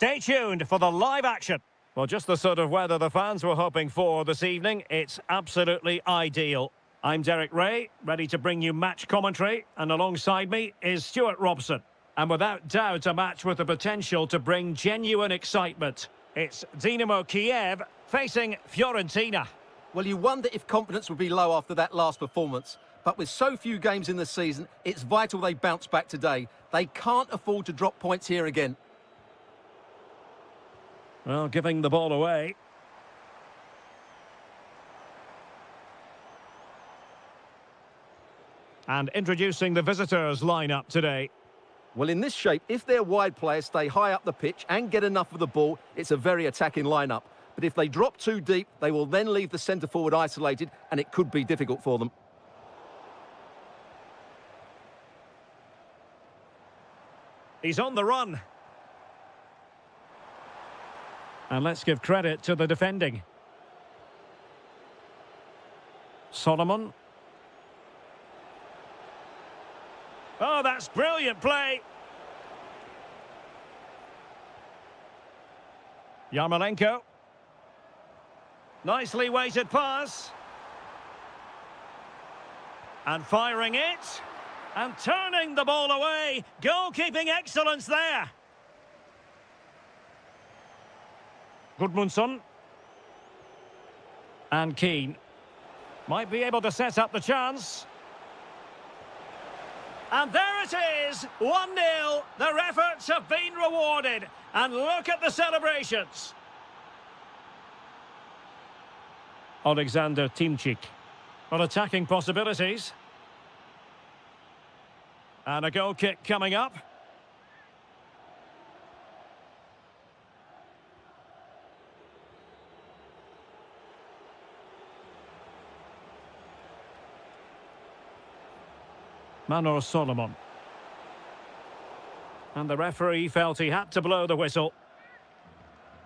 Stay tuned for the live action. Well, just the sort of weather the fans were hoping for this evening. It's absolutely ideal. I'm Derek Ray, ready to bring you match commentary, and alongside me is Stuart Robson. And without doubt, a match with the potential to bring genuine excitement. It's Dynamo Kiev facing Fiorentina. Well, you wonder if confidence would be low after that last performance. But with so few games in the season, it's vital they bounce back today. They can't afford to drop points here again. Well, giving the ball away. And introducing the visitors' lineup today. Well, in this shape, if their wide players stay high up the pitch and get enough of the ball, it's a very attacking lineup. But if they drop too deep, they will then leave the centre-forward isolated, and it could be difficult for them. He's on the run. And let's give credit to the defending. Solomon. Oh, that's brilliant play. Yarmolenko. Nicely weighted pass. And firing it. And turning the ball away. Goalkeeping excellence there. Gudmundsson. And Keane. Might be able to set up the chance. And there it is, 1-0. Their efforts have been rewarded. And look at the celebrations. Alexander Timchik. Well, attacking possibilities. And a goal kick coming up. Manor Solomon. And the referee felt he had to blow the whistle.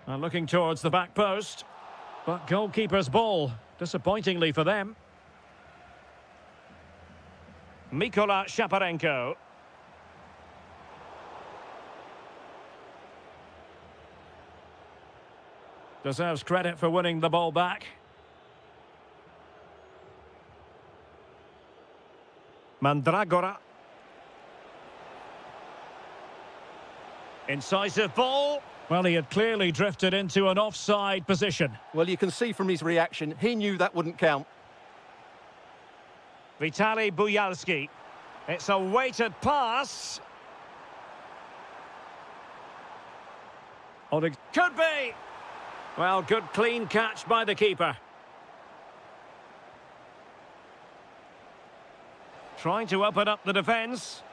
And looking towards the back post. But goalkeeper's ball, disappointingly for them. Mikola Shaparenko. Deserves credit for winning the ball back. Mandragora. Incisive ball. Well, he had clearly drifted into an offside position. Well, you can see from his reaction, he knew that wouldn't count. Vitaly Buyalski. It's a weighted pass. Could be. Well, good clean catch by the keeper. Trying to open up the defence.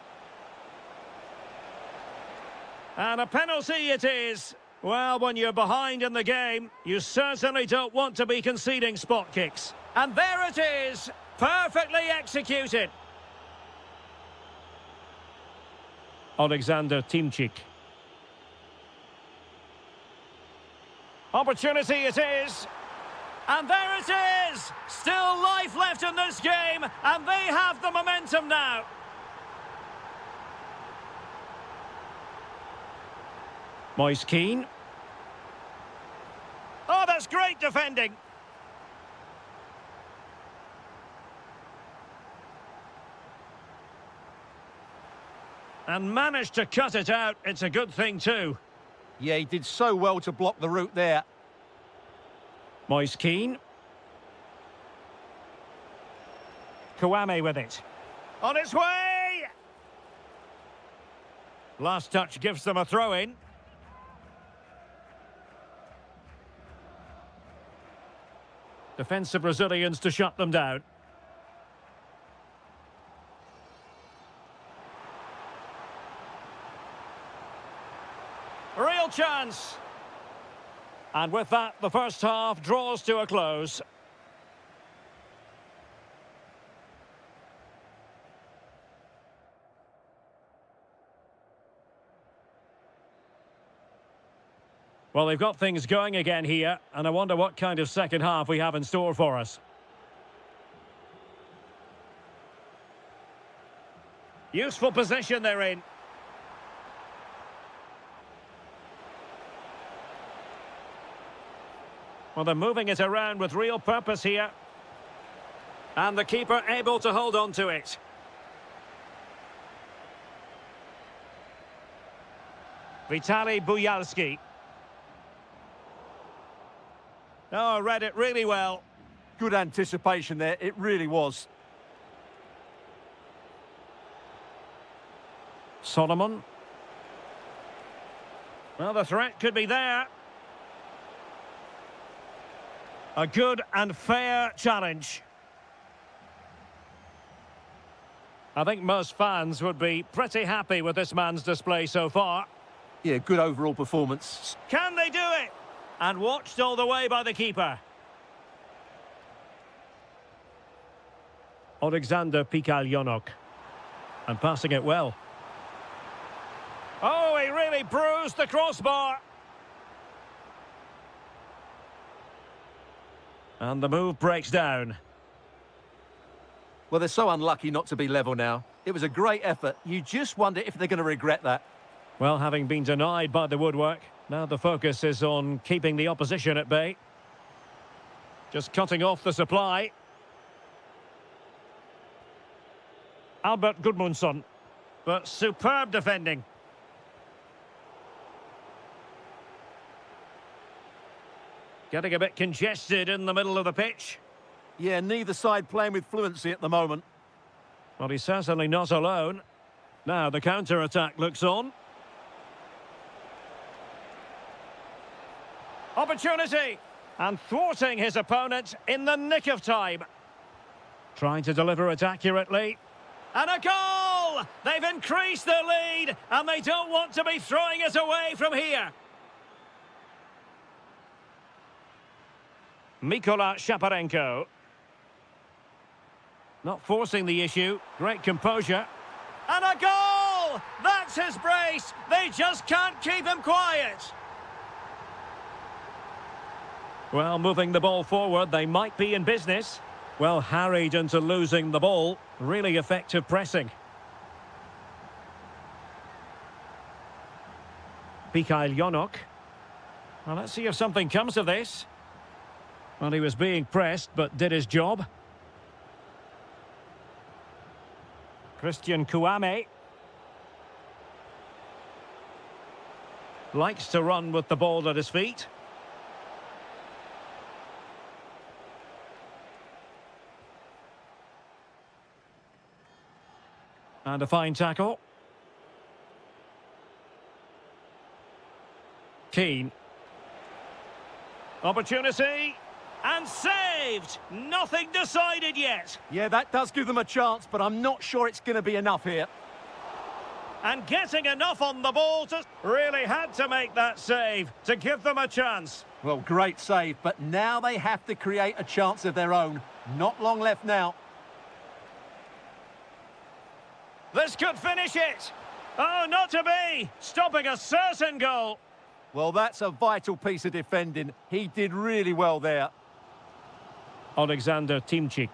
And a penalty it is. Well, when you're behind in the game, you certainly don't want to be conceding spot kicks. And there it is. Perfectly executed. Alexander Timchik. Opportunity it is. And there it is! Still life left in this game, and they have the momentum now. Moise Keane. Oh, that's great defending. And managed to cut it out. It's a good thing too. Yeah, he did so well to block the route there. Moise Keane. Kouame with it. On its way! Last touch gives them a throw-in. Defensive Brazilians to shut them down. Real chance. And with that, the first half draws to a close. Well, they've got things going again here, and I wonder what kind of second half we have in store for us. Useful position they're in. Well, they're moving it around with real purpose here. And the keeper able to hold on to it. Vitaly Buyalski. Oh, read it really well. Good anticipation there, it really was. Solomon. Well, the threat could be there. A good and fair challenge. I think most fans would be pretty happy with this man's display so far. Yeah, good overall performance. Can they do it? And watched all the way by the keeper. Alexander Pikalyonok. And passing it well. Oh, he really bruised the crossbar. And the move breaks down. Well, they're so unlucky not to be level now. It was a great effort. You just wonder if they're going to regret that. Well, having been denied by the woodwork, now the focus is on keeping the opposition at bay. Just cutting off the supply. Albert Gudmundsson. But superb defending. Getting a bit congested in the middle of the pitch. Yeah, neither side playing with fluency at the moment. Well, he's certainly not alone. Now the counter-attack looks on. Opportunity! And thwarting his opponent in the nick of time. Trying to deliver it accurately. And a goal! They've increased their lead, and they don't want to be throwing it away from here. Mikola Shaparenko. Not forcing the issue. Great composure. And a goal! That's his brace! They just can't keep him quiet. Well, moving the ball forward, they might be in business. Well, harried into losing the ball. Really effective pressing. Pikalyonok. Well, let's see if something comes of this. Well, he was being pressed, but did his job. Christian Kouame. Likes to run with the ball at his feet. And a fine tackle. Keane. Opportunity. And saved! Nothing decided yet. Yeah, that does give them a chance, but I'm not sure it's going to be enough here. And getting enough on the ball to... Really had to make that save to give them a chance. Well, great save, but now they have to create a chance of their own. Not long left now. This could finish it. Oh, not to be. Stopping a certain goal. Well, that's a vital piece of defending. He did really well there. Alexander Timchik.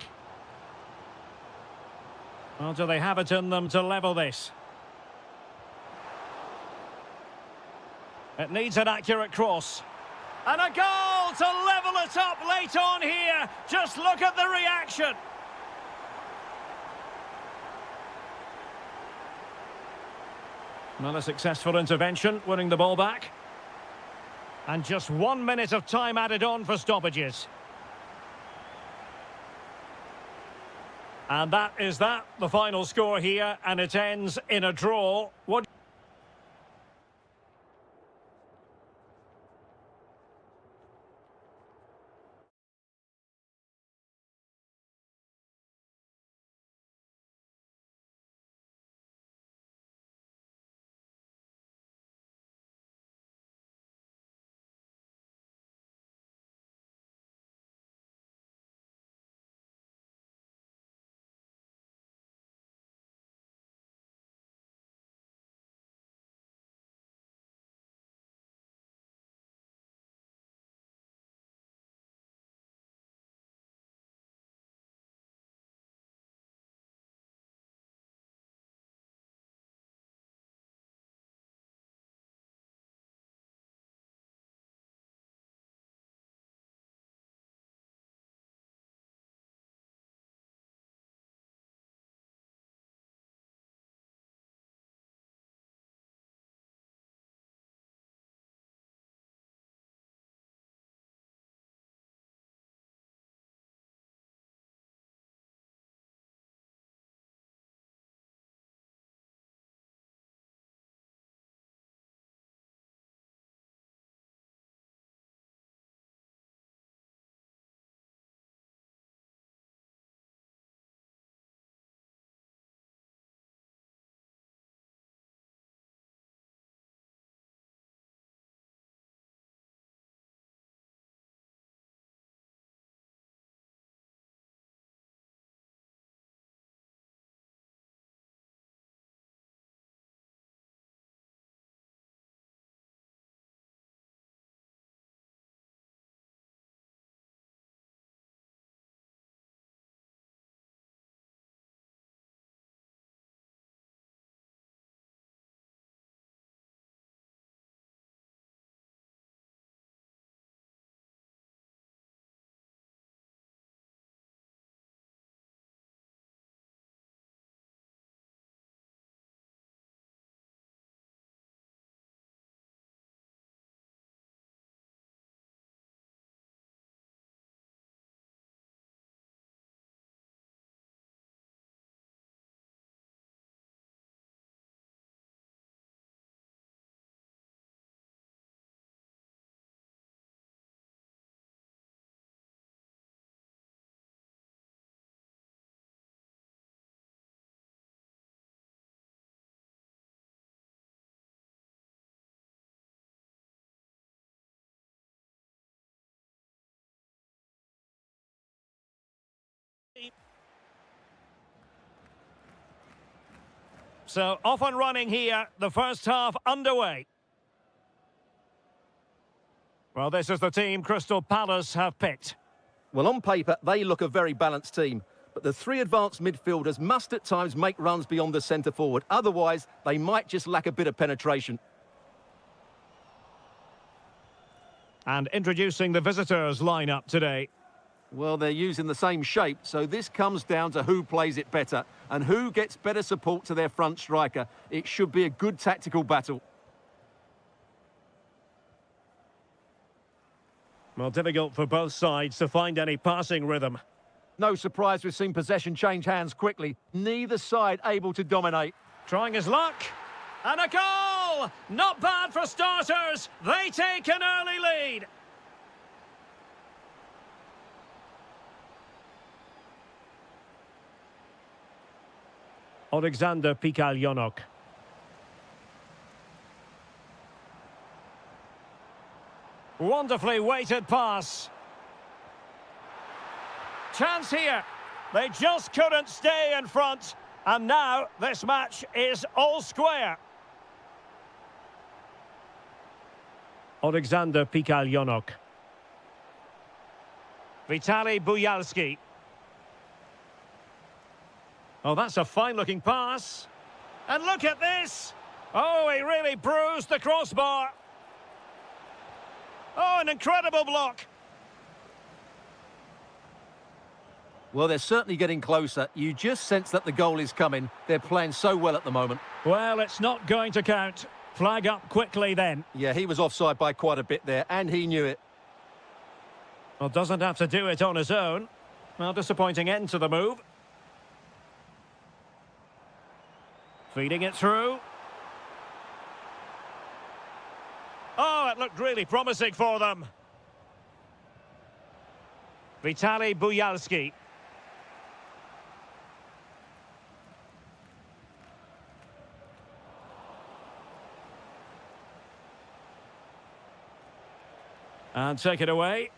Well, do they have it in them to level this? It needs an accurate cross. And a goal to level it up late on here. Just look at the reaction. Another successful intervention, winning the ball back. And just 1 minute of time added on for stoppages. And that is that, the final score here, and it ends in a draw. What So, off and running here, the first half underway. Well, this is the team Crystal Palace have picked. Well, on paper, they look a very balanced team. But the three advanced midfielders must at times make runs beyond the centre forward. Otherwise, they might just lack a bit of penetration. And introducing the visitors lineup today. Well, they're using the same shape, so this comes down to who plays it better and who gets better support to their front striker. It should be a good tactical battle. Well, difficult for both sides to find any passing rhythm. No surprise we've seen possession change hands quickly. Neither side able to dominate. Trying his luck. And a goal! Not bad for starters. They take an early lead. Alexander Pikalyonok. Wonderfully weighted pass. Chance here. They just couldn't stay in front. And now this match is all square. Alexander Pikalyonok. Vitaly Buyalski. Oh, that's a fine-looking pass. And look at this. Oh, he really bruised the crossbar. Oh, an incredible block. Well, they're certainly getting closer. You just sense that the goal is coming. They're playing so well at the moment. Well, it's not going to count. Flag up quickly then. Yeah, he was offside by quite a bit there, and he knew it. Well, doesn't have to do it on his own. Well, disappointing end to the move. Feeding it through. Oh, it looked really promising for them. Vitaly Buyalski. And take it away.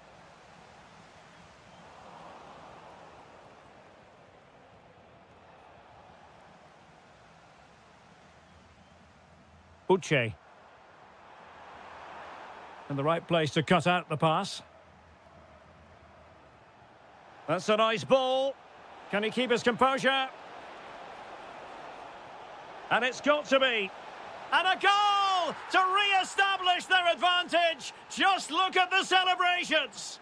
Uche. In the right place to cut out the pass. That's a nice ball. Can he keep his composure? And it's got to be. And a goal to re-establish their advantage. Just look at the celebrations.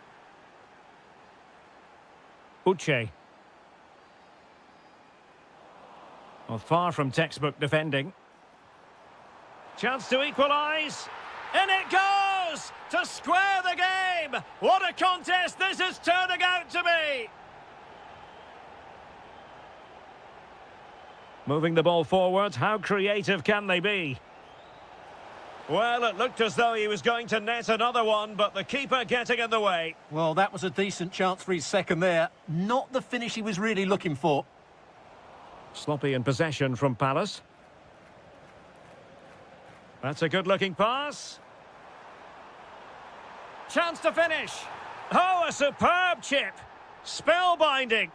Uche. Well, far from textbook defending. Chance to equalise. In it goes! To square the game! What a contest this is turning out to be! Moving the ball forward, how creative can they be? Well, it looked as though he was going to net another one, but the keeper getting in the way. Well, that was a decent chance for his second there. Not the finish he was really looking for. Sloppy in possession from Palace. That's a good-looking pass. Chance to finish. Oh, a superb chip. Spellbinding.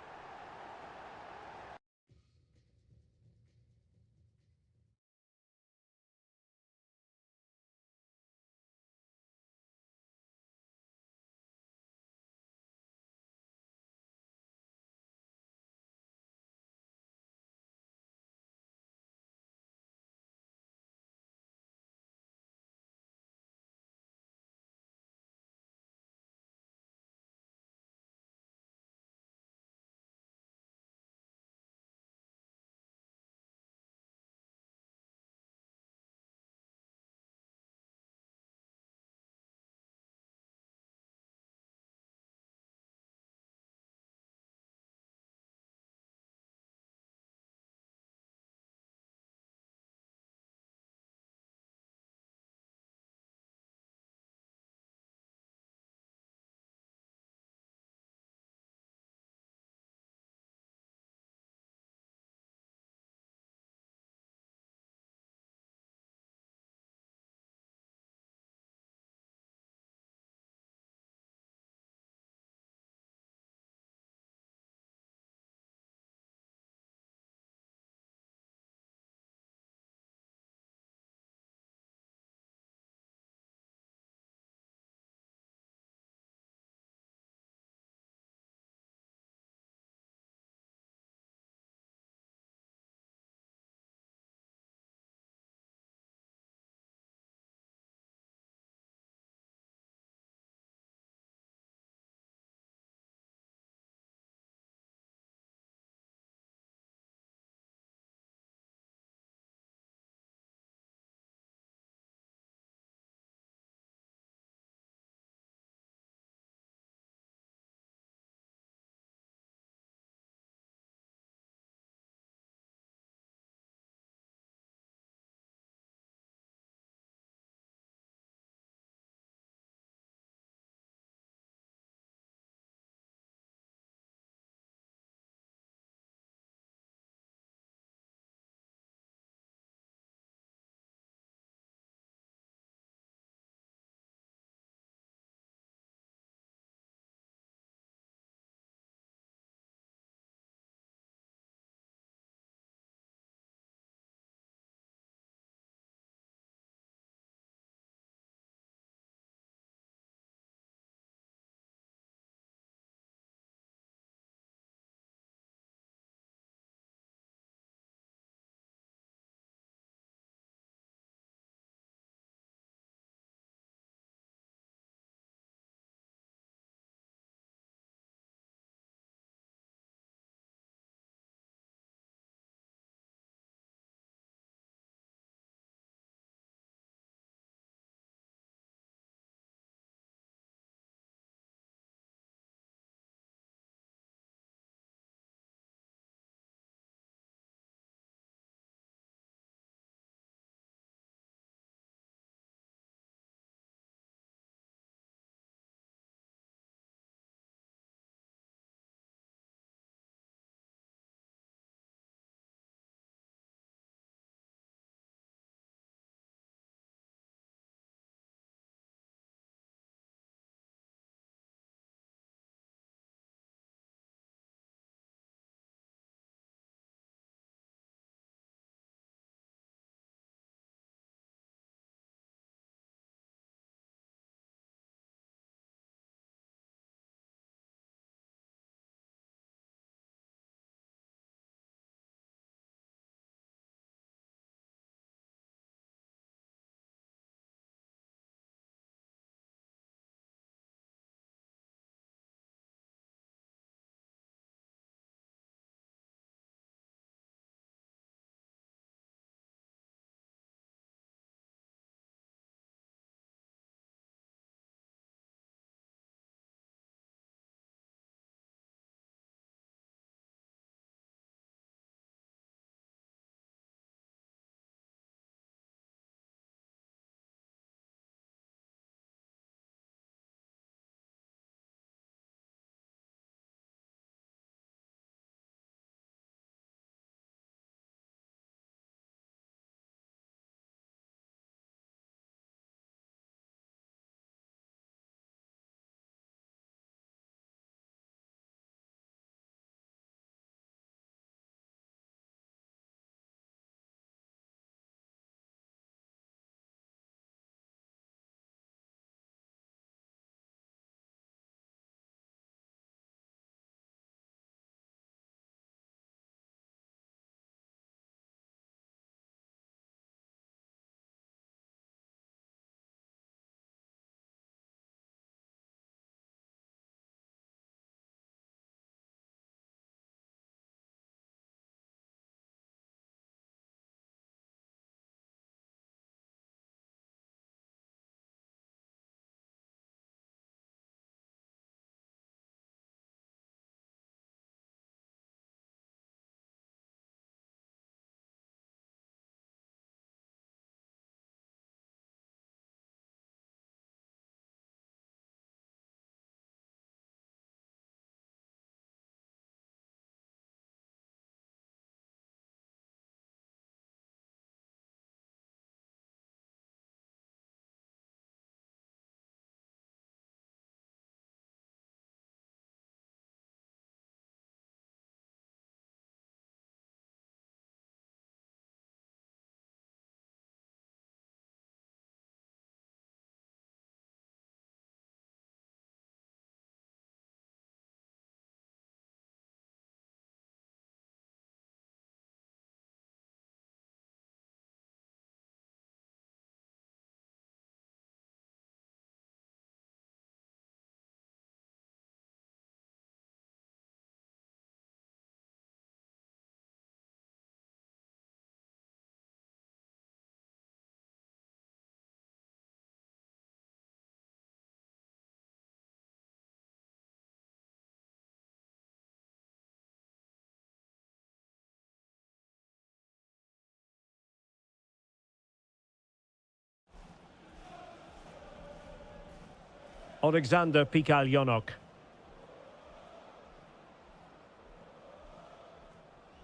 Alexander Pikalyonok.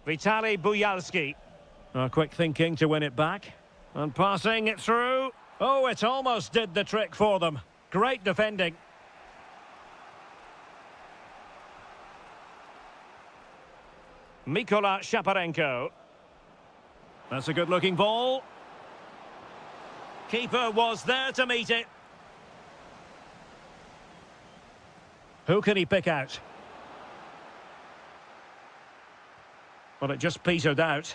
Vitaly Buyalski. Quick thinking to win it back. And passing it through. Oh, it almost did the trick for them. Great defending. Mykola Shaparenko. That's a good-looking ball. Keeper was there to meet it. Who can he pick out? Well, it just petered out.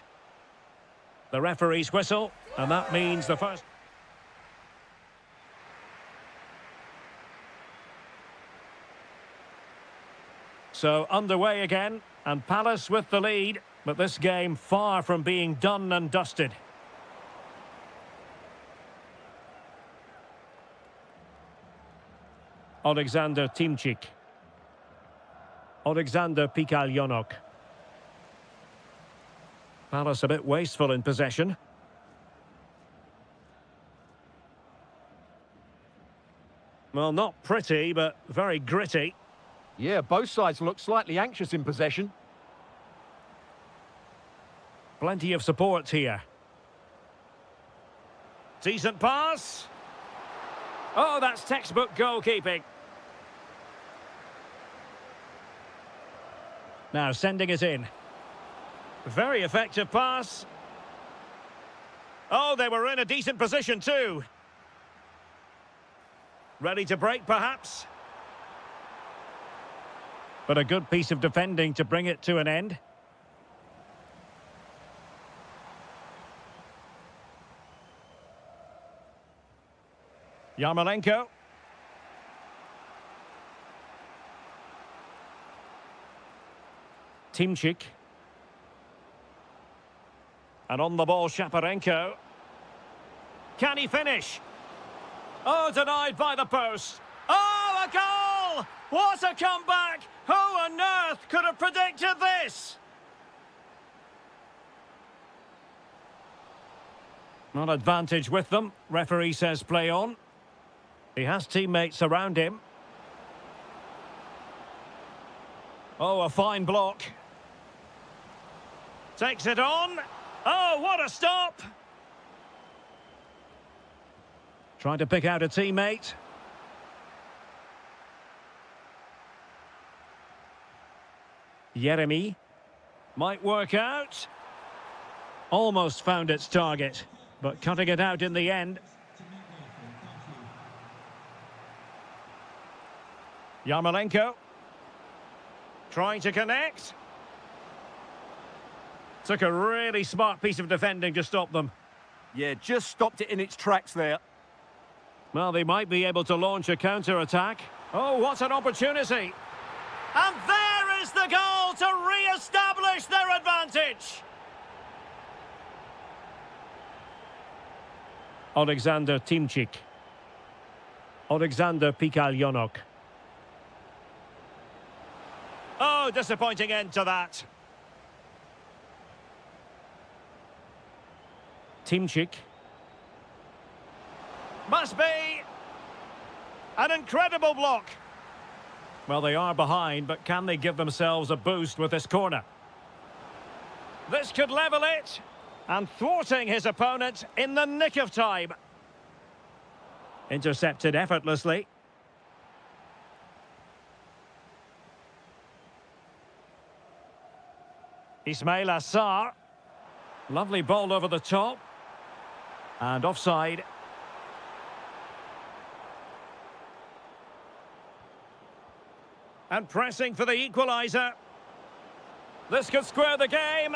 The referee's whistle, and that means the first... So underway again, and Palace with the lead, but this game far from being done and dusted. Alexander Timchik. Alexander Pikalyonok. Palace a bit wasteful in possession. Well, not pretty, but very gritty. Yeah, both sides look slightly anxious in possession. Plenty of support here. Decent pass. Oh, that's textbook goalkeeping. Now sending it in. Very effective pass. Oh, they were in a decent position too. Ready to break, perhaps? But a good piece of defending to bring it to an end. Yarmolenko. Timchik. And on the ball, Shaparenko. Can he finish? Oh, denied by the post. Oh, a goal! What a comeback! Who on earth could have predicted this? Not advantage with them. Referee says play on. He has teammates around him. Oh, a fine block. Takes it on. Oh, what a stop! Trying to pick out a teammate. Yeremy. Might work out. Almost found its target, but cutting it out in the end. Yarmolenko. Trying to connect. Took a really smart piece of defending to stop them. Yeah, just stopped it in its tracks there. Well, they might be able to launch a counter-attack. Oh, what an opportunity! And there is the goal to re-establish their advantage! Alexander Timchik. Alexander Pikalyonok. Oh, disappointing end to that. Timchik. Must be an incredible block. Well, they are behind, but can they give themselves a boost with this corner? This could level it, and thwarting his opponent in the nick of time. Intercepted effortlessly. Ismail Assar. Lovely ball over the top. And offside. And pressing for the equaliser. This could square the game.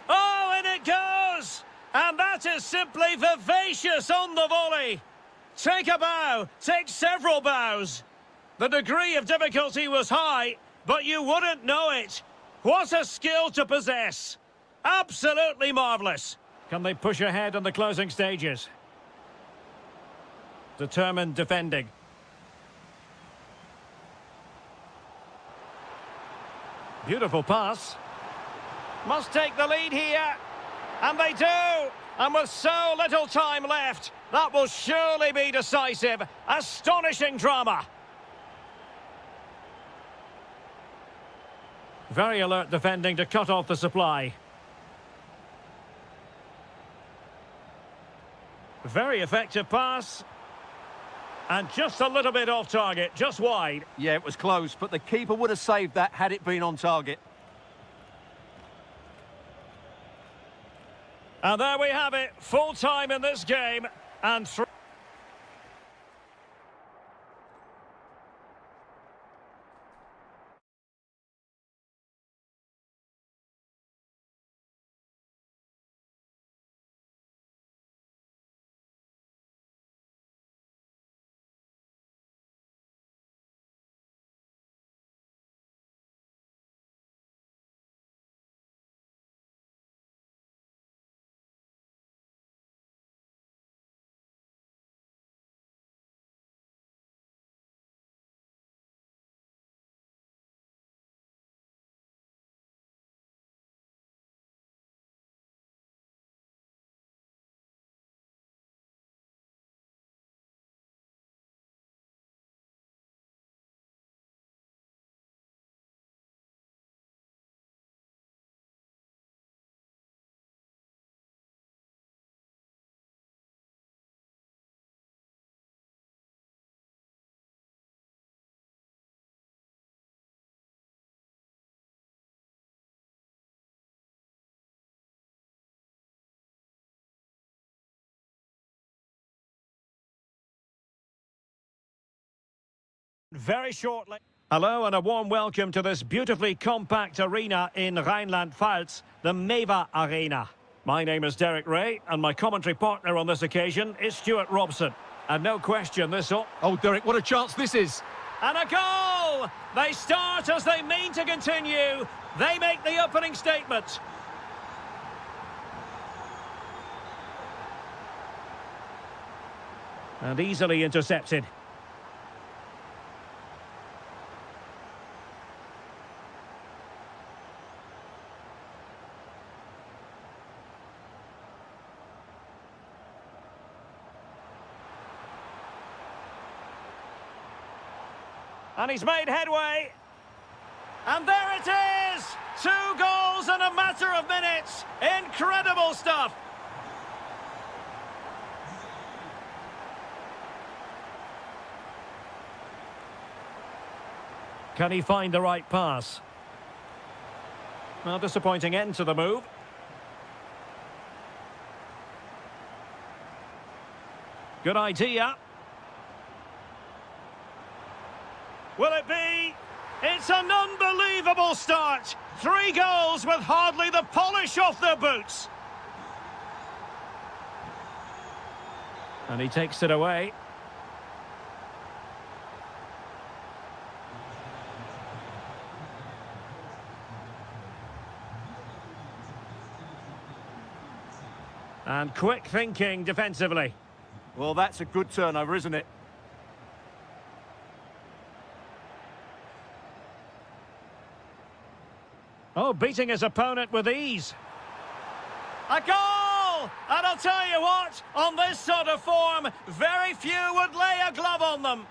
Oh, and it goes! And that is simply vivacious on the volley. Take a bow, take several bows. The degree of difficulty was high, but you wouldn't know it. What a skill to possess. Absolutely marvellous. Can they push ahead in the closing stages? Determined defending. Beautiful pass. Must take the lead here. And they do. And with so little time left, that will surely be decisive. Astonishing drama. Very alert defending to cut off the supply. Very effective pass. And just a little bit off target, just wide. Yeah, it was close, but the keeper would have saved that had it been on target. And there we have it, full time in this game. And very shortly. Hello and a warm welcome to this beautifully compact arena in Rhineland-Pfalz, the Meva Arena. My name is Derek Ray and my commentary partner on this occasion is Stuart Robson. And no question this... Oh, Derek, what a chance this is. And a goal! They start as they mean to continue. They make the opening statement. And easily intercepted. And he's made headway. And there it is! 2 goals in a matter of minutes. Incredible stuff. Can he find the right pass? Well, disappointing end to the move. Good idea. Will it be? It's an unbelievable start. 3 goals with hardly the polish off their boots. And he takes it away. And quick thinking defensively. Well, that's a good turnover, isn't it? Oh, beating his opponent with ease. A goal! And I'll tell you what, on this sort of form, very few would lay a glove on them.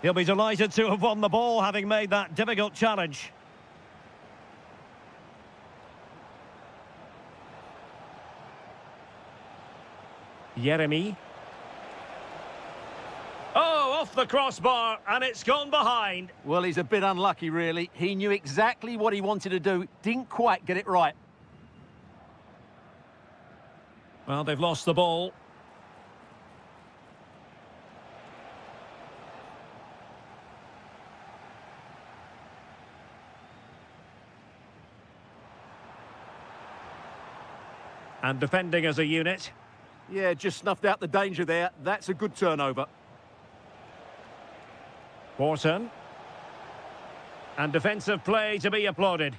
He'll be delighted to have won the ball, having made that difficult challenge. Jeremy. Oh, off the crossbar, and it's gone behind. Well, he's a bit unlucky, really. He knew exactly what he wanted to do, didn't quite get it right. Well, they've lost the ball. And defending as a unit. Yeah, just snuffed out the danger there. That's a good turnover. Borton. And defensive play to be applauded.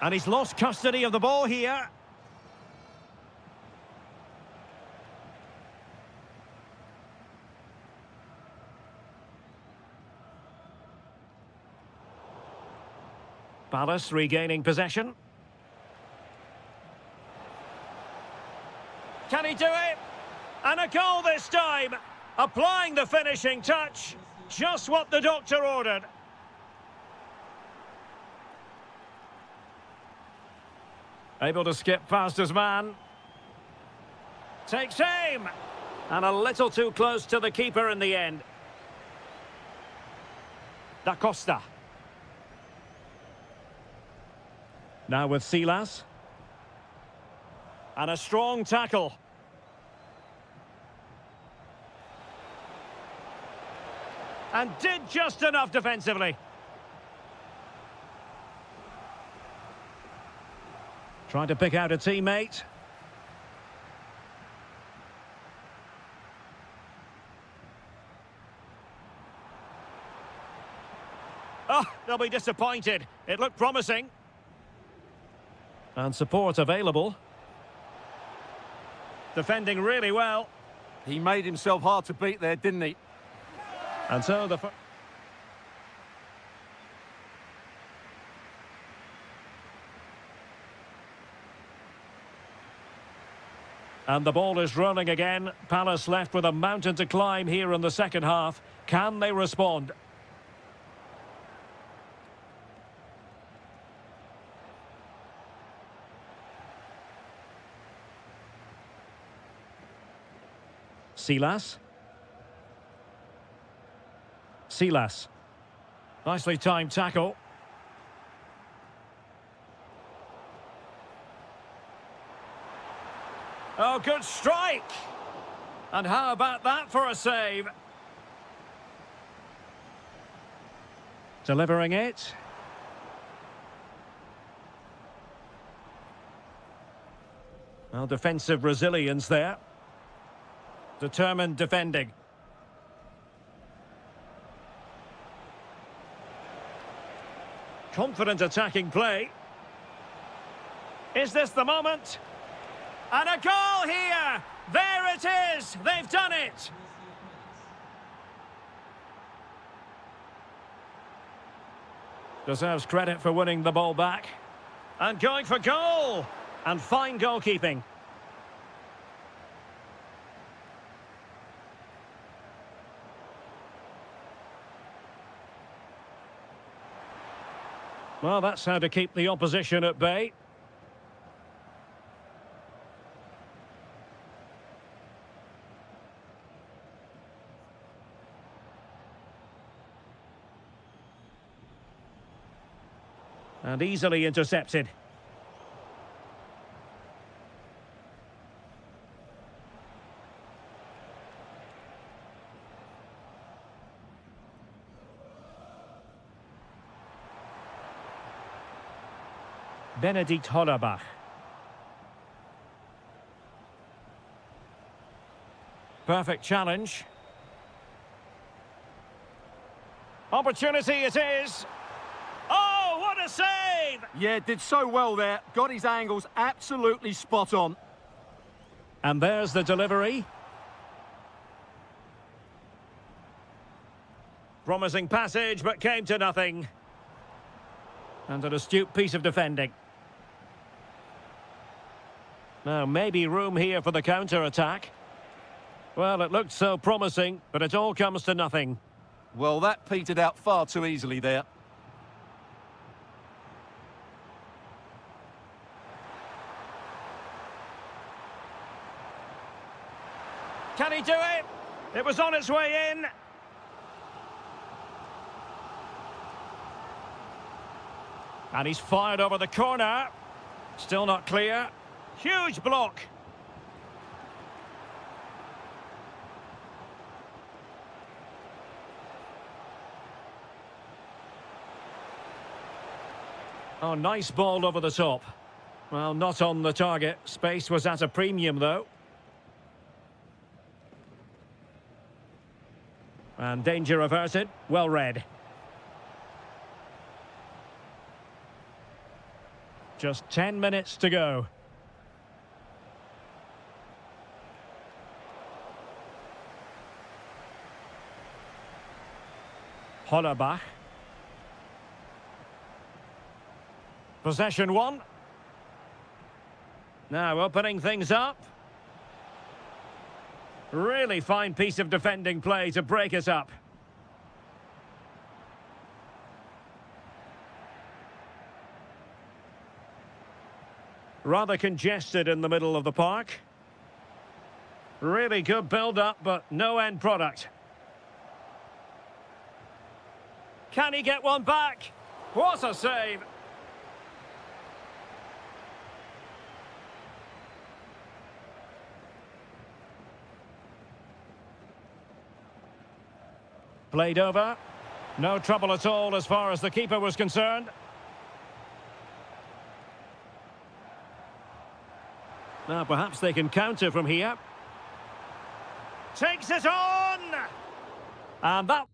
And he's lost custody of the ball here. Palace regaining possession. Can he do it? And a goal this time. Applying the finishing touch. Just what the doctor ordered. Able to skip past his man. Takes aim. And a little too close to the keeper in the end. Da Costa. Now with Silas. And a strong tackle. And did just enough defensively. Trying to pick out a teammate. Oh, they'll be disappointed. It looked promising. And support available. Defending really well. He made himself hard to beat there, didn't he? And so the... And the ball is rolling again. Palace left with a mountain to climb here in the second half. Can they respond? Silas. Silas. Nicely timed tackle. Oh, good strike! And how about that for a save? Delivering it. Well, defensive resilience there. Determined defending. Confident attacking play. Is this the moment? And a goal here! There it is! They've done it! Deserves credit for winning the ball back. And going for goal! And fine goalkeeping. Well, that's how to keep the opposition at bay. And easily intercepted. Benedikt Hollerbach. Perfect challenge. Opportunity it is. Oh, what a save! Yeah, did so well there. Got his angles absolutely spot on. And there's the delivery. Promising passage, but came to nothing. And an astute piece of defending. Now, maybe room here for the counter-attack. Well, it looked so promising, but it all comes to nothing. Well, that petered out far too easily there. Can he do it? It was on its way in. And he's fired over the corner. Still not clear. Huge block. Oh, nice ball over the top. Well, not on the target. Space was at a premium, though. And danger averted. Well read. Just 10 minutes to go. Hollerbach. Possession one. Now opening things up. Really fine piece of defending play to break us up. Rather congested in the middle of the park. Really good build-up, but no end product. Can he get one back? What a save! Played over. No trouble at all as far as the keeper was concerned. Now perhaps they can counter from here. Takes it on! And that...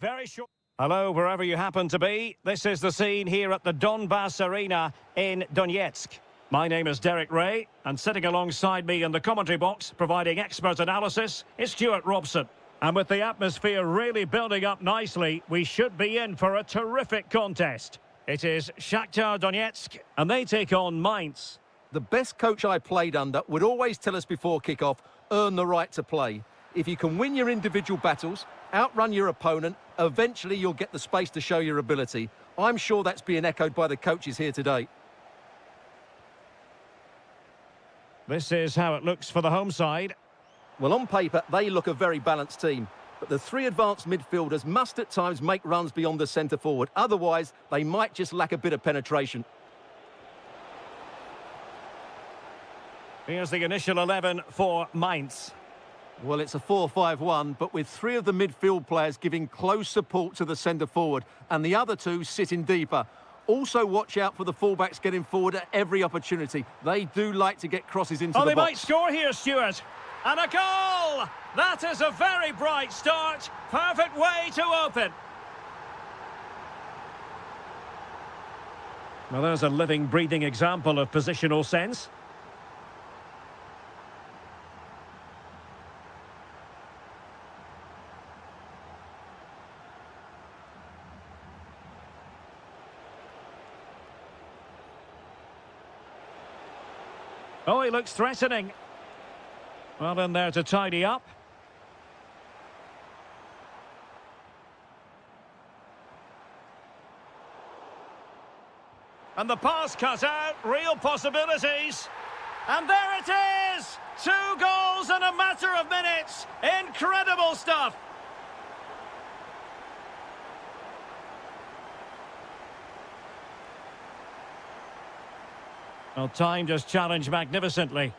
Very short. Hello, wherever you happen to be. This is the scene here at the Donbass Arena in Donetsk. My name is Derek Ray, and sitting alongside me in the commentary box, providing expert analysis, is Stuart Robson. And with the atmosphere really building up nicely, we should be in for a terrific contest. It is Shakhtar Donetsk, and they take on Mainz. The best coach I played under would always tell us before kick-off, earn the right to play. If you can win your individual battles, outrun your opponent, eventually you'll get the space to show your ability. I'm sure that's being echoed by the coaches here today. This is how it looks for the home side. Well, on paper, they look a very balanced team. But the three advanced midfielders must at times make runs beyond the centre forward. Otherwise, they might just lack a bit of penetration. Here's the initial 11 for Mainz. Well, it's a 4-5-1, but with three of the midfield players giving close support to the centre forward and the other two sitting deeper. Also watch out for the fullbacks getting forward at every opportunity. They do like to get crosses into the box. Oh, they might score here, Stuart. And a goal! That is a very bright start. Perfect way to open. Well, there's a living, breathing example of positional sense. Oh, he looks threatening. Well, in there to tidy up. And the pass cut out, real possibilities. And there it is! 2 goals in a matter of minutes. Incredible stuff. Well, timed his challenge magnificently.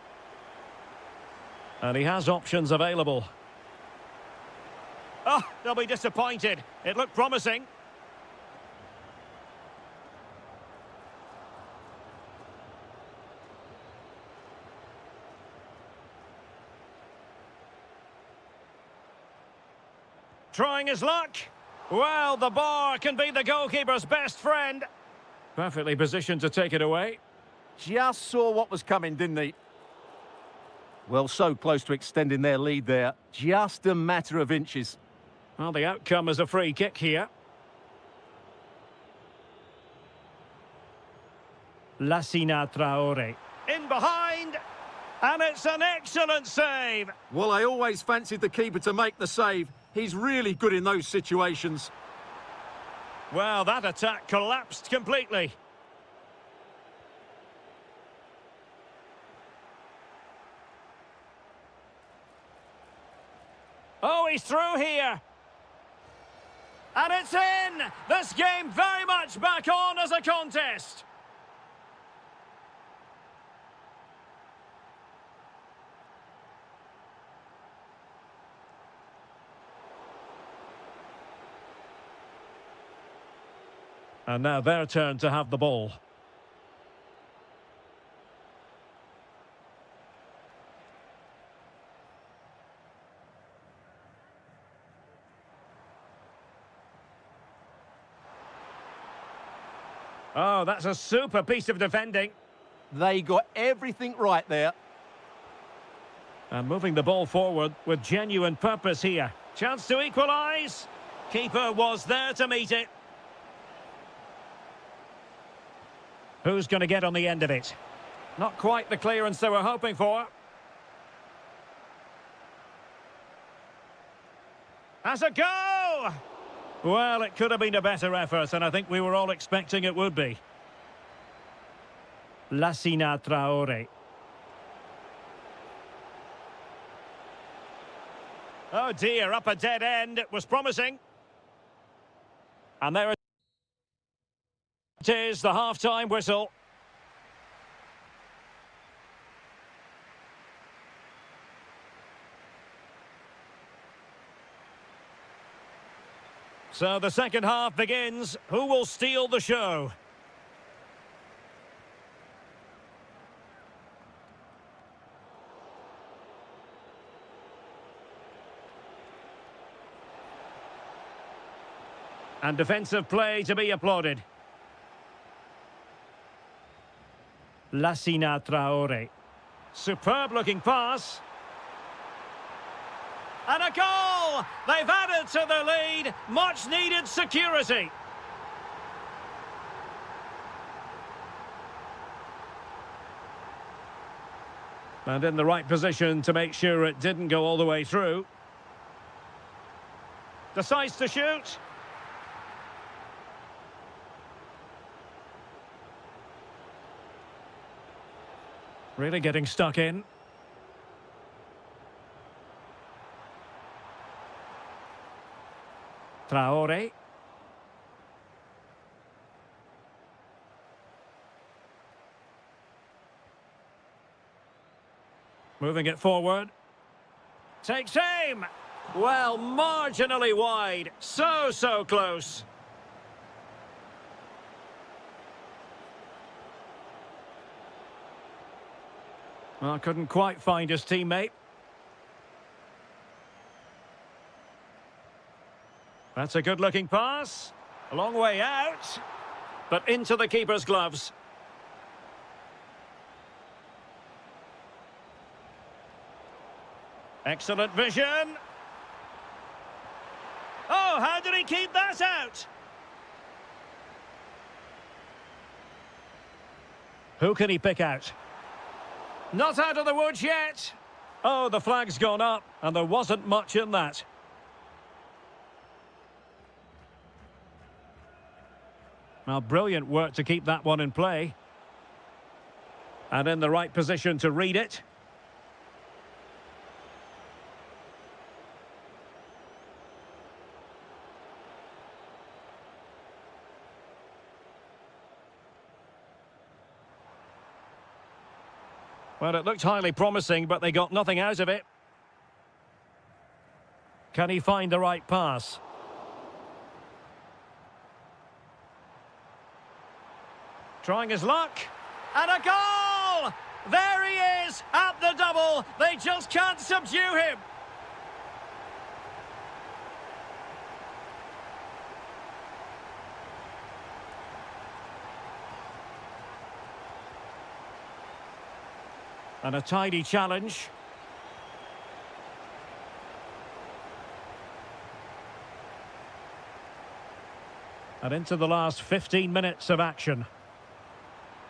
And he has options available. Oh, they'll be disappointed. It looked promising. Trying his luck. Well, the bar can be the goalkeeper's best friend. Perfectly positioned to take it away. Just saw what was coming, didn't he? Well, so close to extending their lead there. Just a matter of inches. Well, the outcome is a free kick here. Lassina Traore. In behind. And it's an excellent save. Well, I always fancied the keeper to make the save. He's really good in those situations. Well, that attack collapsed completely. he's through here. And it's in! This game very much back on as a contest. And now their turn to have the ball. Oh, that's a super piece of defending. They got everything right there. And moving the ball forward with genuine purpose here. Chance to equalise. Keeper was there to meet it. Who's going to get on the end of it? Not quite the clearance they were hoping for. Has a go! Well, it could have been a better effort, and I think we were all expecting it would be. Lassina Traore. Oh dear, up a dead end. It was promising. And there it is, the half-time whistle. So the second half begins. Who will steal the show? And defensive play to be applauded. Lassina Traore. Superb looking pass. And a goal! They've added to the lead. Much needed security. And in the right position to make sure it didn't go all the way through. Decides to shoot. Really getting stuck in. Traore. Moving it forward. Takes aim. Well, marginally wide. So close. Well, couldn't quite find his teammate. That's a good-looking pass. A long way out, but into the keeper's gloves. Excellent vision. Oh, how did he keep that out? Who can he pick out? Not out of the woods yet. Oh, the flag's gone up, and there wasn't much in that. Well, brilliant work to keep that one in play. And in the right position to read it. Well, it looked highly promising, but they got nothing out of it. Can he find the right pass? Trying his luck. And a goal! There he is, at the double. They just can't subdue him. And a tidy challenge. And into the last 15 minutes of action.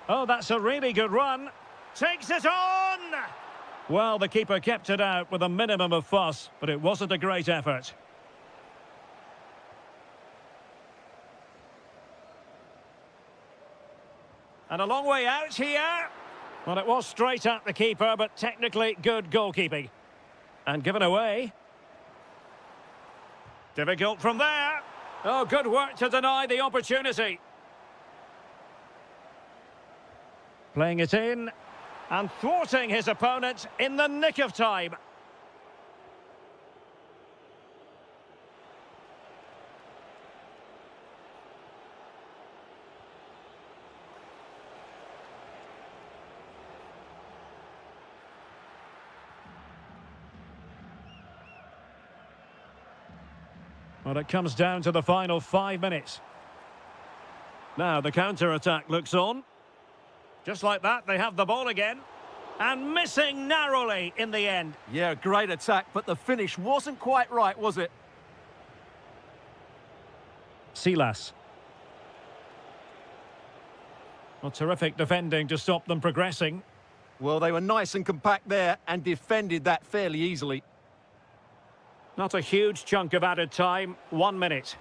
Oh, that's a really good run. Takes it on! Well, the keeper kept it out with a minimum of fuss, but it wasn't a great effort. And a long way out here. Well, it was straight at the keeper, but technically good goalkeeping. And given away. Difficult from there. Oh, good work to deny the opportunity. Playing it in and thwarting his opponent in the nick of time. Well, it comes down to the final 5 minutes. Now the counter-attack looks on. Just like that, they have the ball again. And missing narrowly in the end. Yeah, great attack, but the finish wasn't quite right, was it? Silas. Well, terrific defending to stop them progressing. Well, they were nice and compact there and defended that fairly easily. Not a huge chunk of added time. 1 minute.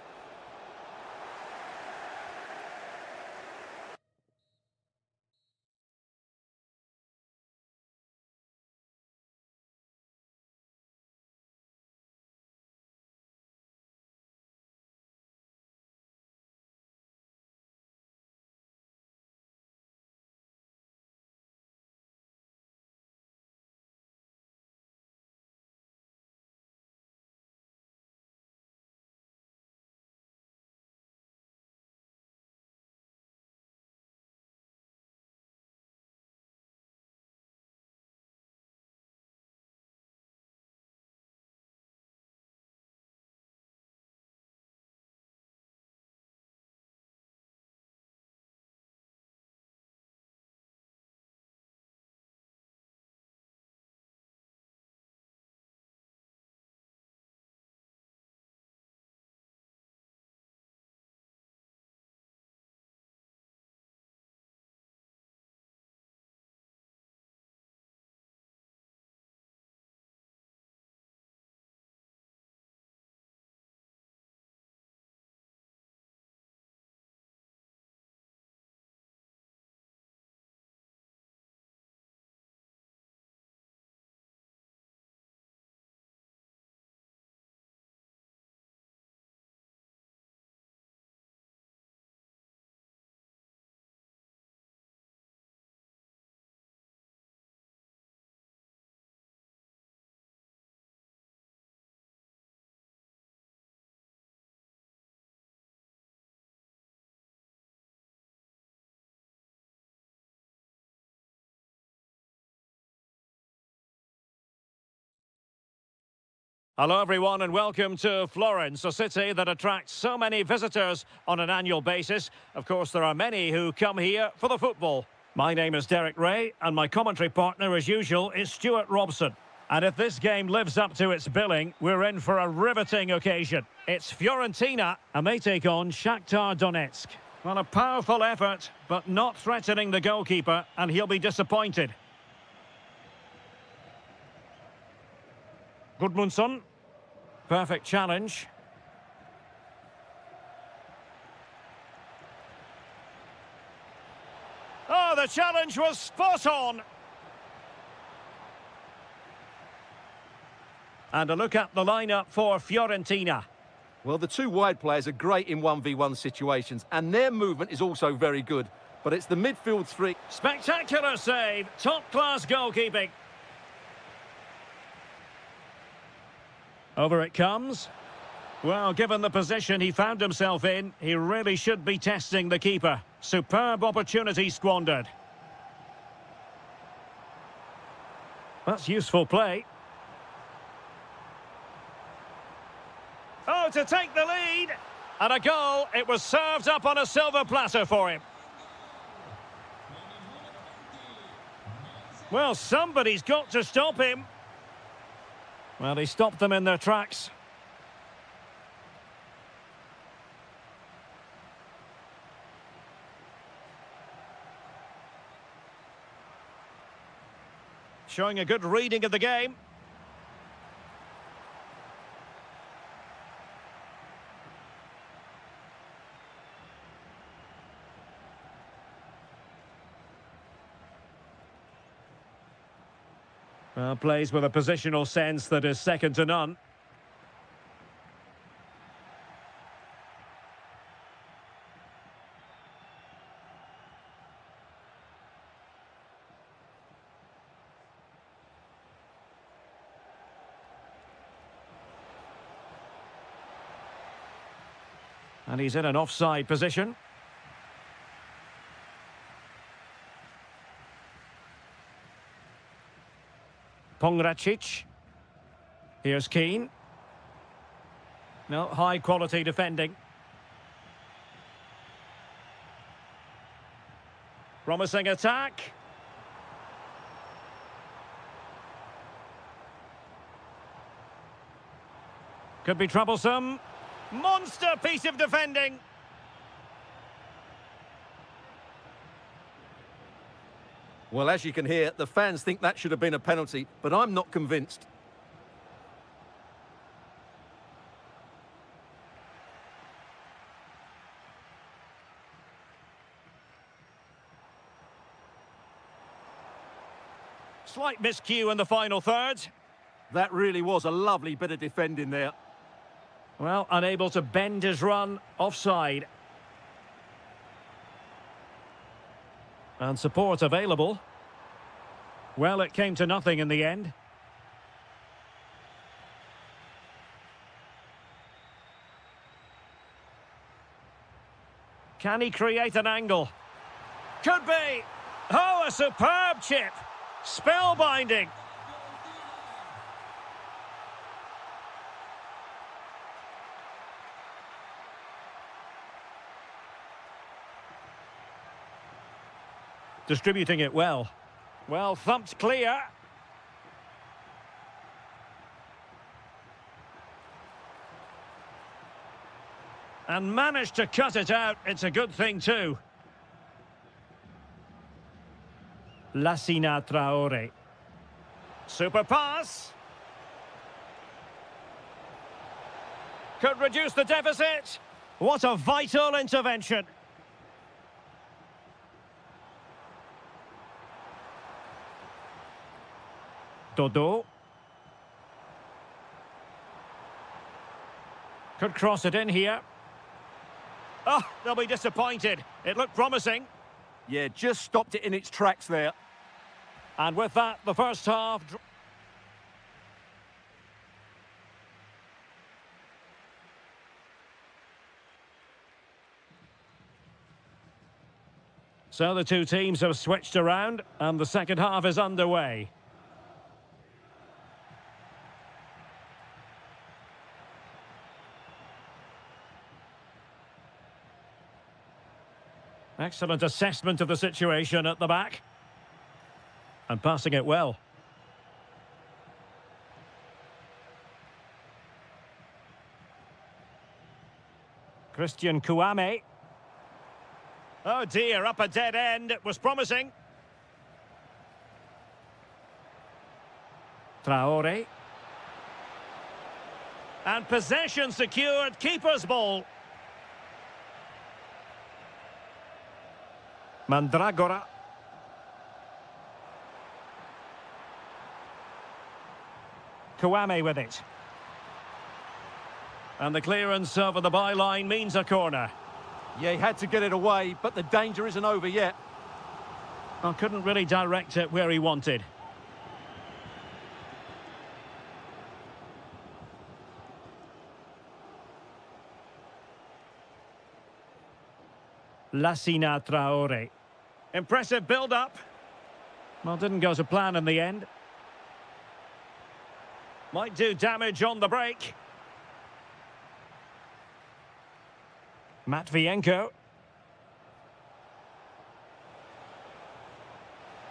Hello everyone and welcome to Florence, a city that attracts so many visitors on an annual basis. Of course, there are many who come here for the football. My name is Derek Ray and my commentary partner, as usual, is Stuart Robson. And if this game lives up to its billing, we're in for a riveting occasion. It's Fiorentina and they take on Shakhtar Donetsk. Well, a powerful effort, but not threatening the goalkeeper, and he'll be disappointed. Gudmundsson. Perfect challenge. Oh, the challenge was spot on. And a look at the lineup for Fiorentina. Well, the two wide players are great in 1v1 situations, and their movement is also very good. But it's the midfield three. Spectacular save, top-class goalkeeping. Over it comes. Well, given the position he found himself in, he really should be testing the keeper. Superb opportunity squandered. That's useful play. Oh, to take the lead. And a goal. It was served up on a silver platter for him. Well, somebody's got to stop him. Well, he stopped them in their tracks. Showing a good reading of the game. Plays with a positional sense that is second to none. And he's in an offside position. Pongracic. Here's Keane. No, high quality defending. Promising attack. Could be troublesome. Monster piece of defending. Well, as you can hear, the fans think that should have been a penalty, but I'm not convinced. Slight miscue in the final third. That really was a lovely bit of defending there. Well, unable to bend his run, offside. And support available. Well, it came to nothing in the end. Can he create an angle? Could be. Oh, a superb chip. Spellbinding. Distributing it well. Well, thumped clear. And managed to cut it out. It's a good thing too. Lassina Traore. Super pass. Could reduce the deficit. What a vital intervention. Dodo. Could cross it in here. Oh, they'll be disappointed. It looked promising. Yeah, just stopped it in its tracks there. And with that, the first half... So the two teams have switched around, and the second half is underway. Excellent assessment of the situation at the back. And passing it well. Christian Kouame. Oh dear, up a dead end. It was promising. Traore. And possession secured. Keeper's ball. Mandragora. Kouame with it. And the clearance over the byline means a corner. Yeah, he had to get it away, but the danger isn't over yet. Well, couldn't really direct it where he wanted. Lassina Traore. Impressive build-up. Well, didn't go to plan in the end. Might do damage on the break. Matvienko.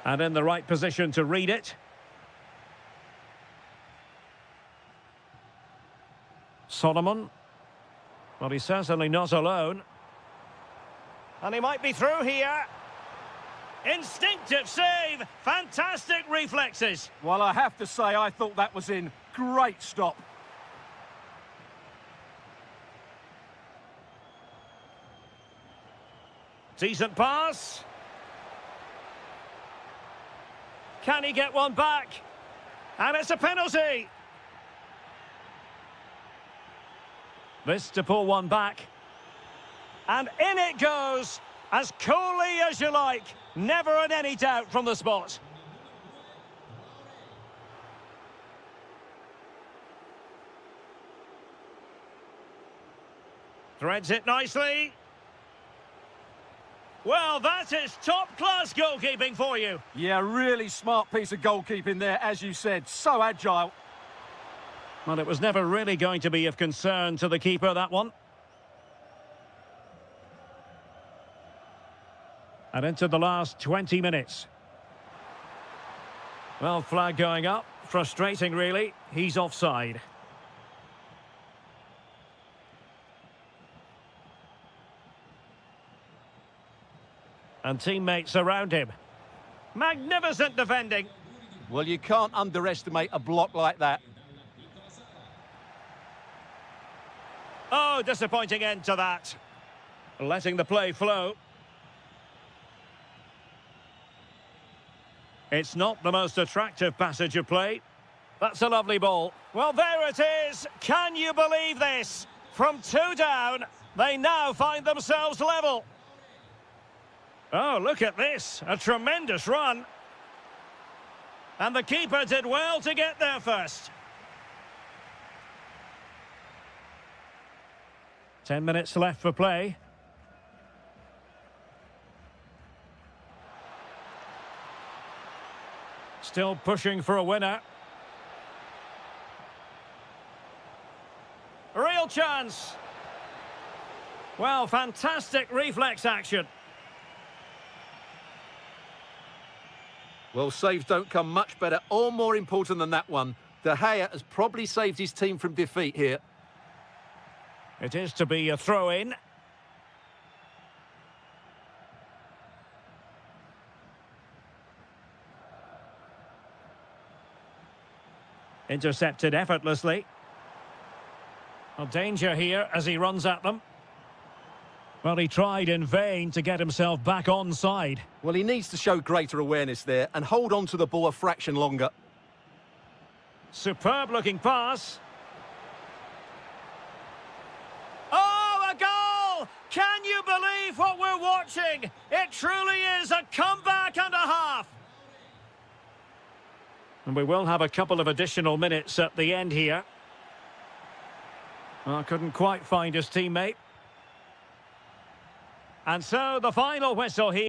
And in the right position to read it. Solomon. Well, he's certainly not alone. And he might be through here. Instinctive save. Fantastic reflexes. Well, I have to say, I thought that was in. Great stop. Decent pass. Can he get one back? And it's a penalty. This to pull one back. And in it goes, as coolly as you like. Never in any doubt from the spot. Threads it nicely. Well, that is top-class goalkeeping for you. Yeah, really smart piece of goalkeeping there, as you said. So agile. Well, it was never really going to be of concern to the keeper, that one. And into the last 20 minutes. Well, flag going up. Frustrating, really. He's offside. And teammates around him. Magnificent defending. Well, you can't underestimate a block like that. Oh, disappointing end to that. Letting the play flow. It's not the most attractive passage of play. That's a lovely ball. Well, there it is. Can you believe this? From 2 down, they now find themselves level. Oh, look at this. A tremendous run. And the keeper did well to get there first. 10 minutes left for play. Still pushing for a winner. Real chance. Well, fantastic reflex action. Well, saves don't come much better or more important than that one. De Gea has probably saved his team from defeat here. It is to be a throw-in. Intercepted effortlessly. Well, danger here as he runs at them. Well, he tried in vain to get himself back onside. Well, he needs to show greater awareness there and hold on to the ball a fraction longer. Superb-looking pass. Oh, a goal! Can you believe what we're watching? It truly is a comeback and a half. And we will have a couple of additional minutes at the end here. Well, couldn't quite find his teammate. And so the final whistle here.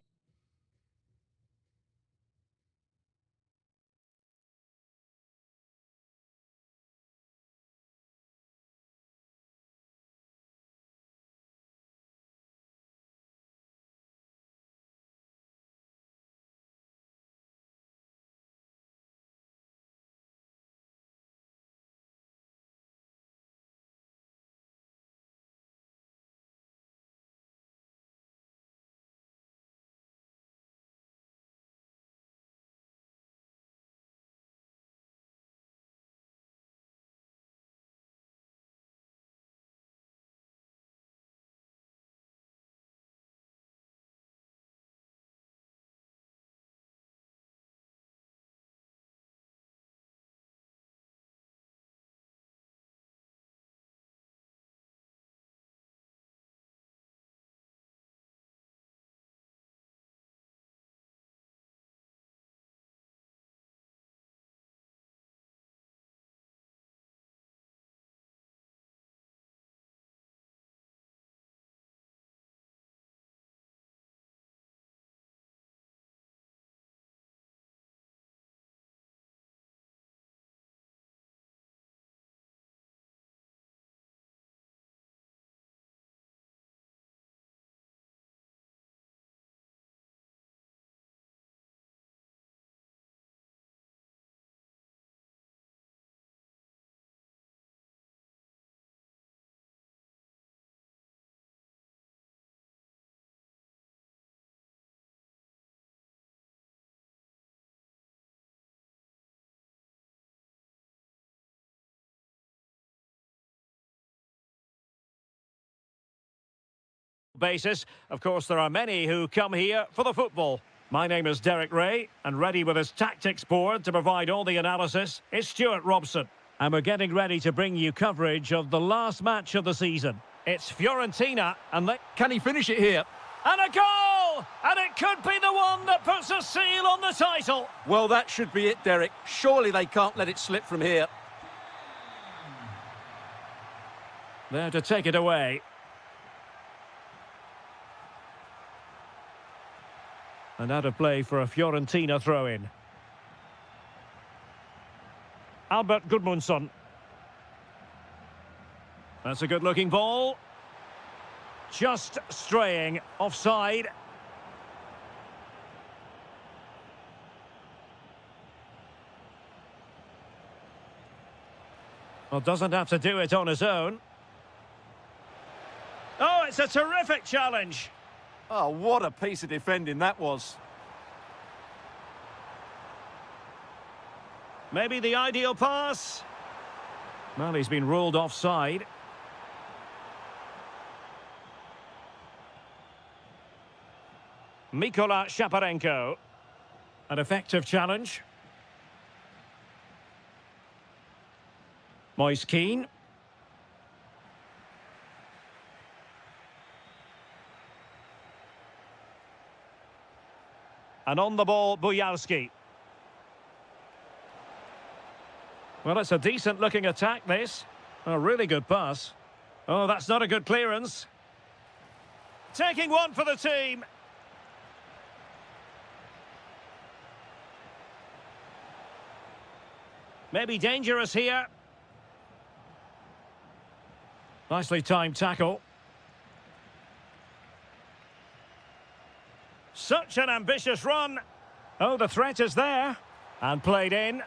Basis. Of course, there are many who come here for the football. My name is Derek Ray, and ready with his tactics board to provide all the analysis is Stuart Robson. And we're getting ready to bring you coverage of the last match of the season. It's Fiorentina, and they... Can he finish it here? And a goal! And it could be the one that puts a seal on the title. Well, that should be it, Derek. Surely they can't let it slip from here. There to take it away. And out of play for a Fiorentina throw-in. Albert Gudmundsson. That's a good-looking ball. Just straying offside. Well, doesn't have to do it on his own. Oh, it's a terrific challenge. Oh, what a piece of defending that was. Maybe the ideal pass. Well, he's been ruled offside. Mikola Shaparenko. An effective challenge. Moise Keane. And on the ball, Bujalski. Well, it's a decent-looking attack, this. A really good pass. Oh, that's not a good clearance. Taking one for the team. Maybe dangerous here. Nicely timed tackle. Such an ambitious run. Oh, the threat is there. And played in.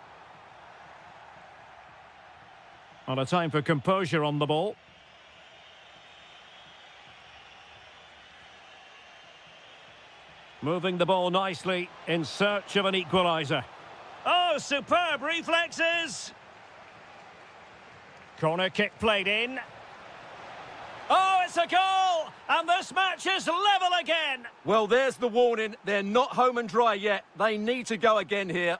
On a time for composure on the ball. Moving the ball nicely in search of an equaliser. Oh, superb reflexes. Corner kick played in. Oh, it's a goal! And this match is level again. Well, there's the warning. They're not home and dry yet. They need to go again here.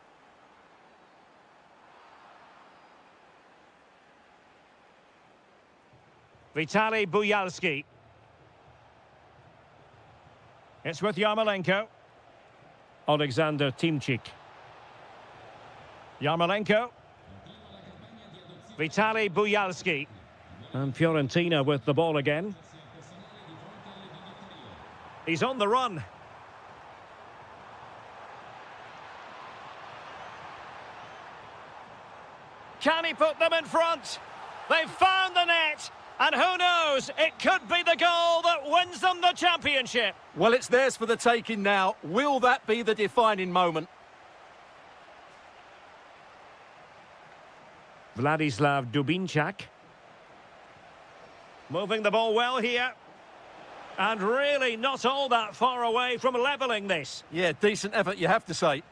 Vitaly Bujalski. It's with Yarmolenko. Alexander Timchik. Yarmolenko. Vitaly Bujalski. And Fiorentina with the ball again. He's on the run. Can he put them in front? They've found the net. And who knows, it could be the goal that wins them the championship. Well, it's theirs for the taking now. Will that be the defining moment? Vladislav Dubinčak. Moving the ball well here. And really not all that far away from levelling this. Yeah, decent effort, you have to say.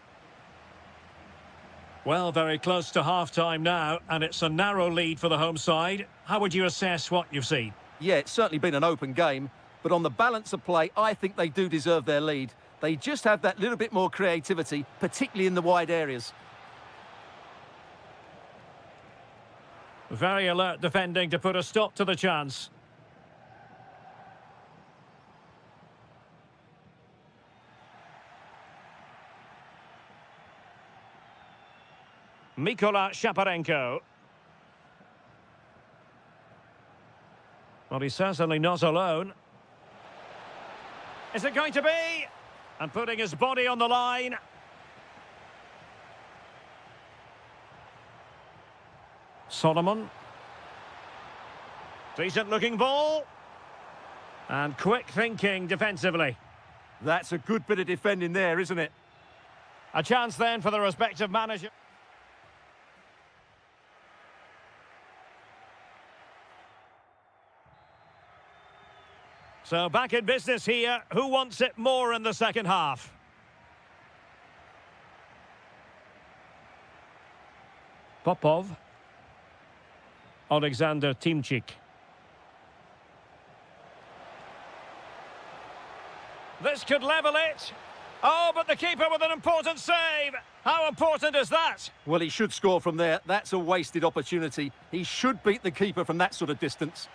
Well, very close to half-time now, and it's a narrow lead for the home side. How would you assess what you've seen? Yeah, it's certainly been an open game, but on the balance of play, I think they do deserve their lead. They just have that little bit more creativity, particularly in the wide areas. Very alert defending to put a stop to the chance. Mikola Shaparenko. Well, he's certainly not alone. Is it going to be? And putting his body on the line. Solomon. Decent looking ball. And quick thinking defensively. That's a good bit of defending there, isn't it? A chance then for the respective manager. So back in business here. Who wants it more in the second half? Popov. Alexander Timchik. This could level it. Oh, but the keeper with an important save. How important is that? Well, he should score from there. That's a wasted opportunity. He should beat the keeper from that sort of distance.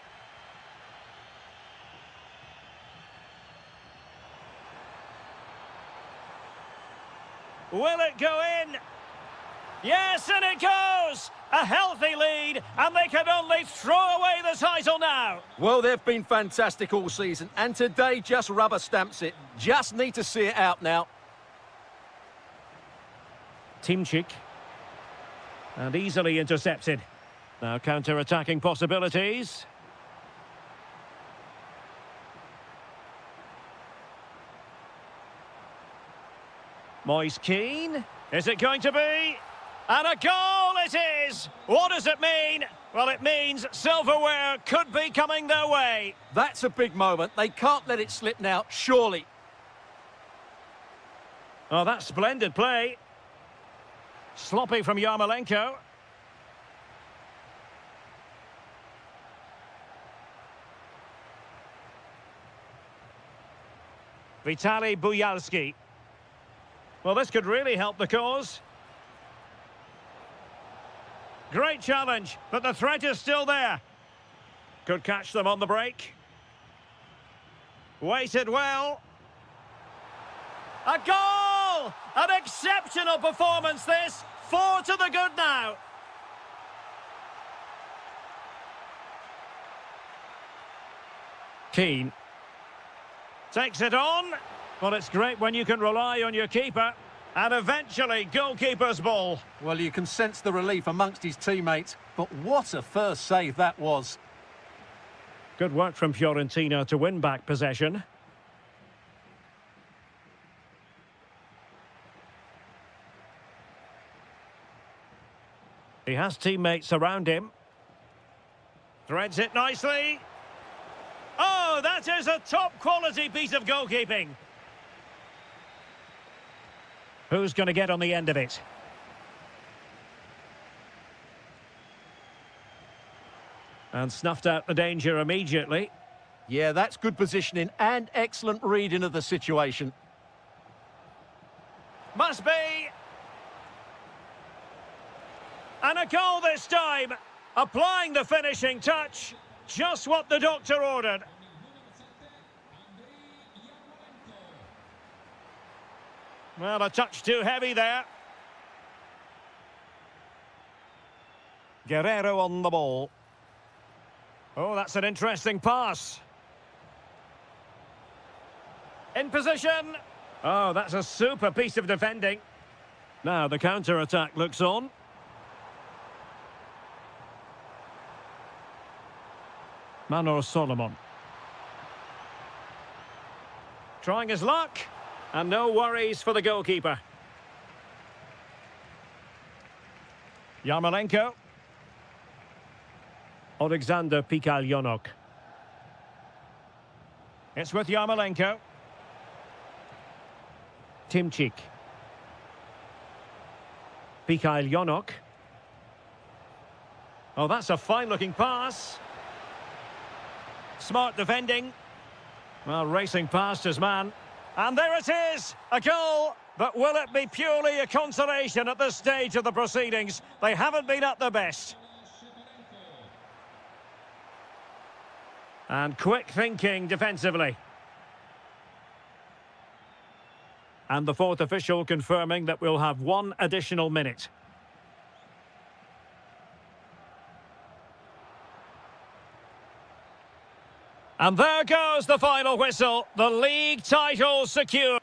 Will it go in? Yes, and it goes! A healthy lead, and they can only throw away the title now. Well, they've been fantastic all season, and today just rubber stamps it. Just need to see it out now. Timchik. And easily intercepted. Now counter-attacking possibilities. Moise Keane. Is it going to be? And a goal it is! What does it mean? Well, it means silverware could be coming their way. That's a big moment. They can't let it slip now, surely. Oh, that's splendid play. Sloppy from Yarmolenko. Vitaly Buyalski. Well, this could really help the cause. Great challenge, but the threat is still there. Could catch them on the break. Waited well. A goal! An exceptional performance this. 4 to the good now. Keane. Takes it on. Well, it's great when you can rely on your keeper. And eventually, goalkeeper's ball. Well, you can sense the relief amongst his teammates, but what a first save that was. Good work from Fiorentina to win back possession. He has teammates around him. Threads it nicely. Oh, that is a top-quality piece of goalkeeping. Who's going to get on the end of it? And snuffed out the danger immediately. Yeah, that's good positioning and excellent reading of the situation. Must be. And a goal this time. Applying the finishing touch. Just what the doctor ordered. Well, a touch too heavy there. Guerrero on the ball. Oh, that's an interesting pass. In position. Oh, that's a super piece of defending. Now the counter-attack looks on. Manor Solomon. Trying his luck. And no worries for the goalkeeper. Yarmolenko. Alexander Pikalyonok. It's with Yarmolenko. Timchik. Pikalyonok. Oh, that's a fine-looking pass. Smart defending. Well, racing past his man. And there it is, a goal. But will it be purely a consolation at this stage of the proceedings? They haven't been at their best. And quick thinking defensively. And the fourth official confirming that we'll have 1 additional minute. And there goes the final whistle. The league title secure.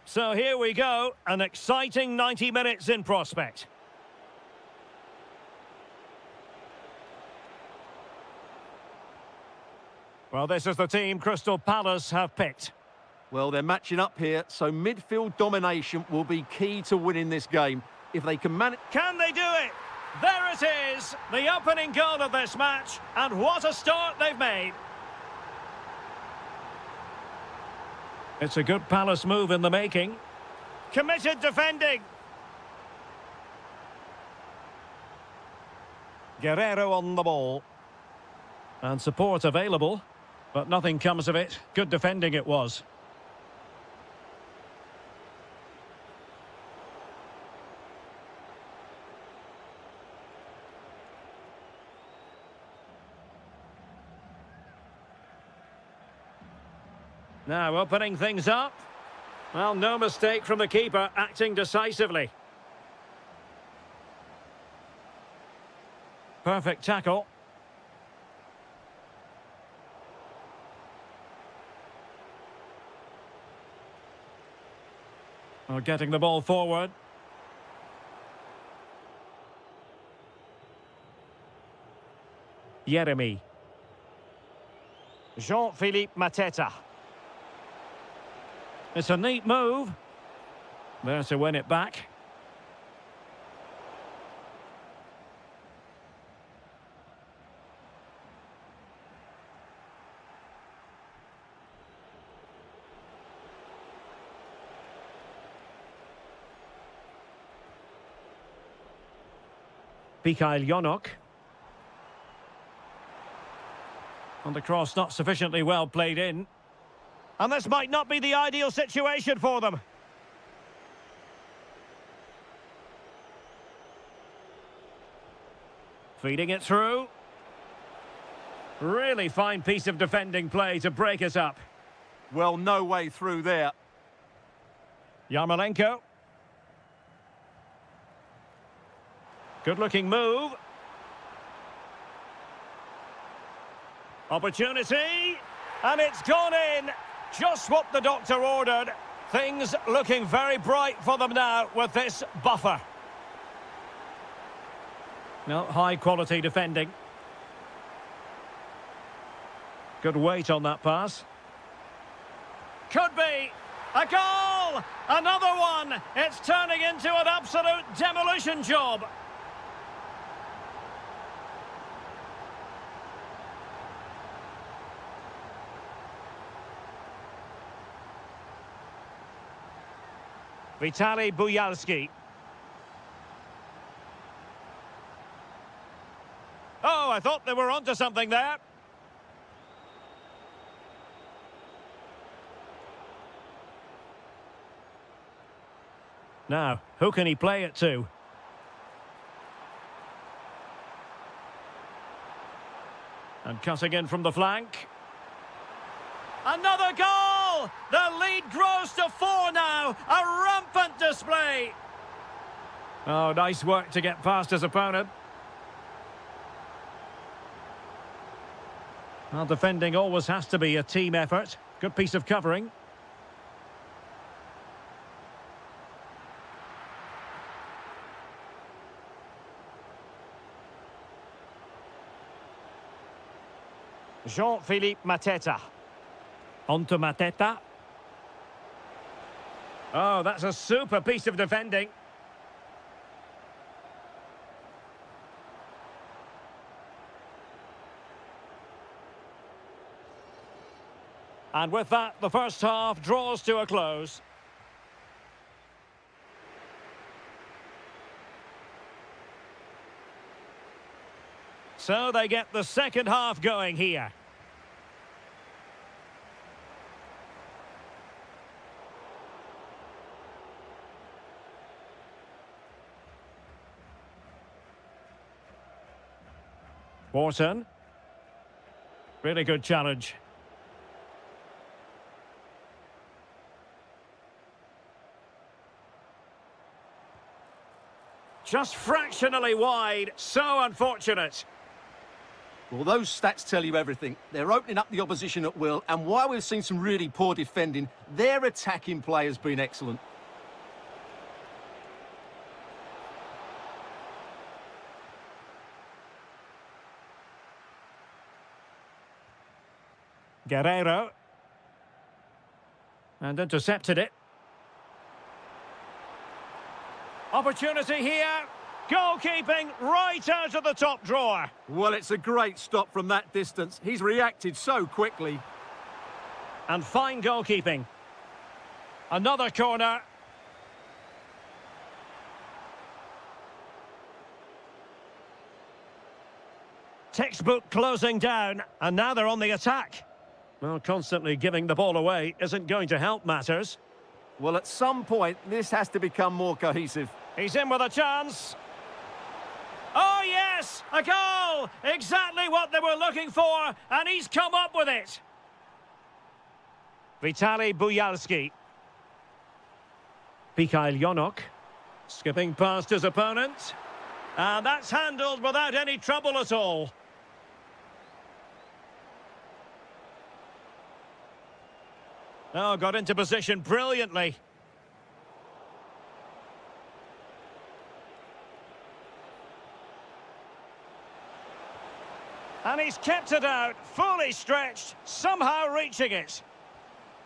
So here we go, an exciting 90 minutes in prospect. Well, this is the team Crystal Palace have picked. Well, they're matching up here, so midfield domination will be key to winning this game. If they can manage... Can they do it? There it is, the opening goal of this match, and what a start they've made. It's a good Palace move in the making. Committed defending. Guerrero on the ball. And support available, but nothing comes of it. Good defending it was. Now opening things up. Well, no mistake from the keeper, acting decisively. Perfect tackle. Well, getting the ball forward. Yeremy. Jean-Philippe Mateta. It's a neat move. There to win it back. Mikhail Yonok. And the cross not sufficiently well played in. And this might not be the ideal situation for them. Feeding it through. Really fine piece of defending play to break us up. Well, no way through there. Yarmolenko. Good-looking move. Opportunity. And it's gone in. Just what the doctor ordered. Things looking very bright for them now with this buffer. No, high-quality defending. Good weight on that pass. Could be. A goal! Another one! It's turning into an absolute demolition job. Vitaly Buyalski. Oh, I thought they were onto something there. Now, who can he play it to? And cutting in from the flank. Another goal! The lead grows to 4 now. A rampant display. Oh, nice work to get past his opponent. Well, defending always has to be a team effort. Good piece of covering. Jean-Philippe Mateta. Onto Mateta. Oh, that's a super piece of defending. And with that, the first half draws to a close. So they get the second half going here. Wharton. Really good challenge. Just fractionally wide. So unfortunate. Well, those stats tell you everything. They're opening up the opposition at will, and while we've seen some really poor defending, their attacking play has been excellent. Guerrero. And intercepted it. Opportunity here. Goalkeeping right out of the top drawer. Well, it's a great stop from that distance. He's reacted so quickly. And fine goalkeeping. Another corner. Textbook closing down, and now they're on the attack. Well, constantly giving the ball away isn't going to help matters. Well, at some point, this has to become more cohesive. He's in with a chance. Oh, yes! A goal! Exactly what they were looking for, and he's come up with it. Vitaly Buyalski. Mikhail Yonok. Skipping past his opponent. And that's handled without any trouble at all. Oh, got into position brilliantly. And he's kept it out, fully stretched, somehow reaching it.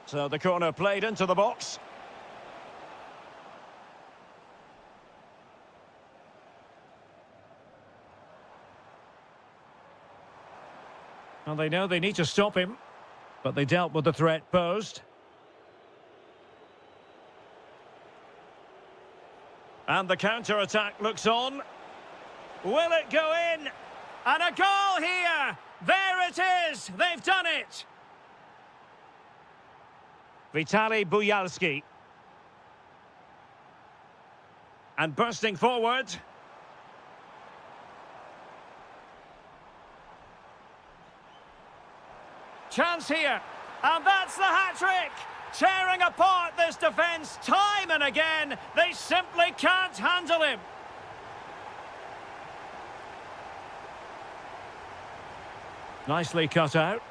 So the corner played into the box. And they know they need to stop him, but they dealt with the threat posed. And the counter-attack looks on. Will it go in? And a goal here! There it is! They've done it! Vitaly Buyalski. And bursting forward. Chance here. And that's the hat-trick! Tearing apart this defence time and again. They simply can't handle him. Nicely cut out.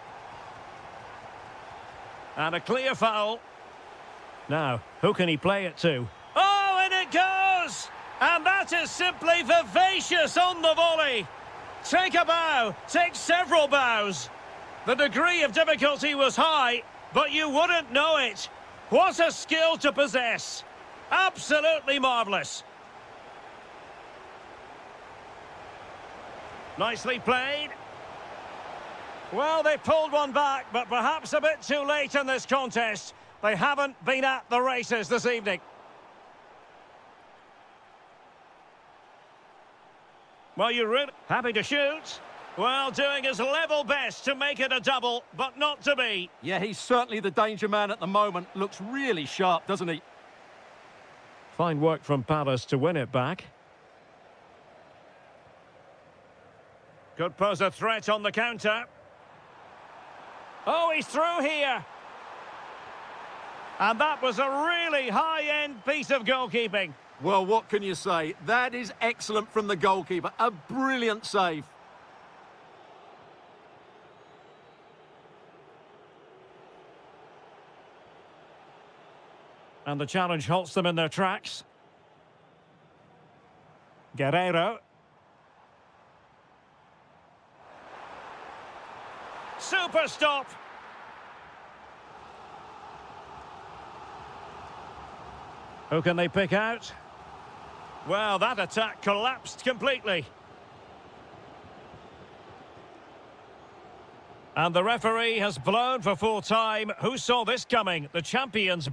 And a clear foul. Now, who can he play it to? Oh, and it goes! And that is simply vivacious on the volley. Take a bow, take several bows. The degree of difficulty was high, but you wouldn't know it. What a skill to possess. Absolutely marvellous. Nicely played. Well, they pulled one back, but perhaps a bit too late in this contest. They haven't been at the races this evening. Well, you're really happy to shoot. Well, doing his level best to make it a double, but not to be. Yeah, he's certainly the danger man at the moment. Looks really sharp, doesn't he? Fine work from Palace to win it back. Could pose a threat on the counter. Oh, he's through here. And that was a really high-end piece of goalkeeping. Well, what can you say? That is excellent from the goalkeeper. A brilliant save. And the challenge halts them in their tracks. Guerrero. Super stop. Who can they pick out? Well, that attack collapsed completely. And the referee has blown for full time. Who saw this coming? The champions.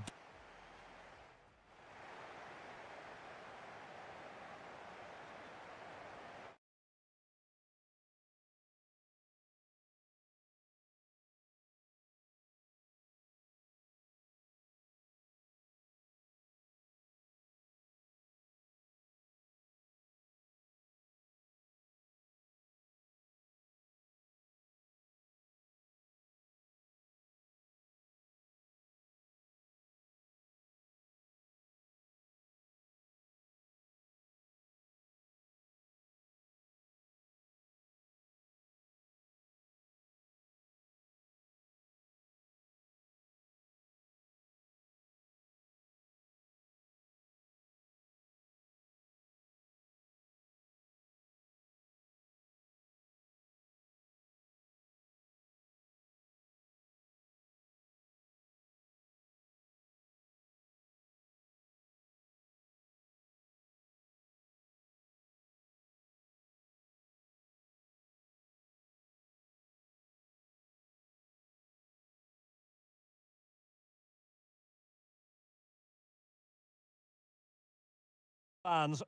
Fans.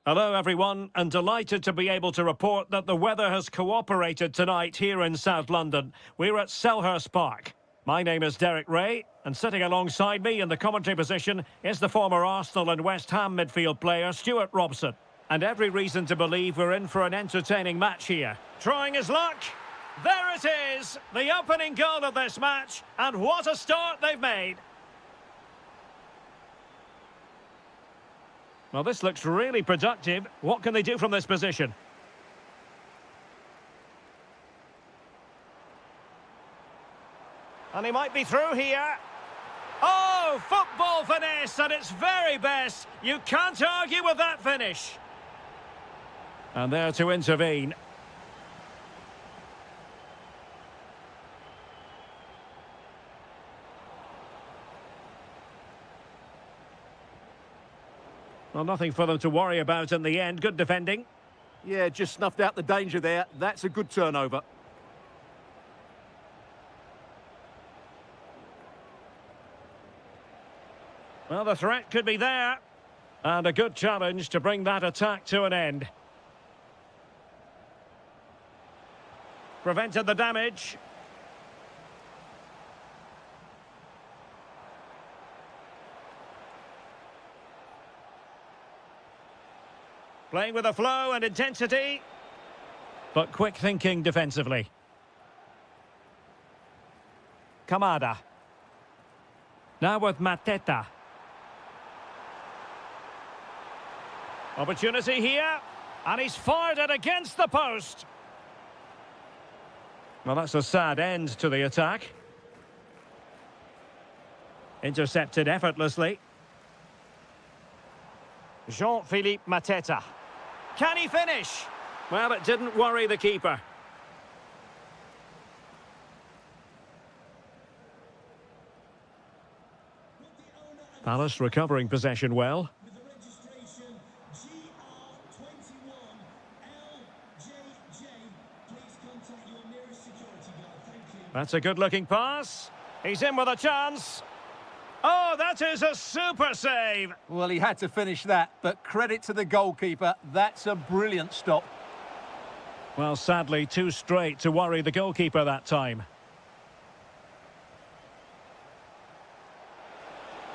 Hello everyone, and delighted to be able to report that the weather has cooperated tonight here in South London. We're at Selhurst Park. My name is Derek Ray, and sitting alongside me in the commentary position is the former Arsenal and West Ham midfield player Stuart Robson. And every reason to believe we're in for an entertaining match here. Trying his luck. There it is, the opening goal of this match, and what a start they've made. Well, this looks really productive. What can they do from this position? And he might be through here. Oh, football finesse at its very best. You can't argue with that finish. And there to intervene. Well, nothing for them to worry about in the end. Good defending. Yeah, just snuffed out the danger there. That's a good turnover. Well, the threat could be there. And a good challenge to bring that attack to an end. Prevented the damage. Playing with a flow and intensity, but quick thinking defensively. Kamada. Now with Mateta. Opportunity here, and he's fired it against the post. Well, that's a sad end to the attack. Intercepted effortlessly. Jean-Philippe Mateta. Can he finish? Well, it didn't worry the keeper. Palace recovering possession well. That's a good-looking pass. He's in with a chance. Oh, that is a super save. Well, he had to finish that, but credit to the goalkeeper. That's a brilliant stop. Well, sadly, too straight to worry the goalkeeper that time.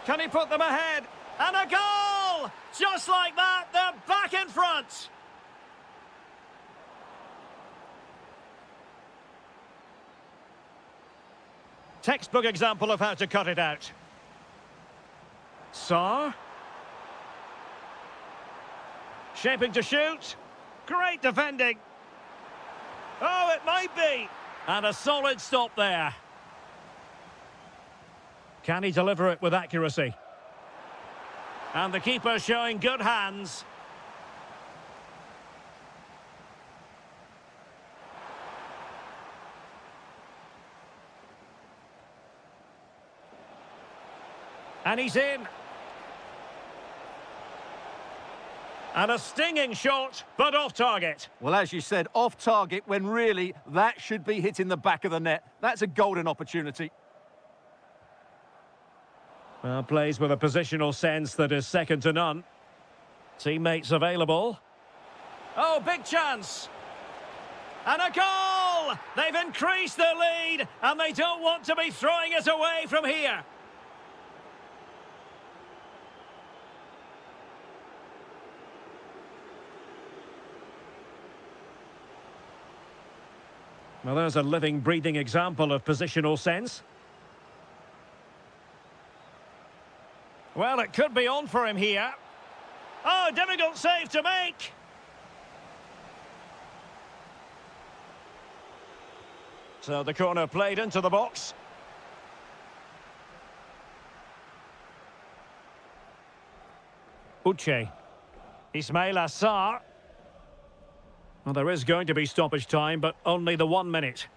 Can he put them ahead? And a goal! Just like that, they're back in front. Textbook example of how to cut it out. Sarr. Shaping to shoot. Great defending. Oh, it might be. And a solid stop there. Can he deliver it with accuracy? And the keeper showing good hands. And he's in. And a stinging shot, but off target. Well, as you said, off target when really that should be hitting the back of the net. That's a golden opportunity. Well, plays with a positional sense that is second to none. Teammates available. Oh, big chance. And a goal! They've increased their lead, and they don't want to be throwing it away from here. Well, there's a living, breathing example of positional sense. Well, it could be on for him here. Oh, difficult save to make. So the corner played into the box. Uche. Ismail Assar. Well, there is going to be stoppage time, but only the 1 minute.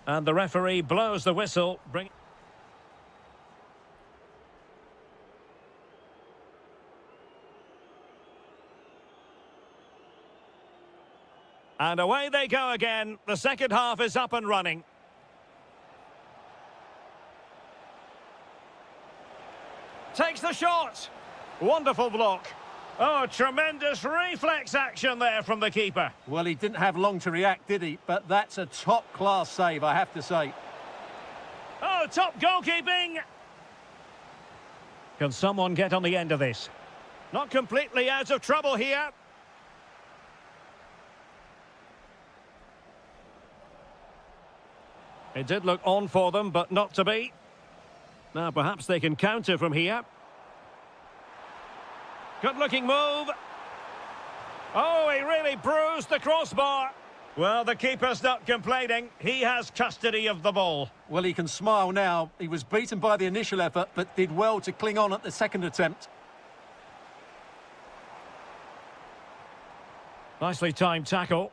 And the referee blows the whistle. And away they go again. The second half is up and running. Takes the shot. Wonderful block. Oh, tremendous reflex action there from the keeper. Well, he didn't have long to react, did he? But that's a top-class save, I have to say. Oh, top goalkeeping. Can someone get on the end of this? Not completely out of trouble here. It did look on for them, but not to be. Now, perhaps they can counter from here. Good-looking move. Oh, he really bruised the crossbar. Well, the keeper's not complaining. He has custody of the ball. Well, he can smile now. He was beaten by the initial effort, but did well to cling on at the second attempt. Nicely timed tackle.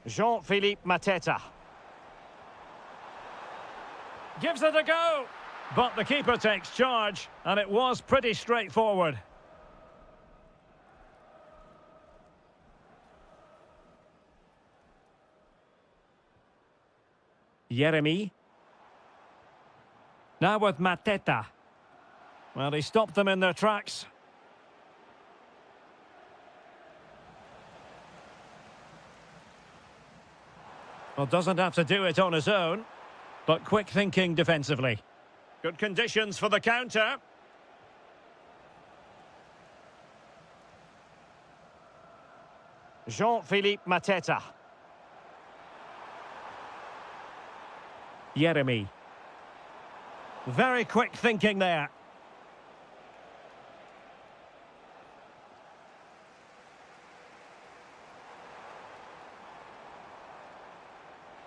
Jean-Philippe Mateta. Gives it a go. But the keeper takes charge, and it was pretty straightforward. Jeremy. Now with Mateta. Well, he stopped them in their tracks. Well, doesn't have to do it on his own, but quick thinking defensively. Good conditions for the counter. Jean-Philippe Mateta. Jeremy. Very quick thinking there.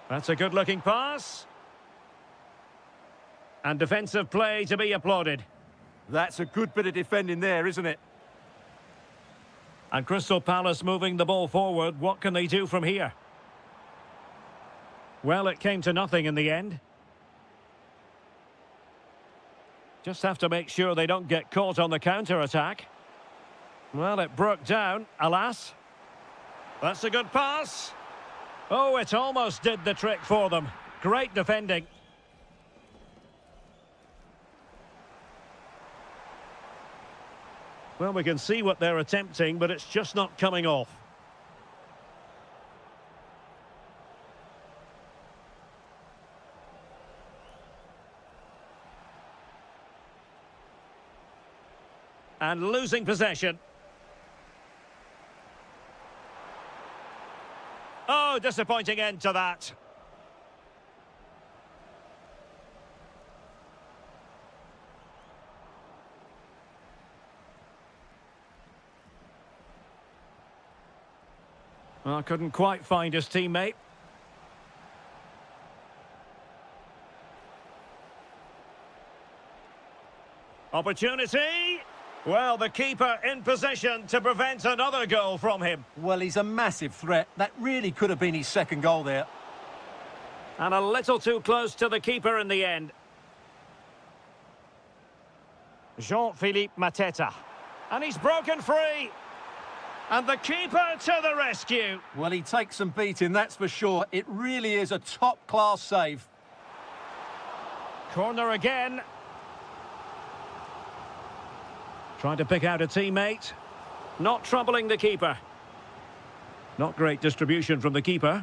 That's a good-looking pass. And defensive play to be applauded. That's a good bit of defending there, isn't it? And Crystal Palace moving the ball forward. What can they do from here? Well, it came to nothing in the end. Just have to make sure they don't get caught on the counter-attack. Well, it broke down, alas. That's a good pass. Oh, it almost did the trick for them. Great defending. Well, we can see what they're attempting, but it's just not coming off. And losing possession. Oh, disappointing end to that. Well, couldn't quite find his teammate. Opportunity. Well, the keeper in position to prevent another goal from him. Well, he's a massive threat. That really could have been his second goal there. And a little too close to the keeper in the end. Jean-Philippe Mateta. And he's broken free. And the keeper to the rescue. Well, he takes some beating, that's for sure. It really is a top-class save. Corner again. Trying to pick out a teammate. Not troubling the keeper. Not great distribution from the keeper.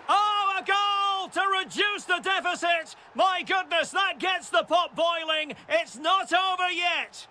Oh, a goal to reduce the deficit! My goodness, that gets the pot boiling. It's not over yet.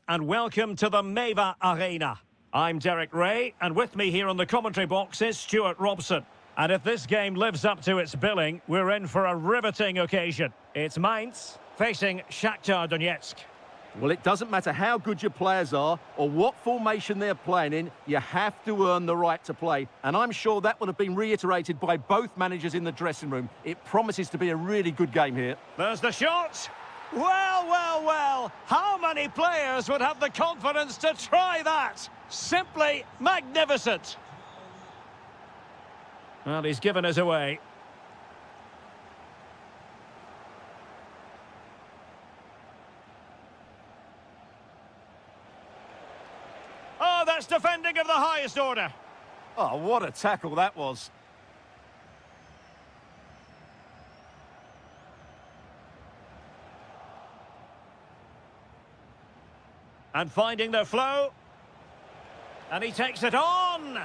And welcome to the Meva Arena. I'm Derek Ray, and with me here on the commentary box is Stuart Robson. And if this game lives up to its billing, we're in for a riveting occasion. It's Mainz facing Shakhtar Donetsk. Well, it doesn't matter how good your players are or what formation they're playing in, you have to earn the right to play. And I'm sure that would have been reiterated by both managers in the dressing room. It promises to be a really good game here. There's the shot. Well, well, well. How many players would have the confidence to try that? Simply magnificent. Well, he's given us away. Oh, that's defending of the highest order. Oh, what a tackle that was. And finding the flow. And he takes it on.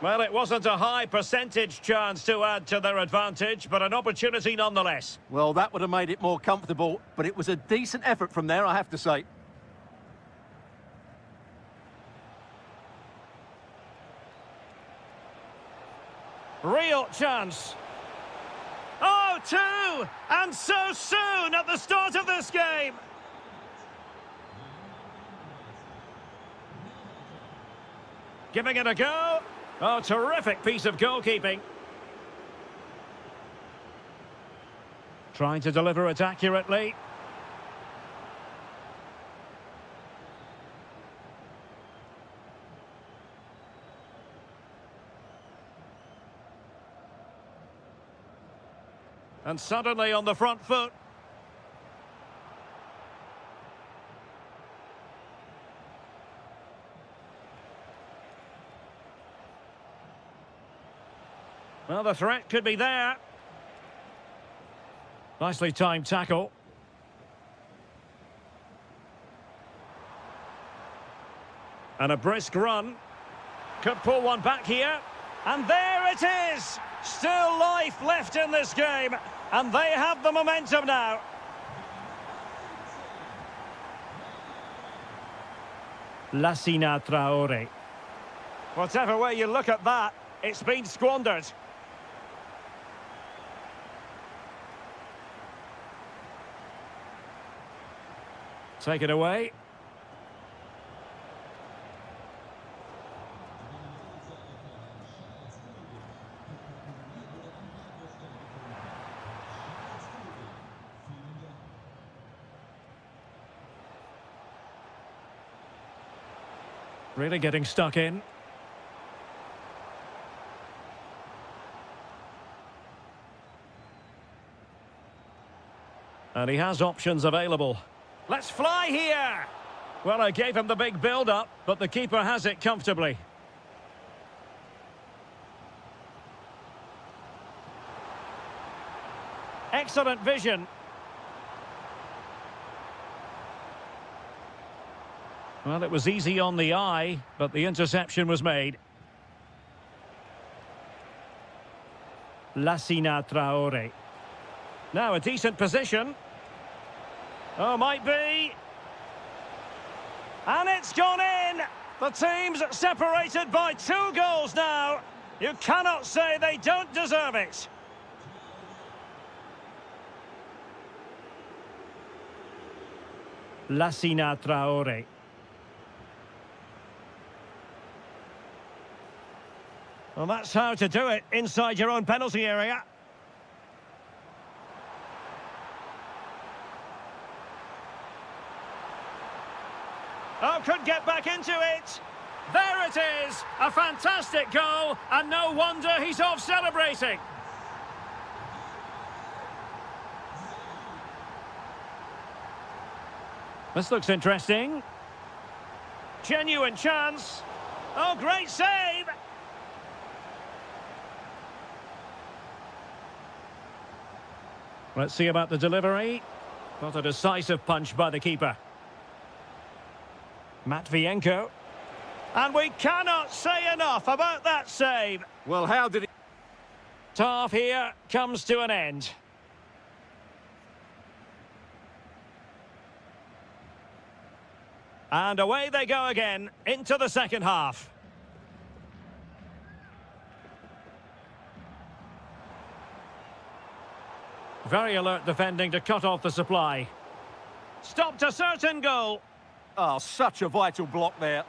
Well, it wasn't a high percentage chance to add to their advantage, but an opportunity nonetheless. Well, that would have made it more comfortable, but it was a decent effort from there, I have to say. Real chance. Oh, two! And so soon at the start of this game. Giving it a go. Oh, terrific piece of goalkeeping. Trying to deliver it accurately. And suddenly on the front foot. Well, the threat could be there. Nicely timed tackle. And a brisk run. Could pull one back here. And there it is! Still life left in this game. And they have the momentum now. Lassina Traore. Whatever way you look at that, it's been squandered. Take it away. Really getting stuck in. And he has options available. Let's fly here! Well, I gave him the big build-up, but the keeper has it comfortably. Excellent vision. Well, it was easy on the eye, but the interception was made. Lassina Traore. Now a decent position. Oh, might be. And it's gone in. The team's separated by 2 goals now. You cannot say they don't deserve it. Lassina Traore. Well, that's how to do it inside your own penalty area. Oh, could get back into it. There it is. A fantastic goal, and no wonder he's off celebrating. This looks interesting. Genuine chance. Oh, great save. Let's see about the delivery. Not a decisive punch by the keeper. Matvienko. And we cannot say enough about that save. Well, how did it... Half here comes to an end. And away they go again, into the second half. Very alert defending to cut off the supply. Stopped a certain goal. Oh, such a vital block there.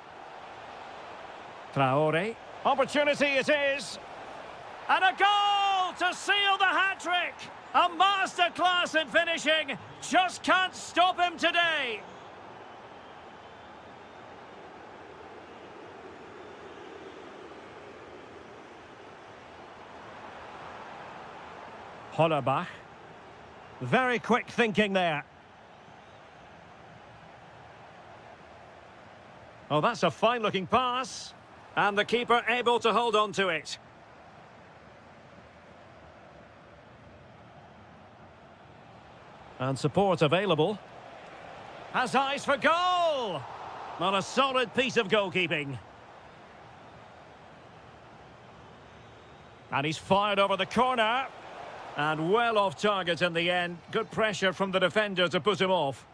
Traore. Opportunity it is. And a goal to seal the hat-trick. A masterclass in finishing. Just can't stop him today. Hollerbach. Very quick thinking there. Oh, that's a fine-looking pass. And the keeper able to hold on to it. And support available. Has eyes for goal! Well, a solid piece of goalkeeping. And he's fired over the corner. And well off target in the end. Good pressure from the defender to put him off.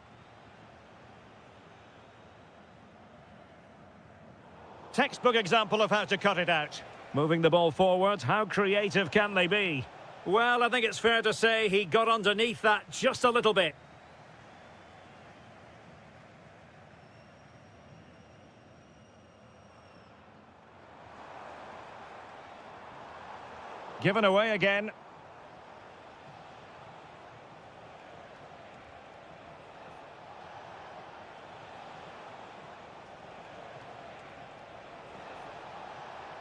Textbook example of how to cut it out. Moving the ball forward, how creative can they be? Well, I think it's fair to say he got underneath that just a little bit. Given away again.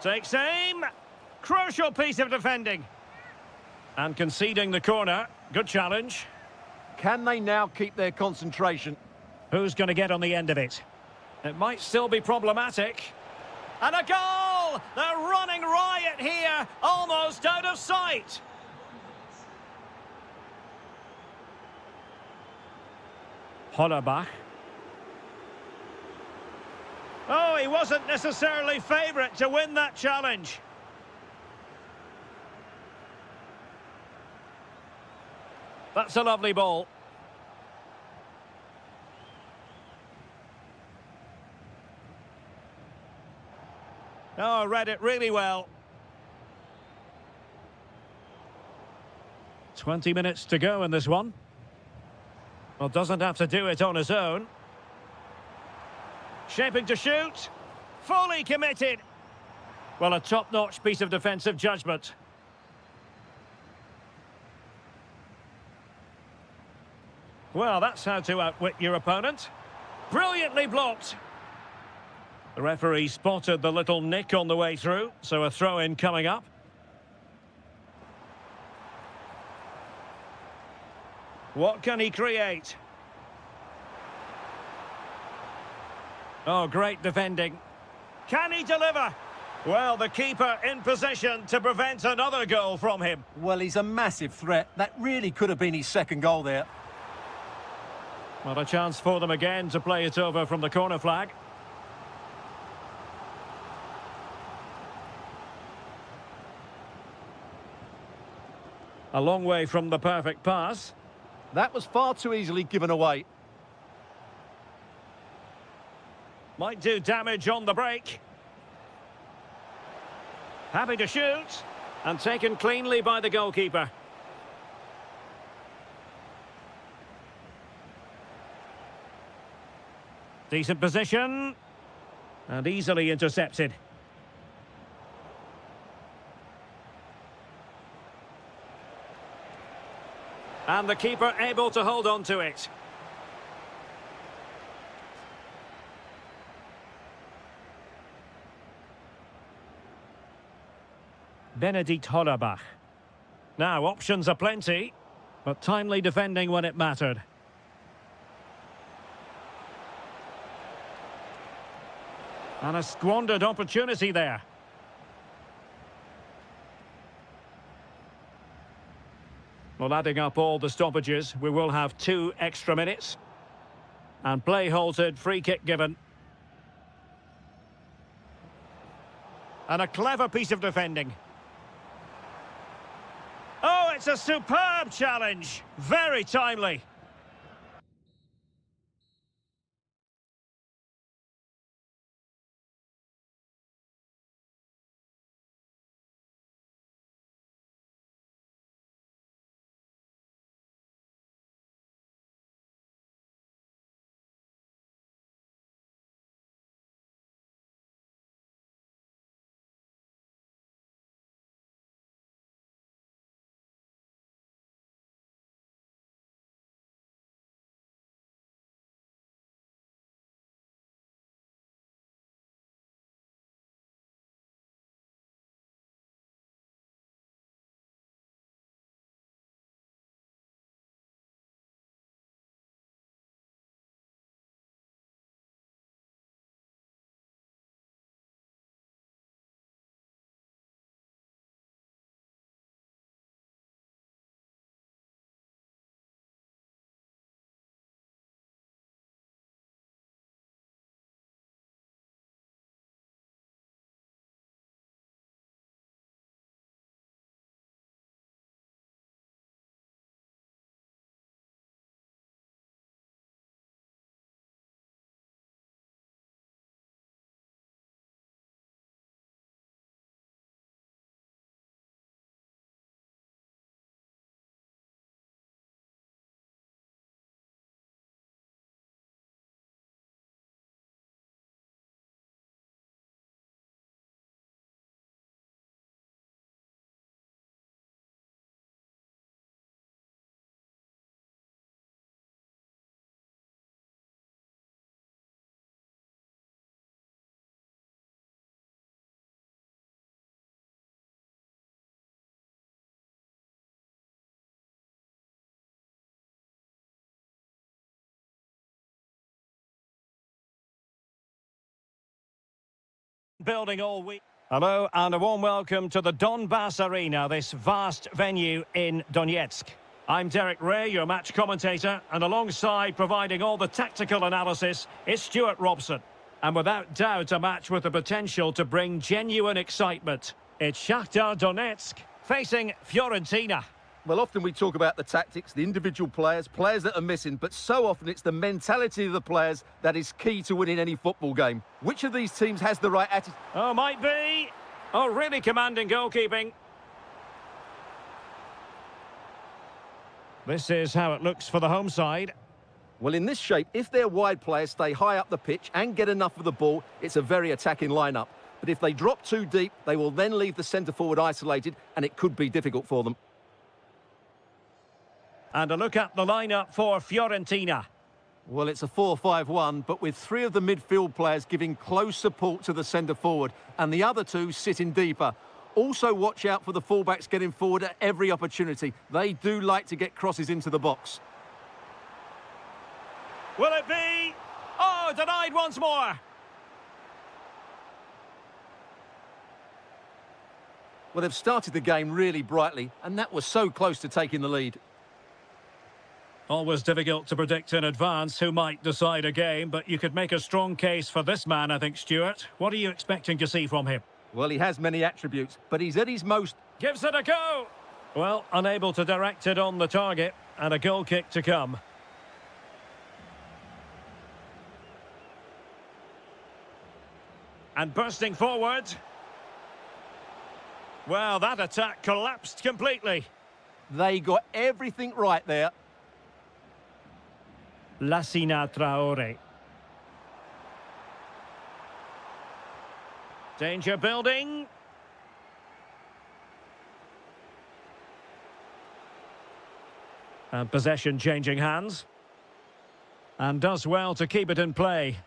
Takes aim. Crucial piece of defending. And conceding the corner. Good challenge. Can they now keep their concentration? Who's going to get on the end of it? It might still be problematic. And a goal! They're running riot here, almost out of sight. Hollerbach. Oh, he wasn't necessarily favourite to win that challenge. That's a lovely ball. Oh, read it really well. 20 minutes to go in this one. Well, doesn't have to do it on his own. Shaping to shoot. Fully committed. Well, a top-notch piece of defensive judgment. Well, that's how to outwit your opponent. Brilliantly blocked. The referee spotted the little nick on the way through, so a throw-in coming up. What can he create? Oh, great defending. Can he deliver? Well, the keeper in position to prevent another goal from him. Well, he's a massive threat. That really could have been his second goal there. Well, a chance for them again to play it over from the corner flag. A long way from the perfect pass. That was far too easily given away. Might do damage on the break. Happy to shoot. And taken cleanly by the goalkeeper. Decent position. And easily intercepted. And the keeper able to hold on to it. Benedikt Hollerbach. Now, options are plenty, but timely defending when it mattered. And a squandered opportunity there. Well, adding up all the stoppages, we will have 2 extra minutes. And play halted, free kick given. And a clever piece of defending. Oh, it's a superb challenge. Very timely. Building all week. Hello and a warm welcome to the Donbass Arena, this vast venue in Donetsk. I'm Derek Ray, your match commentator, and alongside providing all the tactical analysis is Stuart Robson. And without doubt, a match with the potential to bring genuine excitement. It's Shakhtar Donetsk facing Fiorentina. Well, often we talk about the tactics, the individual players that are missing, but so often it's the mentality of the players that is key to winning any football game. Which of these teams has the right attitude? Oh, might be. Oh, really commanding goalkeeping. This is how it looks for the home side. Well, in this shape, if their wide players stay high up the pitch and get enough of the ball, it's a very attacking lineup. But if they drop too deep, they will then leave the centre-forward isolated, and it could be difficult for them. And a look at the lineup for Fiorentina. Well, it's a 4-5-1, but with three of the midfield players giving close support to the centre-forward, and the other two sitting deeper. Also, watch out for the fullbacks getting forward at every opportunity. They do like to get crosses into the box. Will it be? Oh, denied once more. Well, they've started the game really brightly, and that was so close to taking the lead. Always difficult to predict in advance who might decide a game, but you could make a strong case for this man, I think, Stuart. What are you expecting to see from him? Well, he has many attributes, but he's at his most... Gives it a go! Well, unable to direct it on the target, and a goal kick to come. And bursting forward. Well, that attack collapsed completely. They got everything right there. Lassina Traore. Danger building. And possession changing hands. And does well to keep it in play.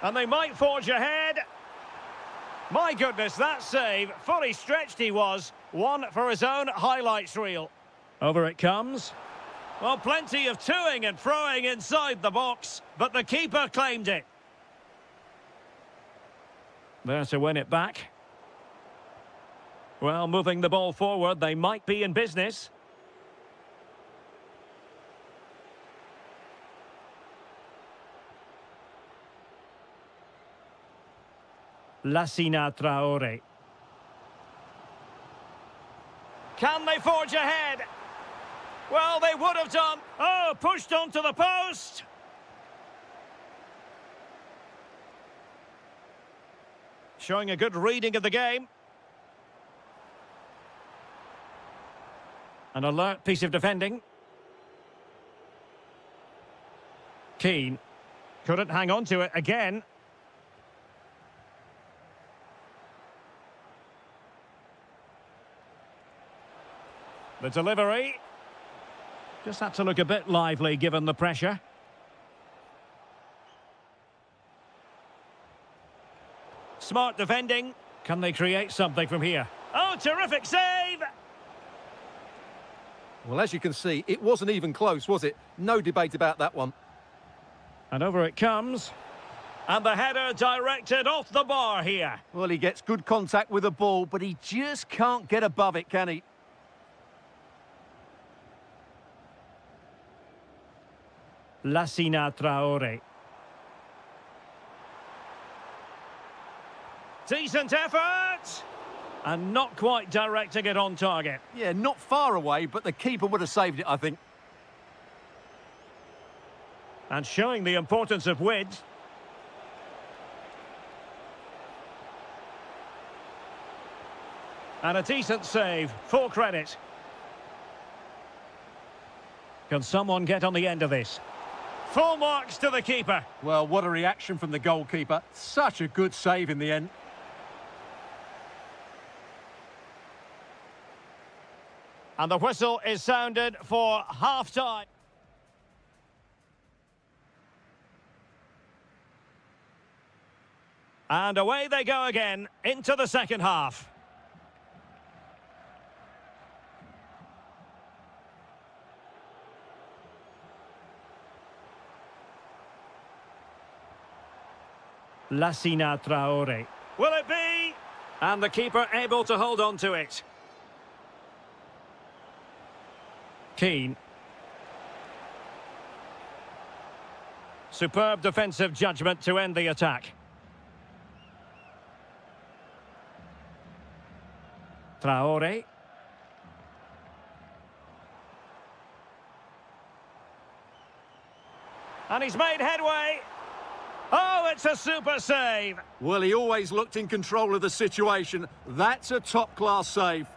And they might forge ahead. My goodness, that save. Fully stretched he was. One for his own highlights reel. Over it comes. Well, plenty of toing and throwing inside the box, but the keeper claimed it. There to win it back. Well, moving the ball forward, they might be in business. Lassina Traore. Can they forge ahead? Well, they would have done. Oh, pushed onto the post. Showing a good reading of the game. An alert piece of defending. Keane. Couldn't hang on to it again. The delivery. Just had to look a bit lively given the pressure. Smart defending. Can they create something from here? Oh, terrific save! Well, as you can see, it wasn't even close, was it? No debate about that one. And over it comes. And the header directed off the bar here. Well, he gets good contact with the ball, but he just can't get above it, can he? Lassina Traore. Decent effort! And not quite directing it on target. Yeah, not far away, but the keeper would have saved it, I think. And showing the importance of width. And a decent save, full credit. Can someone get on the end of this? Full marks to the keeper. Well, what a reaction from the goalkeeper. Such a good save in the end. And the whistle is sounded for half-time. And away they go again into the second half. Lassina Traore. Will it be? And the keeper able to hold on to it. Keane. Superb defensive judgment to end the attack. Traore. And he's made headway. Oh, it's a super save. Well, he always looked in control of the situation. That's a top-class save.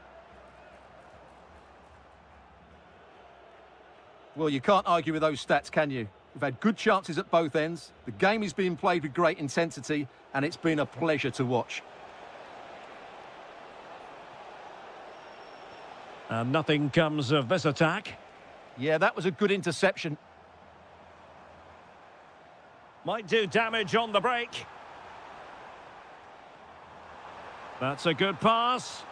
Well, you can't argue with those stats, can you? We've had good chances at both ends. The game is being played with great intensity, and it's been a pleasure to watch. And nothing comes of this attack. Yeah, that was a good interception. Might do damage on the break. That's a good pass.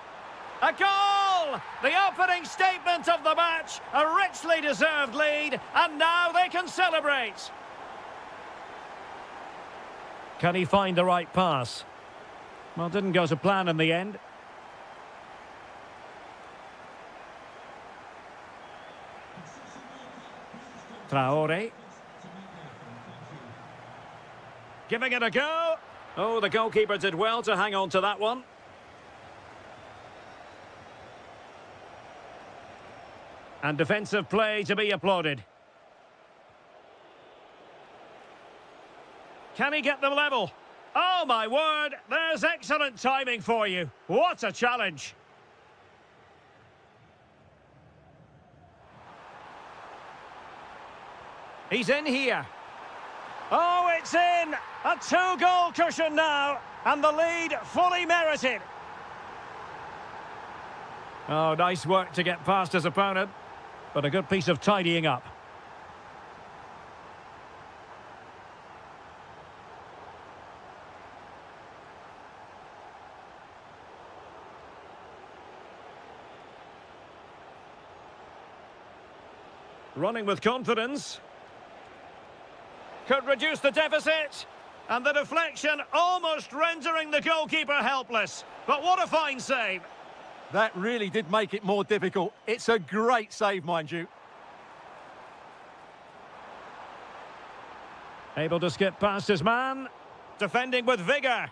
A goal! The opening statement of the match. A richly deserved lead, and now they can celebrate. Can he find the right pass? Well, didn't go to plan in the end. Traore. Giving it a go. Oh, the goalkeeper did well to hang on to that one. And defensive play to be applauded. Can he get them level? Oh, my word, there's excellent timing for you. What a challenge. He's in here. Oh, it's in! A two-goal cushion now, and the lead fully merited. Oh, nice work to get past his opponent, but a good piece of tidying up. Running with confidence. Could reduce the deficit. And the deflection almost rendering the goalkeeper helpless. But what a fine save. That really did make it more difficult. It's a great save, mind you. Able to skip past his man. Defending with vigour.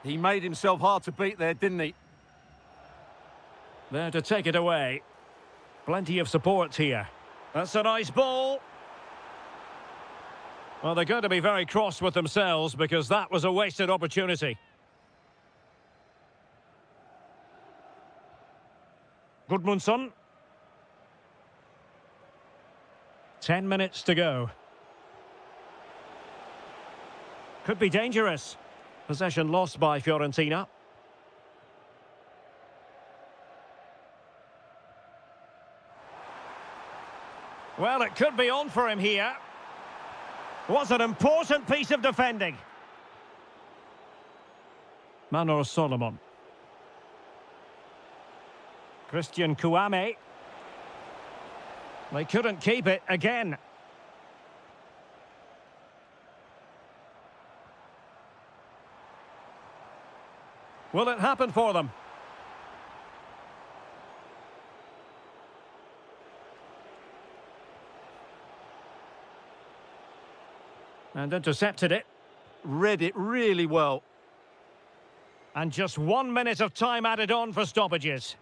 He made himself hard to beat there, didn't he? There to take it away. Plenty of support here. That's a nice ball. Well, they're going to be very cross with themselves because that was a wasted opportunity. Gudmundsson. 10 minutes to go. Could be dangerous. Possession lost by Fiorentina. Well, it could be on for him here. Was an important piece of defending. Manor Solomon. Christian Kouame. They couldn't keep it again. Will it happen for them? And intercepted it. Read it really well. And just 1 minute of time added on for stoppages.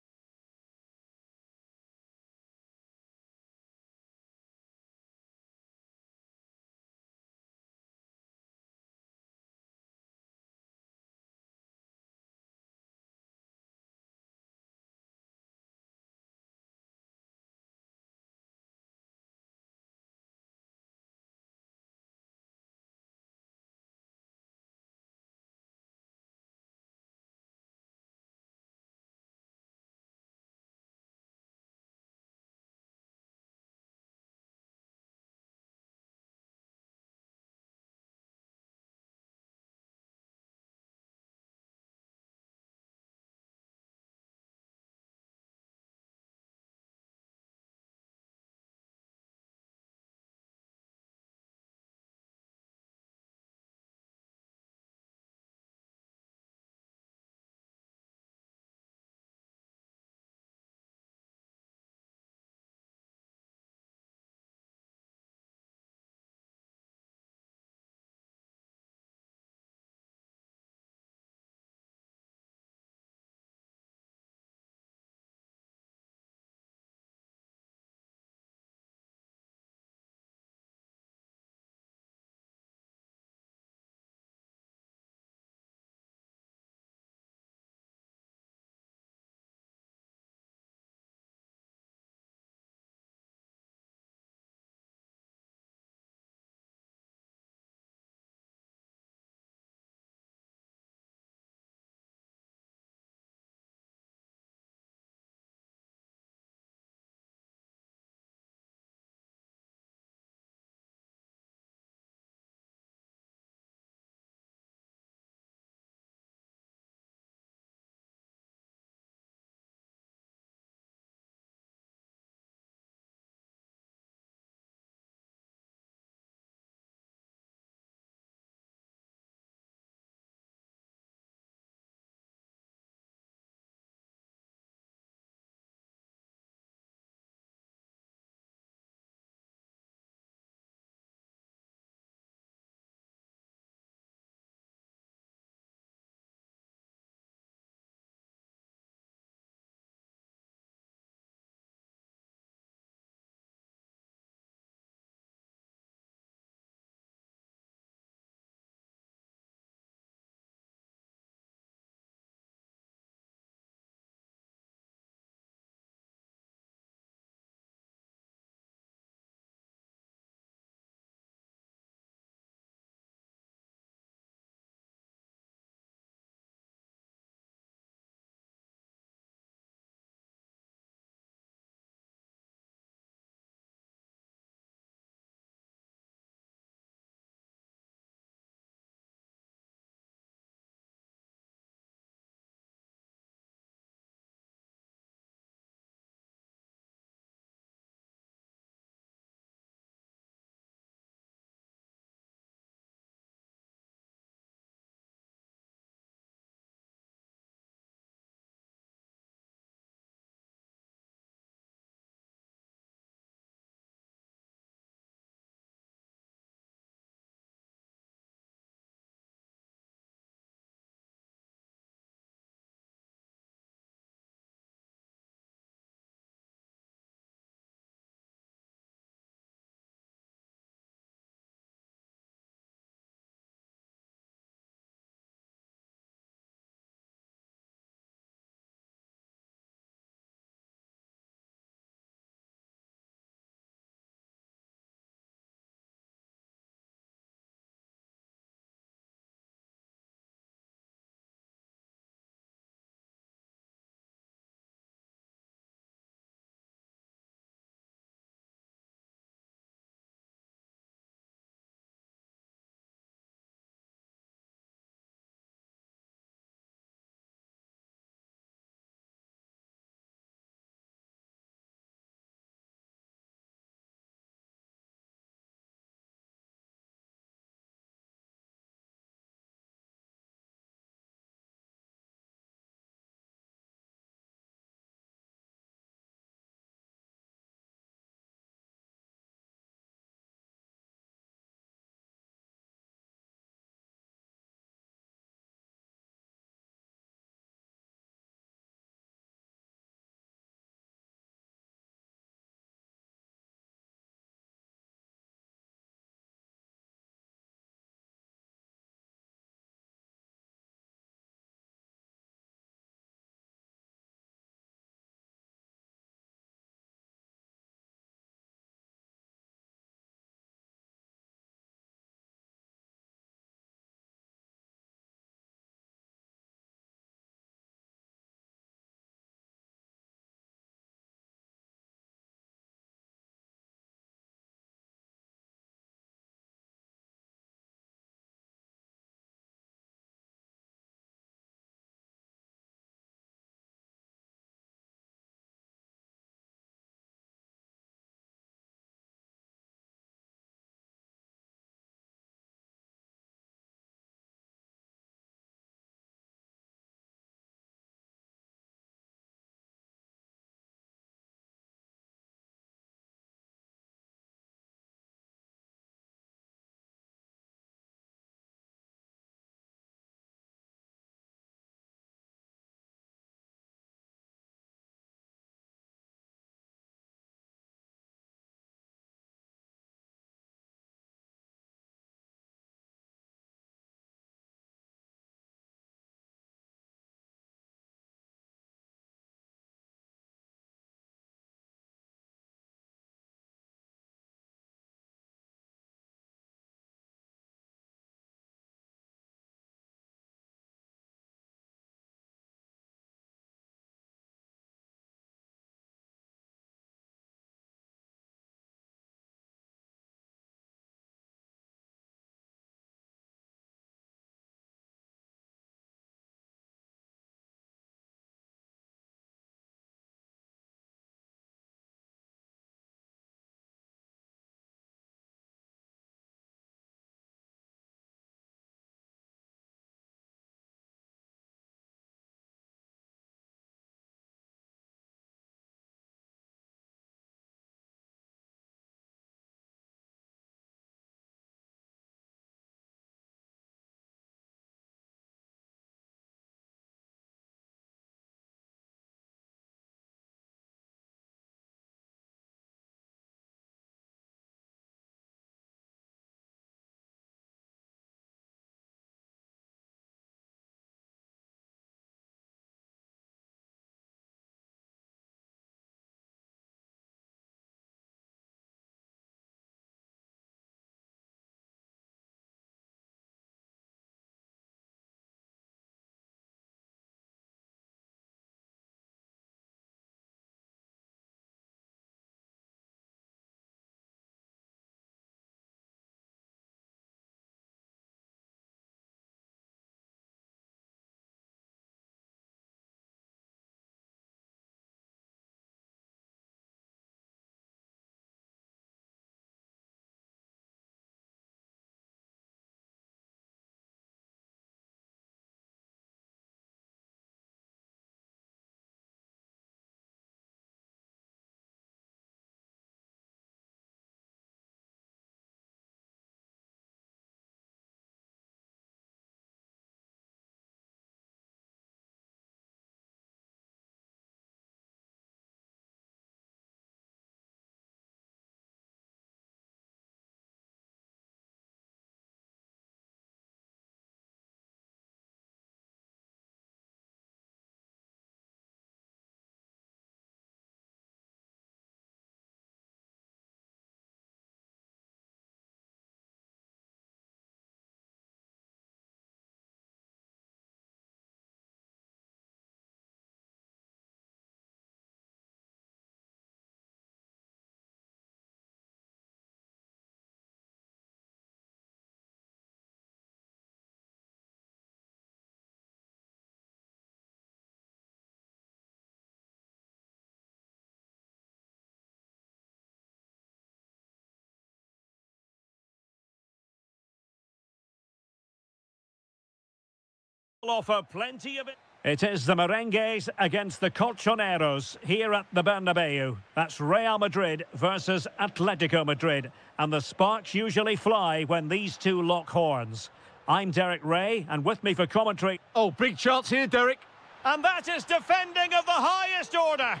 Offer plenty of it. It is the Merengues against the Colchoneros here at the Bernabeu. That's Real Madrid versus Atletico Madrid. And the sparks usually fly when these two lock horns. I'm Derek Ray, and with me for commentary... Oh, big chance here, Derek. And that is defending of the highest order.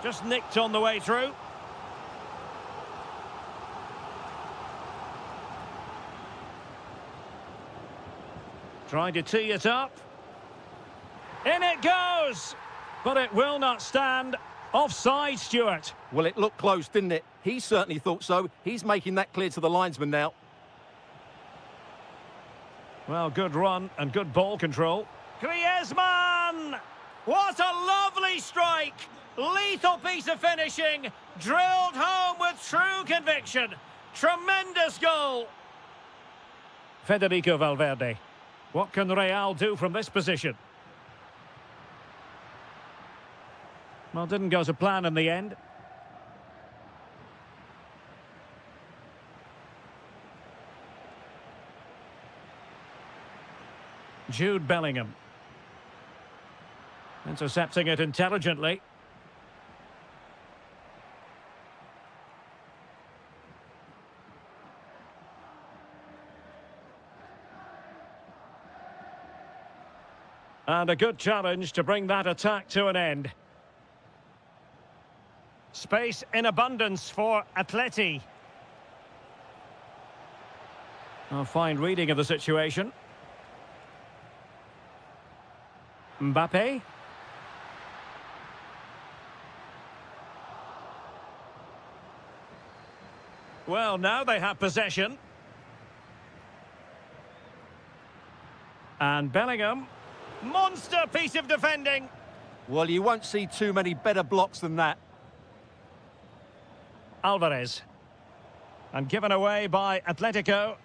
Just nicked on the way through. Trying to tee it up. In it goes! But it will not stand. Offside, Stuart. Well, it looked close, didn't it? He certainly thought so. He's making that clear to the linesman now. Well, good run and good ball control. Griezmann! What a lovely strike! Lethal piece of finishing. Drilled home with true conviction. Tremendous goal. Federico Valverde. What can Real do from this position? Well, didn't go to plan in the end. Jude Bellingham. Intercepting it intelligently. And a good challenge to bring that attack to an end. Space in abundance for Atleti. A fine reading of the situation. Mbappe. Well, now they have possession. And Bellingham. Monster piece of defending. Well, you won't see too many better blocks than that. Alvarez. And given away by Atletico.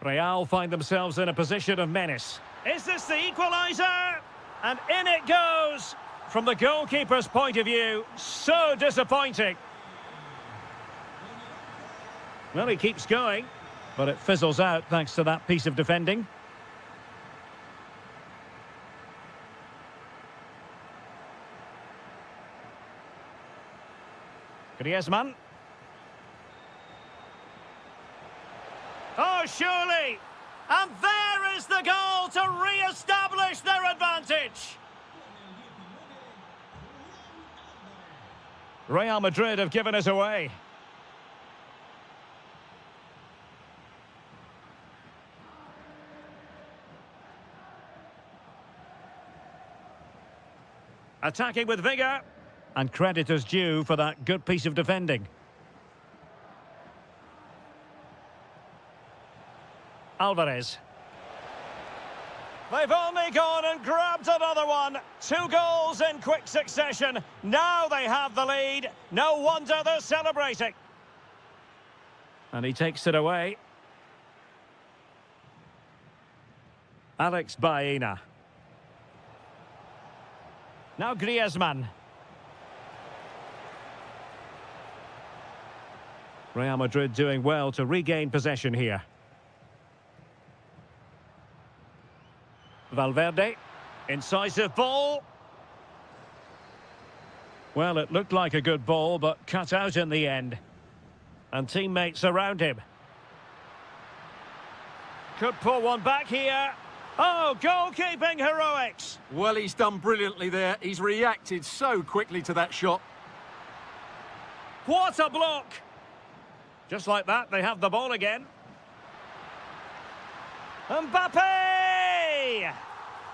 Real find themselves in a position of menace. Is this the equaliser? And in it goes. From the goalkeeper's point of view, so disappointing. Well, he keeps going, but it fizzles out thanks to that piece of defending. Griezmann. Oh, surely! And there is the goal to re-establish their advantage! Real Madrid have given us away. Attacking with vigour. And credit is due for that good piece of defending. Alvarez. They've only gone and grabbed another one. 2 goals in quick succession. Now they have the lead. No wonder they're celebrating. And he takes it away. Alex Baena. Now Griezmann. Real Madrid doing well to regain possession here. Valverde. Incisive ball. Well, it looked like a good ball, but cut out in the end. And teammates around him. Could pull one back here. Oh, goalkeeping heroics. Well, he's done brilliantly there. He's reacted so quickly to that shot. What a block. Just like that, they have the ball again. Mbappe!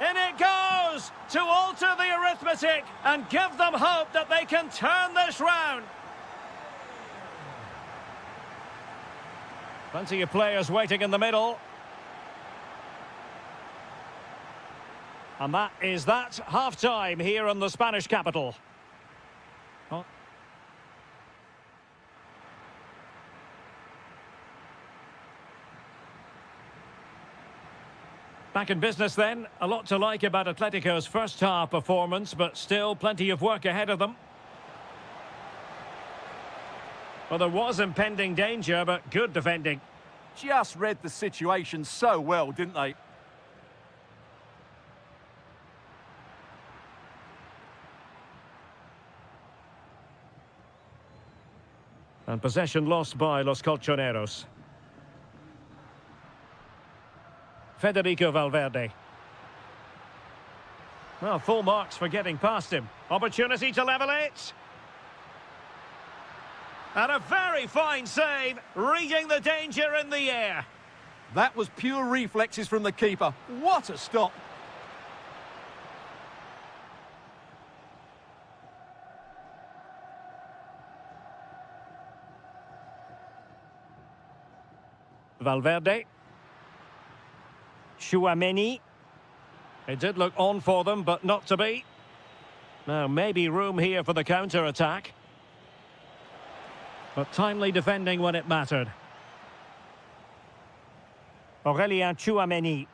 In it goes to alter the arithmetic and give them hope that they can turn this round. Plenty of players waiting in the middle. And that is that half-time here in the Spanish capital. Oh. Back in business then. A lot to like about Atletico's first half performance, but still plenty of work ahead of them. Well, there was impending danger, but good defending. just read the situation so well, didn't they? And possession lost by Los Colchoneros. Federico Valverde. Well, full marks for getting past him. Opportunity to level it. And a very fine save, reading the danger in the air. That was pure reflexes from the keeper. What a stop. Valverde. Chouameni. It did look on for them, but not to be. Now, maybe room here for the counter-attack. But timely defending when it mattered. Aurelien Chouameni.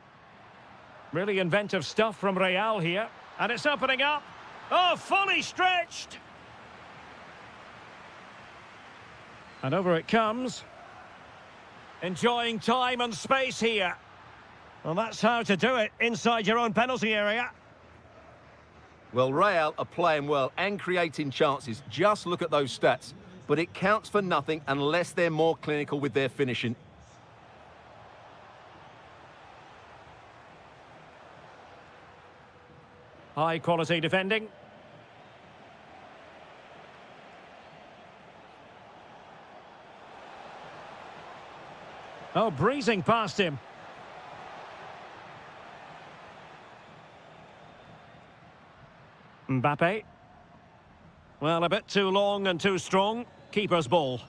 Really inventive stuff from Real here. And it's opening up. Oh, fully stretched! And over it comes. Enjoying time and space here. Well, that's how to do it inside your own penalty area. Well, Real are playing well and creating chances. Just look at those stats. But it counts for nothing unless they're more clinical with their finishing. High quality defending. Oh, breezing past him. Mbappe. Well, a bit too long and too strong. Keeper's ball.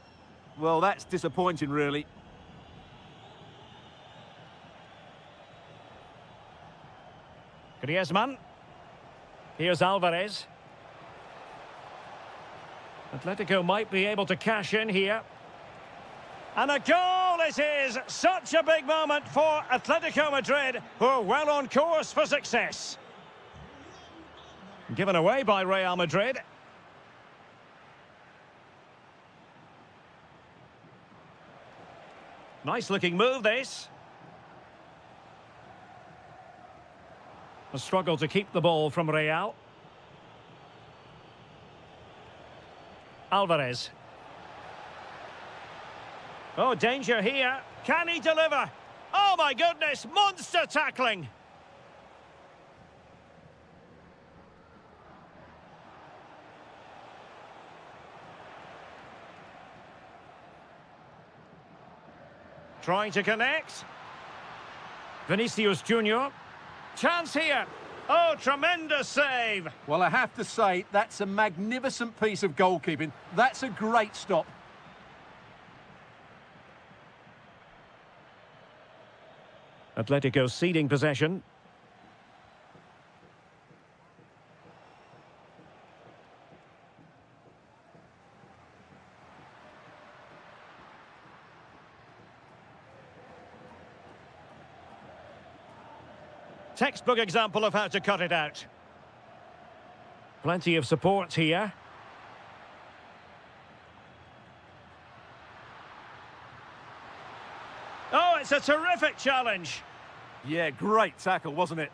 Well, that's disappointing, really. Griezmann. Here's Alvarez. Atletico might be able to cash in here. And a goal it is! Such a big moment for Atletico Madrid, who are well on course for success. Given away by Real Madrid. Nice looking move, this. A struggle to keep the ball from Real. Alvarez. Oh, danger here. Can he deliver? Oh, my goodness, monster tackling. Trying to connect. Vinicius Junior. Chance here. Oh, tremendous save. Well, I have to say, that's a magnificent piece of goalkeeping. That's a great stop. Atletico ceding possession. Textbook example of how to cut it out. Plenty of support here. Oh, it's a terrific challenge. Yeah, great tackle, wasn't it?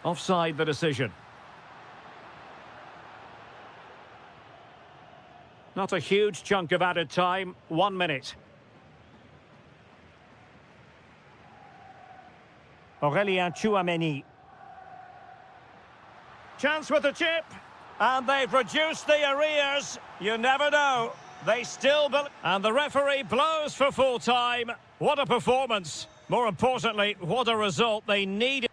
Offside the decision. Not a huge chunk of added time, 1 minute. Aurelien Chouameni. Chance with the chip. And they've reduced the arrears. You never know. They still... And the referee blows for full time. What a performance. More importantly, what a result they needed.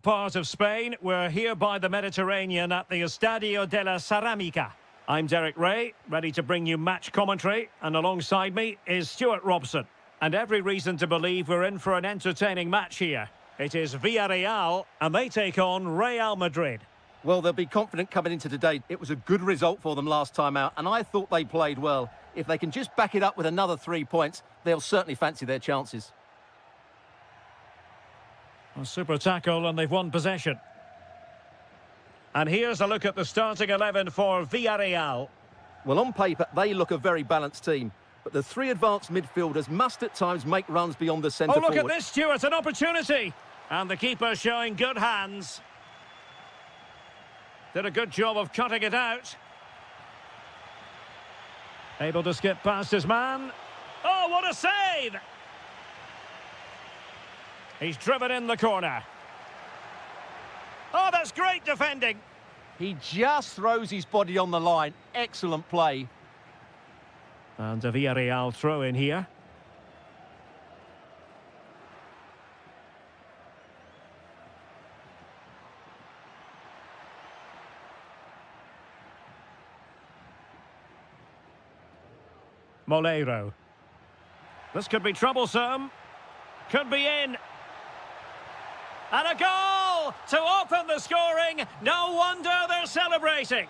part of Spain. We're here by the Mediterranean at the Estadio de la Ceramica. I'm Derek Ray, ready to bring you match commentary, and alongside me is Stuart Robson. And every reason to believe we're in for an entertaining match here. It is Villarreal, and they take on Real Madrid. Well, they'll be confident coming into today. It was a good result for them last time out, and I thought they played well. If they can just back it up with another 3 points, they'll certainly fancy their chances. A super tackle, and they've won possession. And here's a look at the starting 11 for Villarreal. Well, on paper, they look a very balanced team. But the three advanced midfielders must at times make runs beyond the centre forward. Oh, look at this, Stuart, an opportunity. And the keeper showing good hands. Did a good job of cutting it out. Able to skip past his man. Oh, what a save! He's driven in the corner. Oh, that's great defending. He just throws his body on the line. Excellent play. And a Villarreal throw in here. Moleiro. This could be troublesome. Could be in. And a goal to open the scoring. No wonder they're celebrating.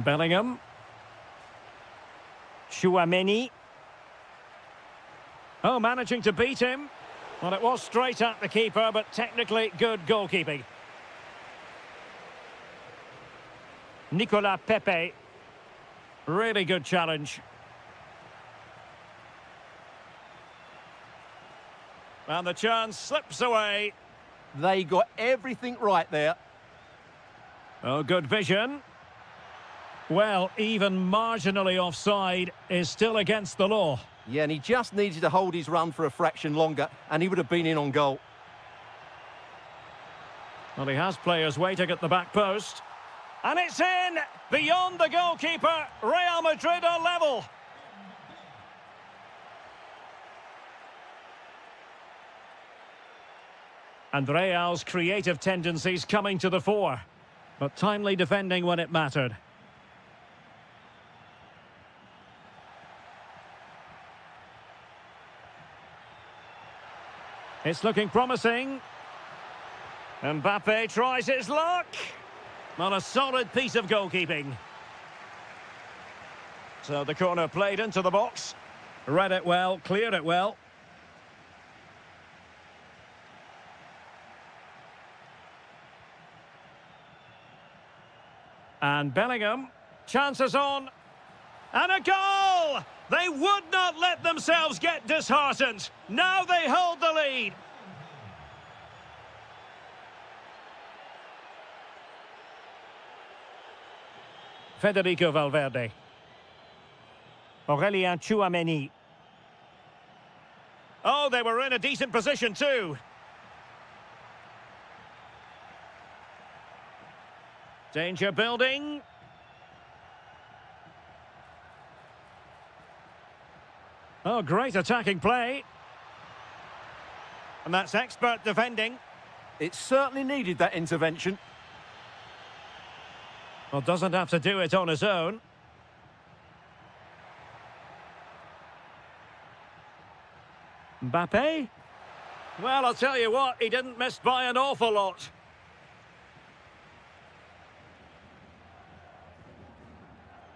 Bellingham. Chouameni. Oh, managing to beat him. Well, it was straight at the keeper, but technically good goalkeeping. Nicolas Pepe. Really good challenge. And the chance slips away. They got everything right there. Oh, good vision. Well, even marginally offside is still against the law. Yeah, and he just needed to hold his run for a fraction longer, and he would have been in on goal. Well, he has players waiting at the back post. And it's in! Beyond the goalkeeper, Real Madrid are level. And Real's creative tendencies coming to the fore. But timely defending when it mattered. It's looking promising. Mbappe tries his luck. Not a solid piece of goalkeeping. So the corner played into the box. Read it well, cleared it well. And Bellingham, chances on, and a goal! They would not let themselves get disheartened. Now they hold the lead. Federico Valverde. Aurélien Chouameni. Oh, they were in a decent position too. Danger building. Oh, great attacking play. And that's expert defending. It certainly needed that intervention. Well, doesn't have to do it on his own. Mbappe? Well, I'll tell you what, he didn't miss by an awful lot.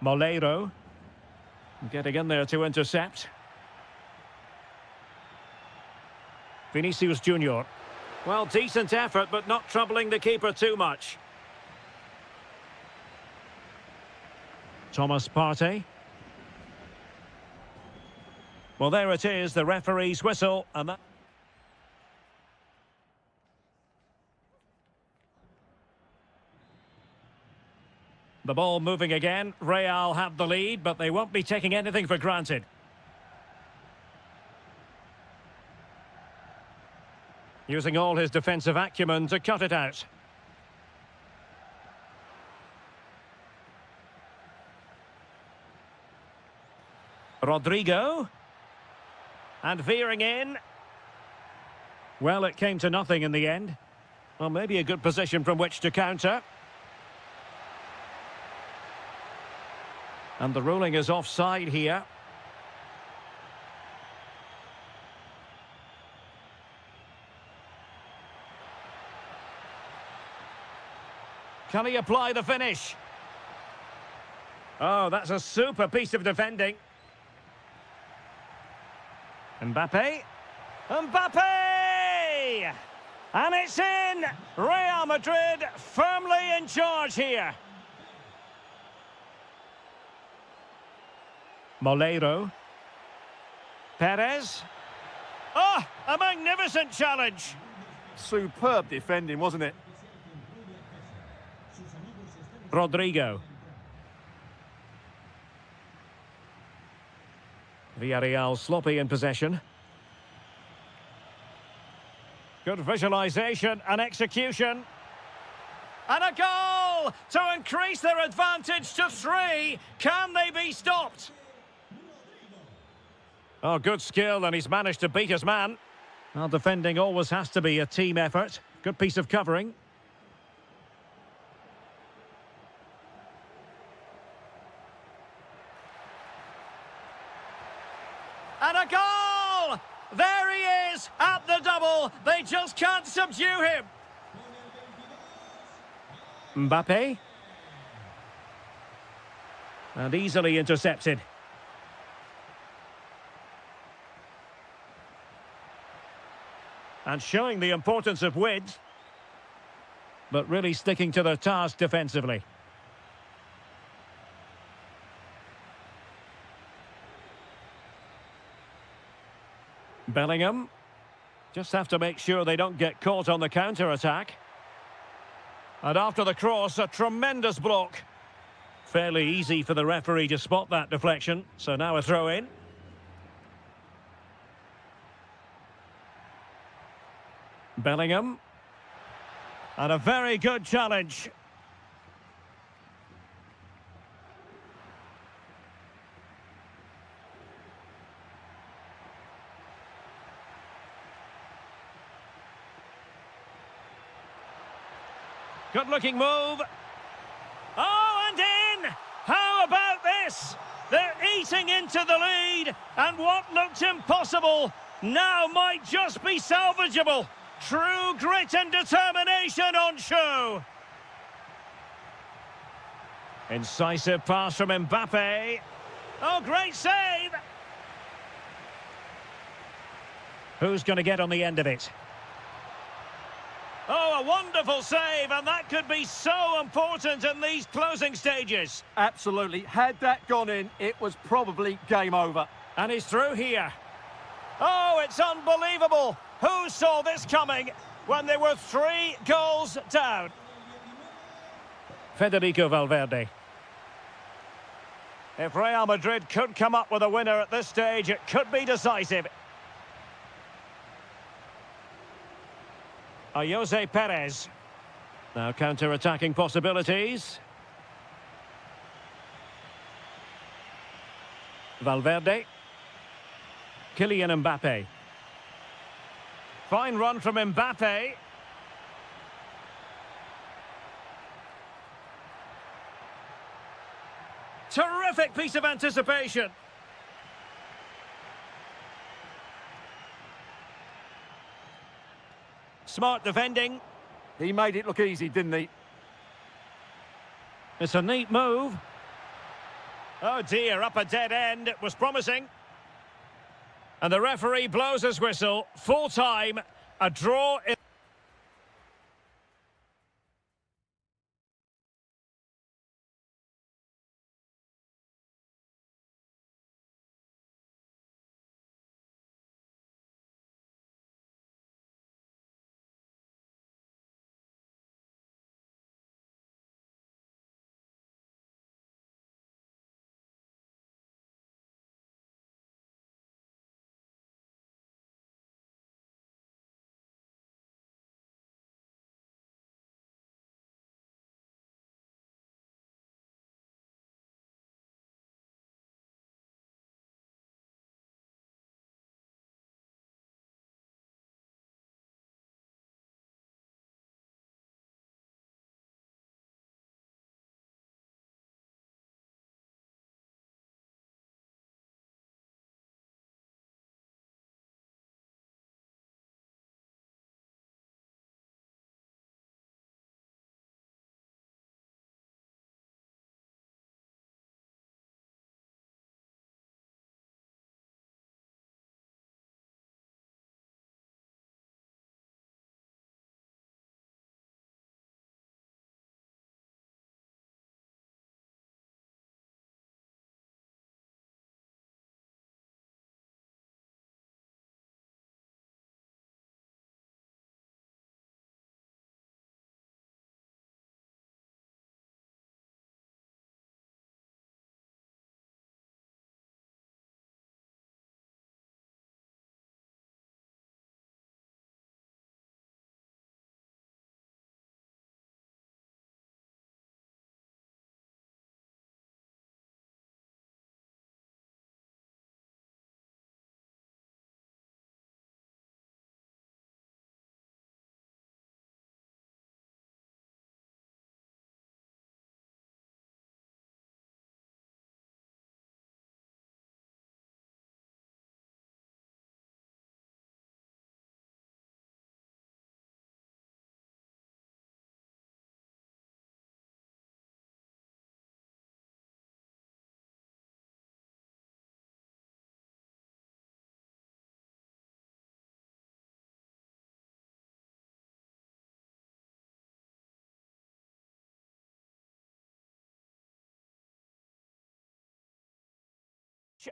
Moleiro. Getting in there to intercept. Vinicius Junior. Well, decent effort, but not troubling the keeper too much. Thomas Partey. Well, there it is, the referee's whistle, and that... The ball moving again. Real have the lead, but they won't be taking anything for granted. Using all his defensive acumen to cut it out. Rodrigo. And veering in. Well, it came to nothing in the end. Well, maybe a good position from which to counter. And the ruling is offside here. Can he apply the finish? Oh, that's a super piece of defending. Mbappe. Mbappe! And it's in! Real Madrid firmly in charge here. Molero. Perez. Oh, a magnificent challenge. Superb defending, wasn't it? Rodrigo. Villarreal sloppy in possession. Good visualisation and execution. And a goal to increase their advantage to 3. Can they be stopped? Oh, good skill, and he's managed to beat his man. Well, defending always has to be a team effort. Good piece of covering. And a goal! There he is at the double. They just can't subdue him. Mbappe. And easily intercepted. And showing the importance of width, but really sticking to their task defensively. Bellingham. Just have to make sure they don't get caught on the counter-attack. And after the cross, a tremendous block. Fairly easy for the referee to spot that deflection, so now a throw-in. Bellingham. And a very good challenge. Good-looking move. Oh, and in! How about this? They're eating into the lead, and what looked impossible now might just be salvageable. True grit and determination on show. Incisive pass from Mbappe. Oh, great save! Who's going to get on the end of it? Oh, a wonderful save, and that could be so important in these closing stages. Absolutely. Had that gone in, it was probably game over. And he's through here. Oh, it's unbelievable. Who saw this coming when they were 3 goals down? Federico Valverde. If Real Madrid could come up with a winner at this stage, it could be decisive. Jose Perez. Now counter-attacking possibilities. Valverde. Kylian Mbappe. Fine run from Mbappe. Terrific piece of anticipation. Smart defending. He made it look easy, didn't he? It's a neat move. Oh dear, up a dead end. It was promising. And the referee blows his whistle. Full time. A draw.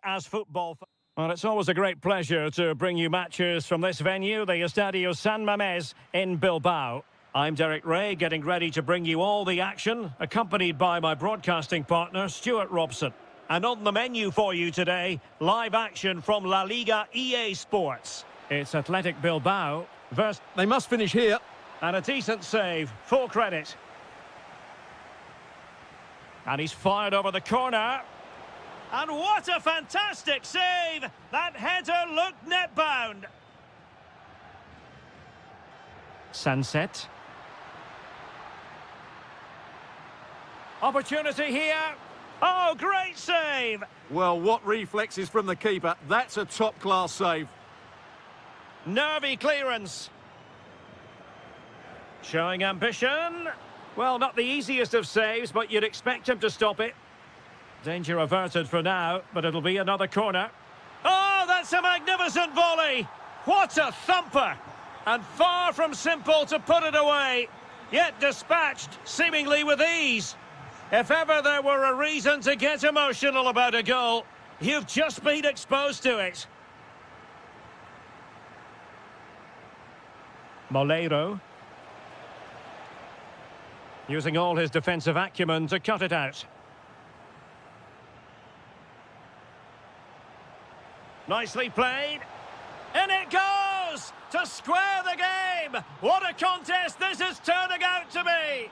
as football. Well, it's always a great pleasure to bring you matches from this venue, the Estadio San Mamés in Bilbao. I'm Derek Ray, getting ready to bring you all the action, accompanied by my broadcasting partner, Stuart Robson. And on the menu for you today, live action from La Liga EA Sports. It's Athletic Bilbao versus... They must finish here. And a decent save, full credit. And he's fired over the corner. And what a fantastic save! That header looked net-bound. Sunset. Opportunity here. Oh, great save! Well, what reflexes from the keeper. That's a top-class save. Nervy clearance. Showing ambition. Well, not the easiest of saves, but you'd expect him to stop it. Danger averted for now, but it'll be another corner. Oh, that's a magnificent volley! What a thumper! And far from simple to put it away, yet dispatched seemingly with ease. If ever there were a reason to get emotional about a goal, you've just been exposed to it. Moleiro. Using all his defensive acumen to cut it out. Nicely played. In it goes! To square the game! What a contest this is turning out to be!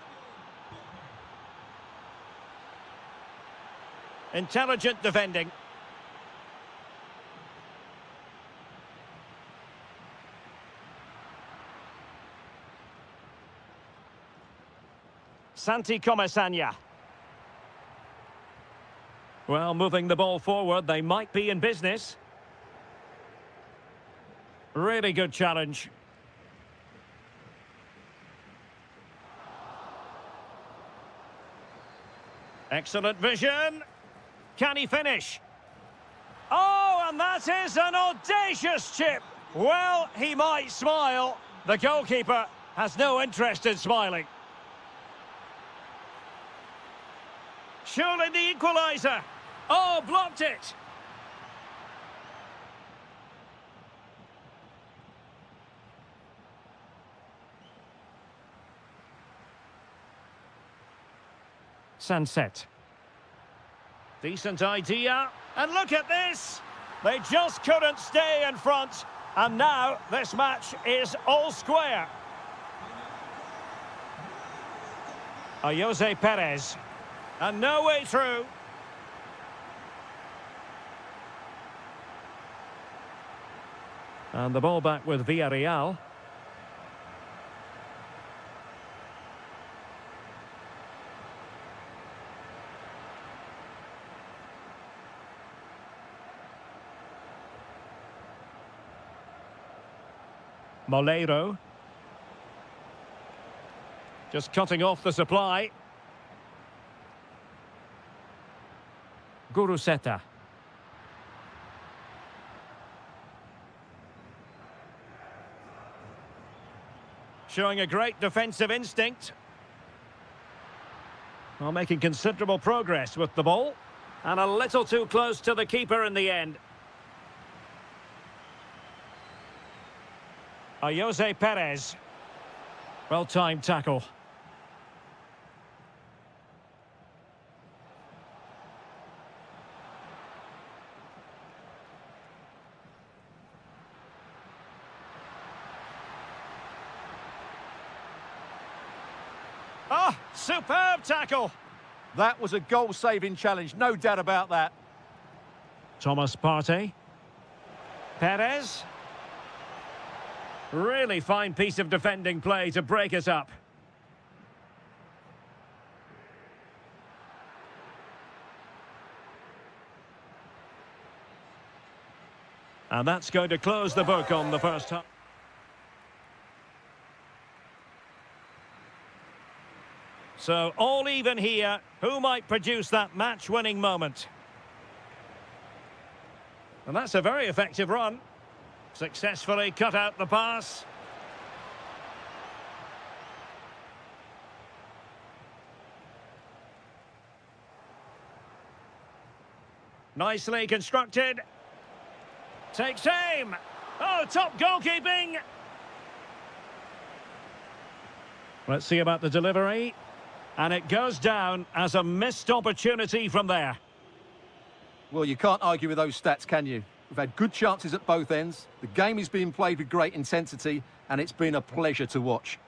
Intelligent defending. Santi Comesaña. Well, moving the ball forward, they might be in business. Really good challenge. Excellent vision. Can he finish? Oh, and that is an audacious chip. Well, he might smile. The goalkeeper has no interest in smiling. Surely the equaliser. Oh, blocked it. Sunset. Decent idea. And look at this. They just couldn't stay in front. And now this match is all square. Jose Perez. And no way through. And the ball back with Villarreal. Moleiro. Just cutting off the supply. Guruseta. Showing a great defensive instinct. Well, making considerable progress with the ball. And a little too close to the keeper in the end. Jose Perez. Well-timed tackle. Ah, superb tackle. That was a goal-saving challenge, no doubt about that. Thomas Partey. Perez. Really fine piece of defending play to break us up. And that's going to close the book on the first half. So, all even here. Who might produce that match-winning moment? And that's a very effective run. Successfully cut out the pass. Nicely constructed. Takes aim. Oh, top goalkeeping. Let's see about the delivery. And it goes down as a missed opportunity from there. Well, you can't argue with those stats, can you? We've had good chances at both ends. The game is being played with great intensity, and it's been a pleasure to watch.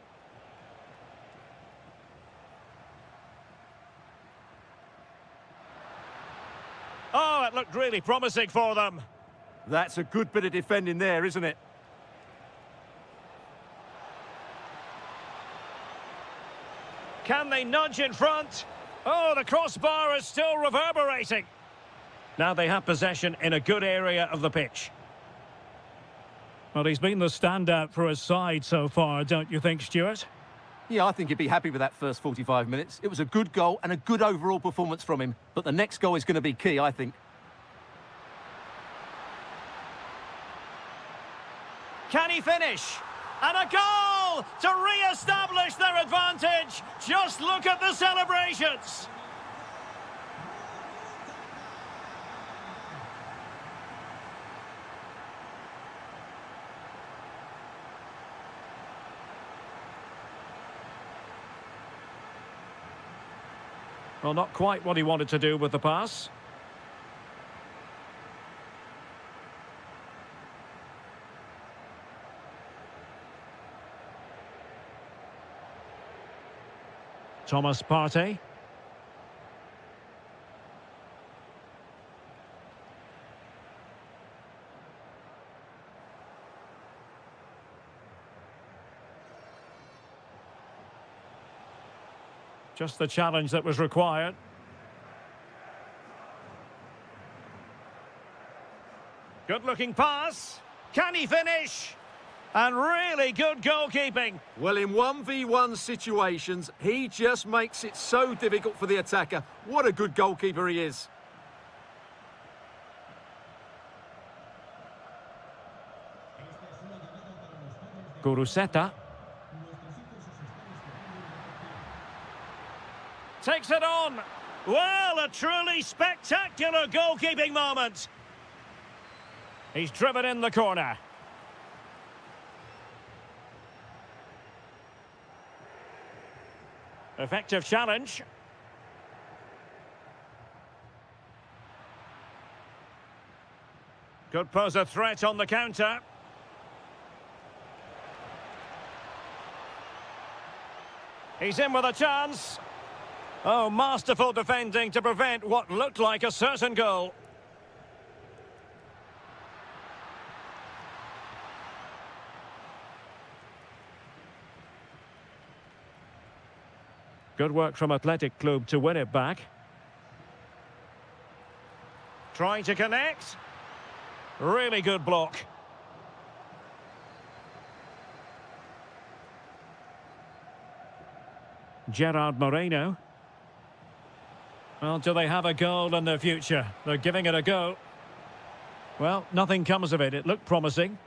Oh, it looked really promising for them. That's a good bit of defending there, isn't it? Can they nudge in front? Oh, the crossbar is still reverberating. Now they have possession in a good area of the pitch. Well, he's been the standout for his side so far, don't you think, Stuart? Yeah, I think he'd be happy with that first 45 minutes. It was a good goal and a good overall performance from him. But the next goal is going to be key, I think. Can he finish? And a goal to re-establish their advantage. Just look at the celebrations. Well, not quite what he wanted to do with the pass. Thomas Partey. Just the challenge that was required. Good-looking pass. Can he finish? And really good goalkeeping. Well, in 1v1 situations, he just makes it so difficult for the attacker. What a good goalkeeper he is. Guruseta. Takes it on. Well, a truly spectacular goalkeeping moment. He's driven in the corner. Effective challenge. Could pose a threat on the counter. He's in with a chance. Oh, masterful defending to prevent what looked like a certain goal. Good work from Athletic Club to win it back. Trying to connect. Really good block. Gerard Moreno. Well, do they have a goal in their future? They're giving it a go. Well, nothing comes of it. It looked promising.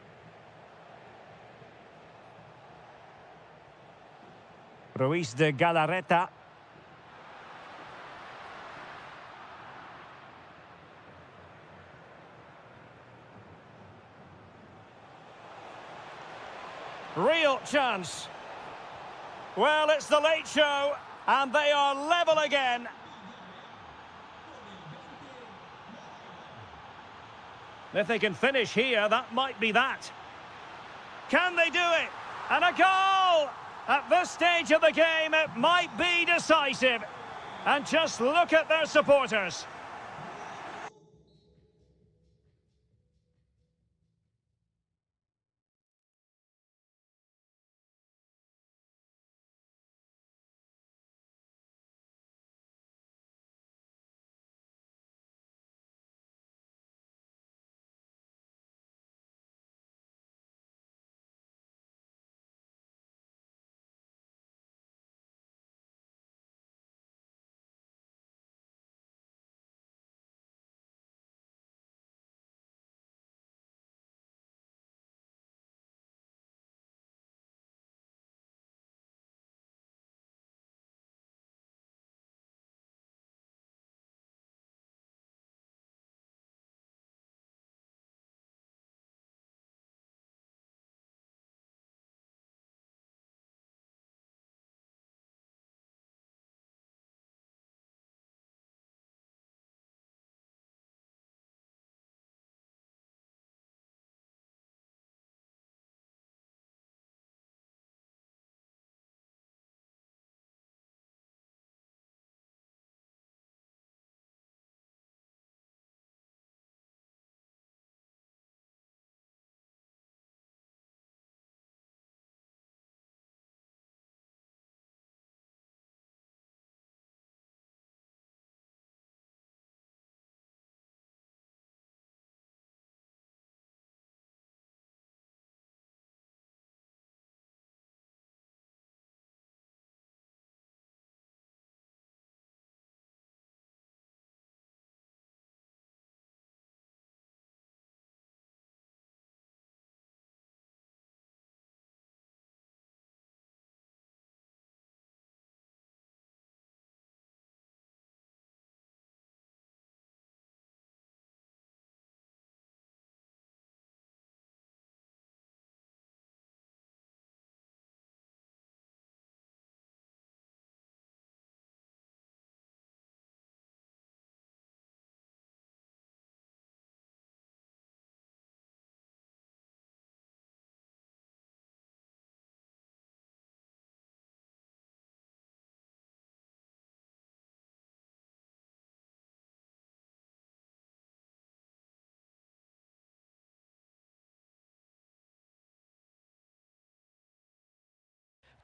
Ruiz de Galarreta. Real chance. Well, it's the late show, and they are level again. If they can finish here, that might be that. Can they do it? And a goal! At this stage of the game, it might be decisive. And just look at their supporters.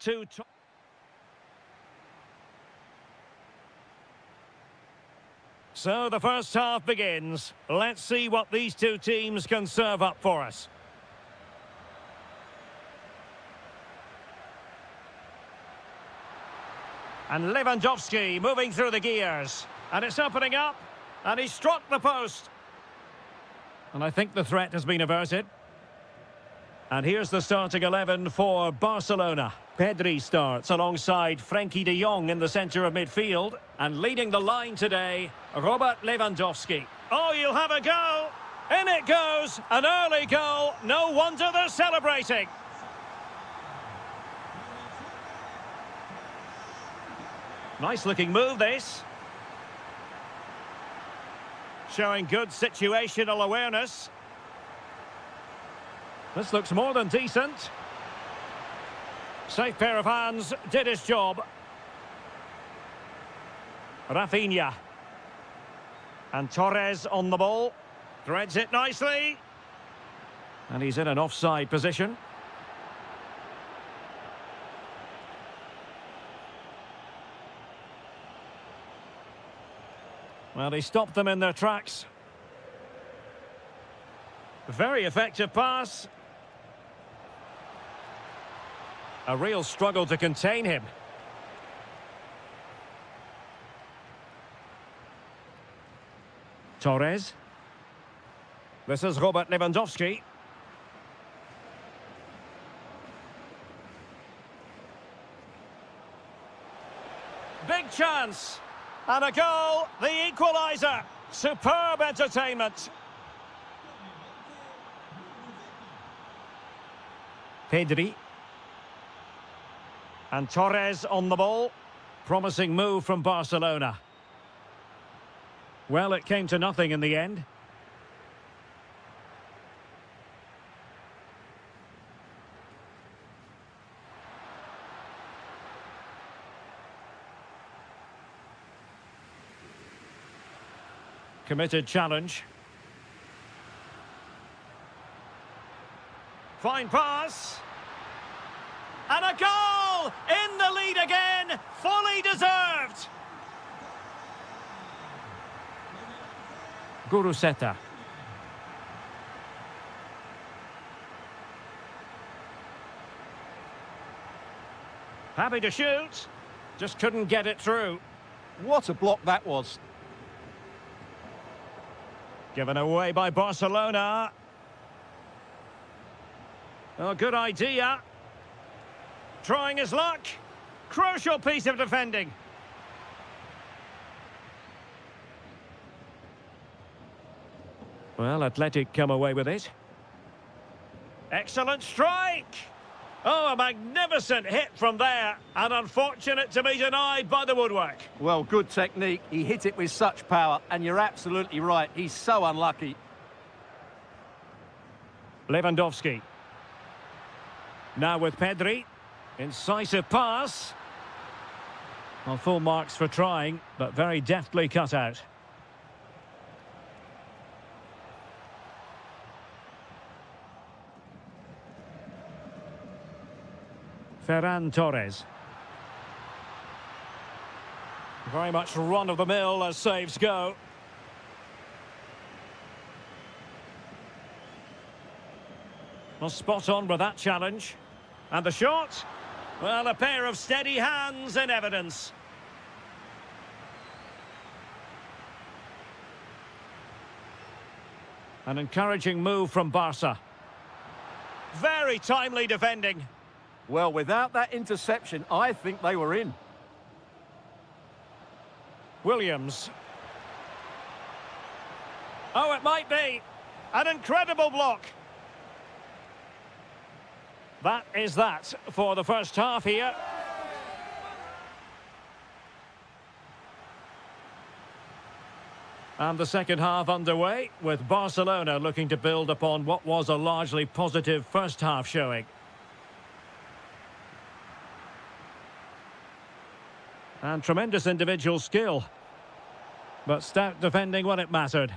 Two. So the first half begins. Let's see what these two teams can serve up for us. And Lewandowski moving through the gears. And it's opening up. And he struck the post. And I think the threat has been averted. And here's the starting 11 for Barcelona. Pedri starts alongside Frenkie de Jong in the centre of midfield. And leading the line today, Robert Lewandowski. Oh, you'll have a go. In it goes. An early goal. No wonder they're celebrating. Nice looking move, this. Showing good situational awareness. This looks more than decent. Safe pair of hands, did his job. Rafinha. And Torres on the ball. Threads it nicely. And he's in an offside position. Well, he stopped them in their tracks. Very effective pass. A real struggle to contain him. Torres. This is Robert Lewandowski. Big chance. And a goal, the equaliser. Superb entertainment. Pedri. And Torres on the ball. Promising move from Barcelona. Well, it came to nothing in the end. Committed challenge. Fine pass. And a goal! In the lead again! Fully deserved! Guruseta. Happy to shoot. Just couldn't get it through. What a block that was. Given away by Barcelona. Oh, good idea. Trying his luck. Crucial piece of defending. Well, Athletic come away with it. Excellent strike. Oh, a magnificent hit from there. And unfortunate to be denied by the woodwork. Well, good technique. He hit it with such power, and you're absolutely right. He's so unlucky. Lewandowski. Now with Pedri. Incisive pass. Well, full marks for trying, but very deftly cut out. Ferran Torres. Very much run-of-the-mill as saves go. Well, spot on with that challenge. And the shot? Well, a pair of steady hands in evidence. An encouraging move from Barca. Very timely defending. Well, without that interception, I think they were in. Williams. Oh, it might be. An incredible block. That is that for the first half here. And the second half underway, with Barcelona looking to build upon what was a largely positive first half showing. And tremendous individual skill. But stout defending when it mattered.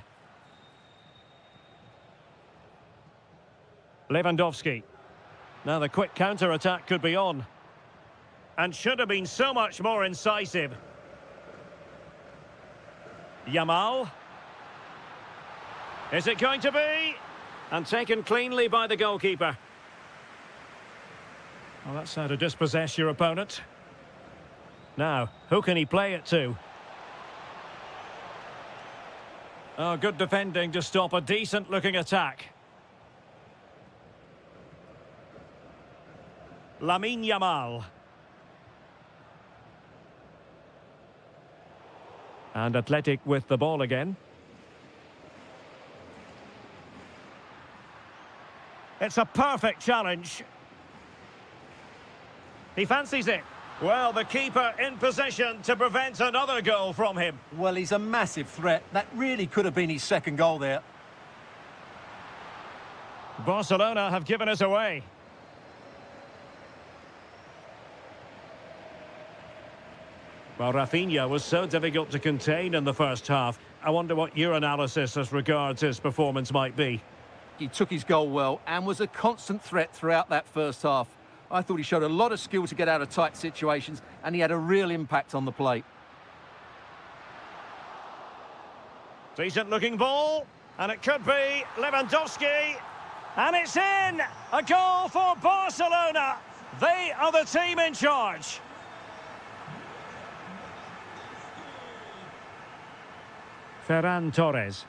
Lewandowski. Now the quick counter-attack could be on. and should have been so much more incisive. Yamal. Is it going to be? And taken cleanly by the goalkeeper. Well, that's how to dispossess your opponent. Now, who can he play it to? Oh, good defending to stop a decent-looking attack. Lamine Yamal. And Athletic with the ball again. It's a perfect challenge. He fancies it. Well, the keeper in position to prevent another goal from him. Well, he's a massive threat. That really could have been his second goal there. Barcelona have given us away. Well, Rafinha was so difficult to contain in the first half. I wonder what your analysis as regards his performance might be. He took his goal well and was a constant threat throughout that first half. I thought he showed a lot of skill to get out of tight situations, and he had a real impact on the plate. Decent looking ball, and it could be Lewandowski, and it's in! A goal for Barcelona! They are the team in charge. Ferran Torres.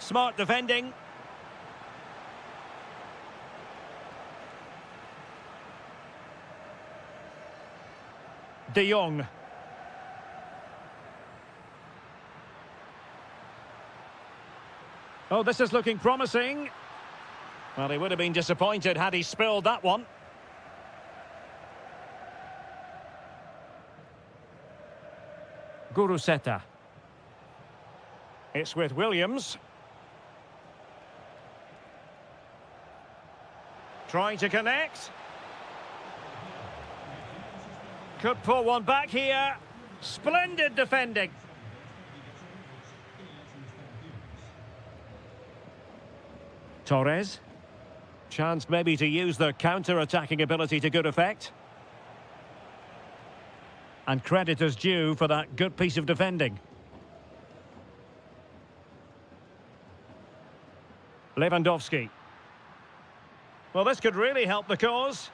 Smart defending. De Jong. Oh, this is looking promising. Well, he would have been disappointed had he spilled that one. Guruseta. It's with Williams. Trying to connect. Could pull one back here. Splendid defending. Torres. Chance maybe to use their counter-attacking ability to good effect. And credit is due for that good piece of defending. Lewandowski. Well, this could really help the cause.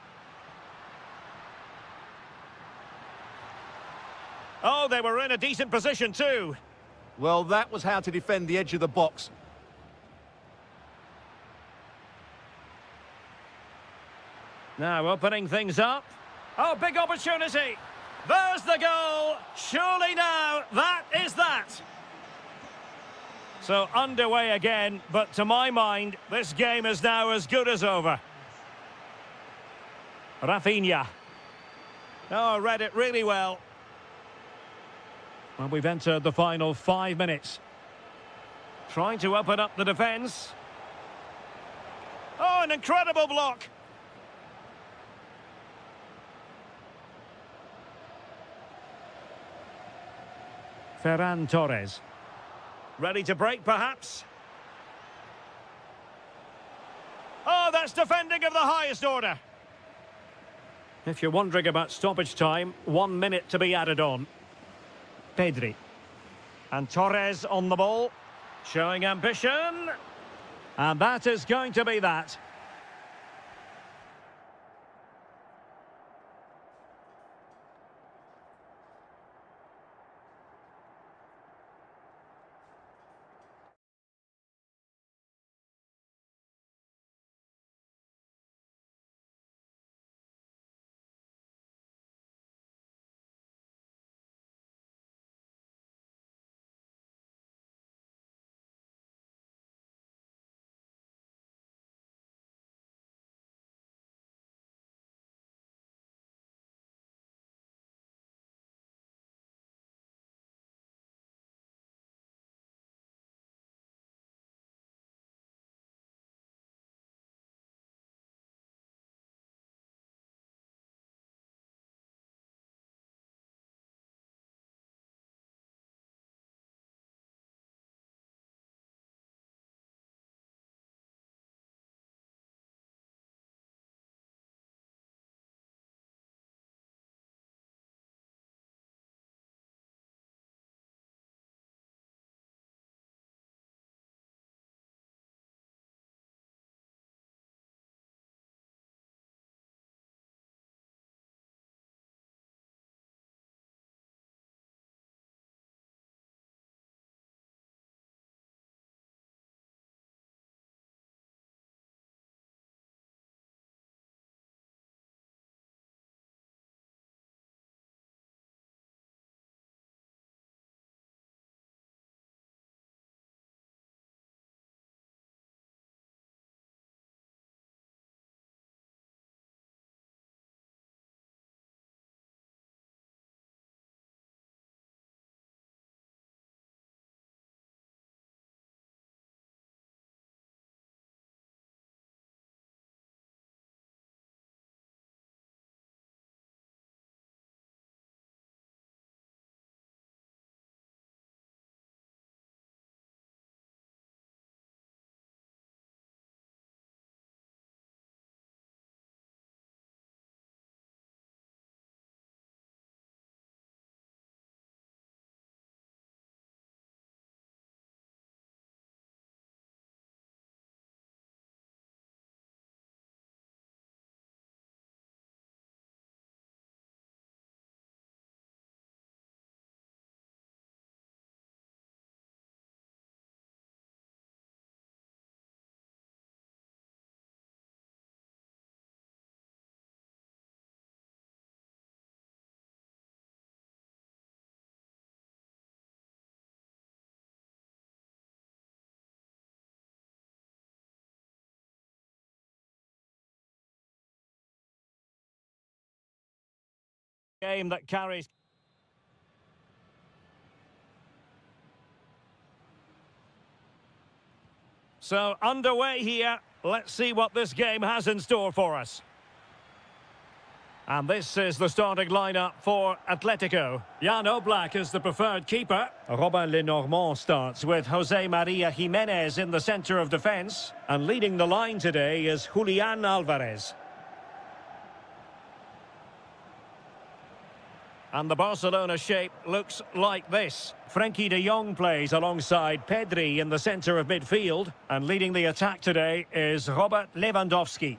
Oh, they were in a decent position too. Well, that was how to defend the edge of the box. Now opening things up. Oh, big opportunity. There's the goal. Surely now, that is that. So underway again, but to my mind, this game is now as good as over. Rafinha. Oh, read it really well. Well, we've entered the final 5 minutes. Trying to open up the defence. Oh, an incredible block. Ferran Torres. Ready to break, perhaps? Oh, that's defending of the highest order. If you're wondering about stoppage time, 1 minute to be added on. Pedri. And Torres on the ball. Showing ambition. And that is going to be that. Game that carries. So underway here. Let's see what this game has in store for us. And this is the starting lineup for Atletico. Jan Oblak is the preferred keeper. Robin Lenormand starts with Jose Maria Jimenez in the centre of defence. And leading the line today is Julian Alvarez. And the Barcelona shape looks like this. Frenkie de Jong plays alongside Pedri in the centre of midfield. And leading the attack today is Robert Lewandowski.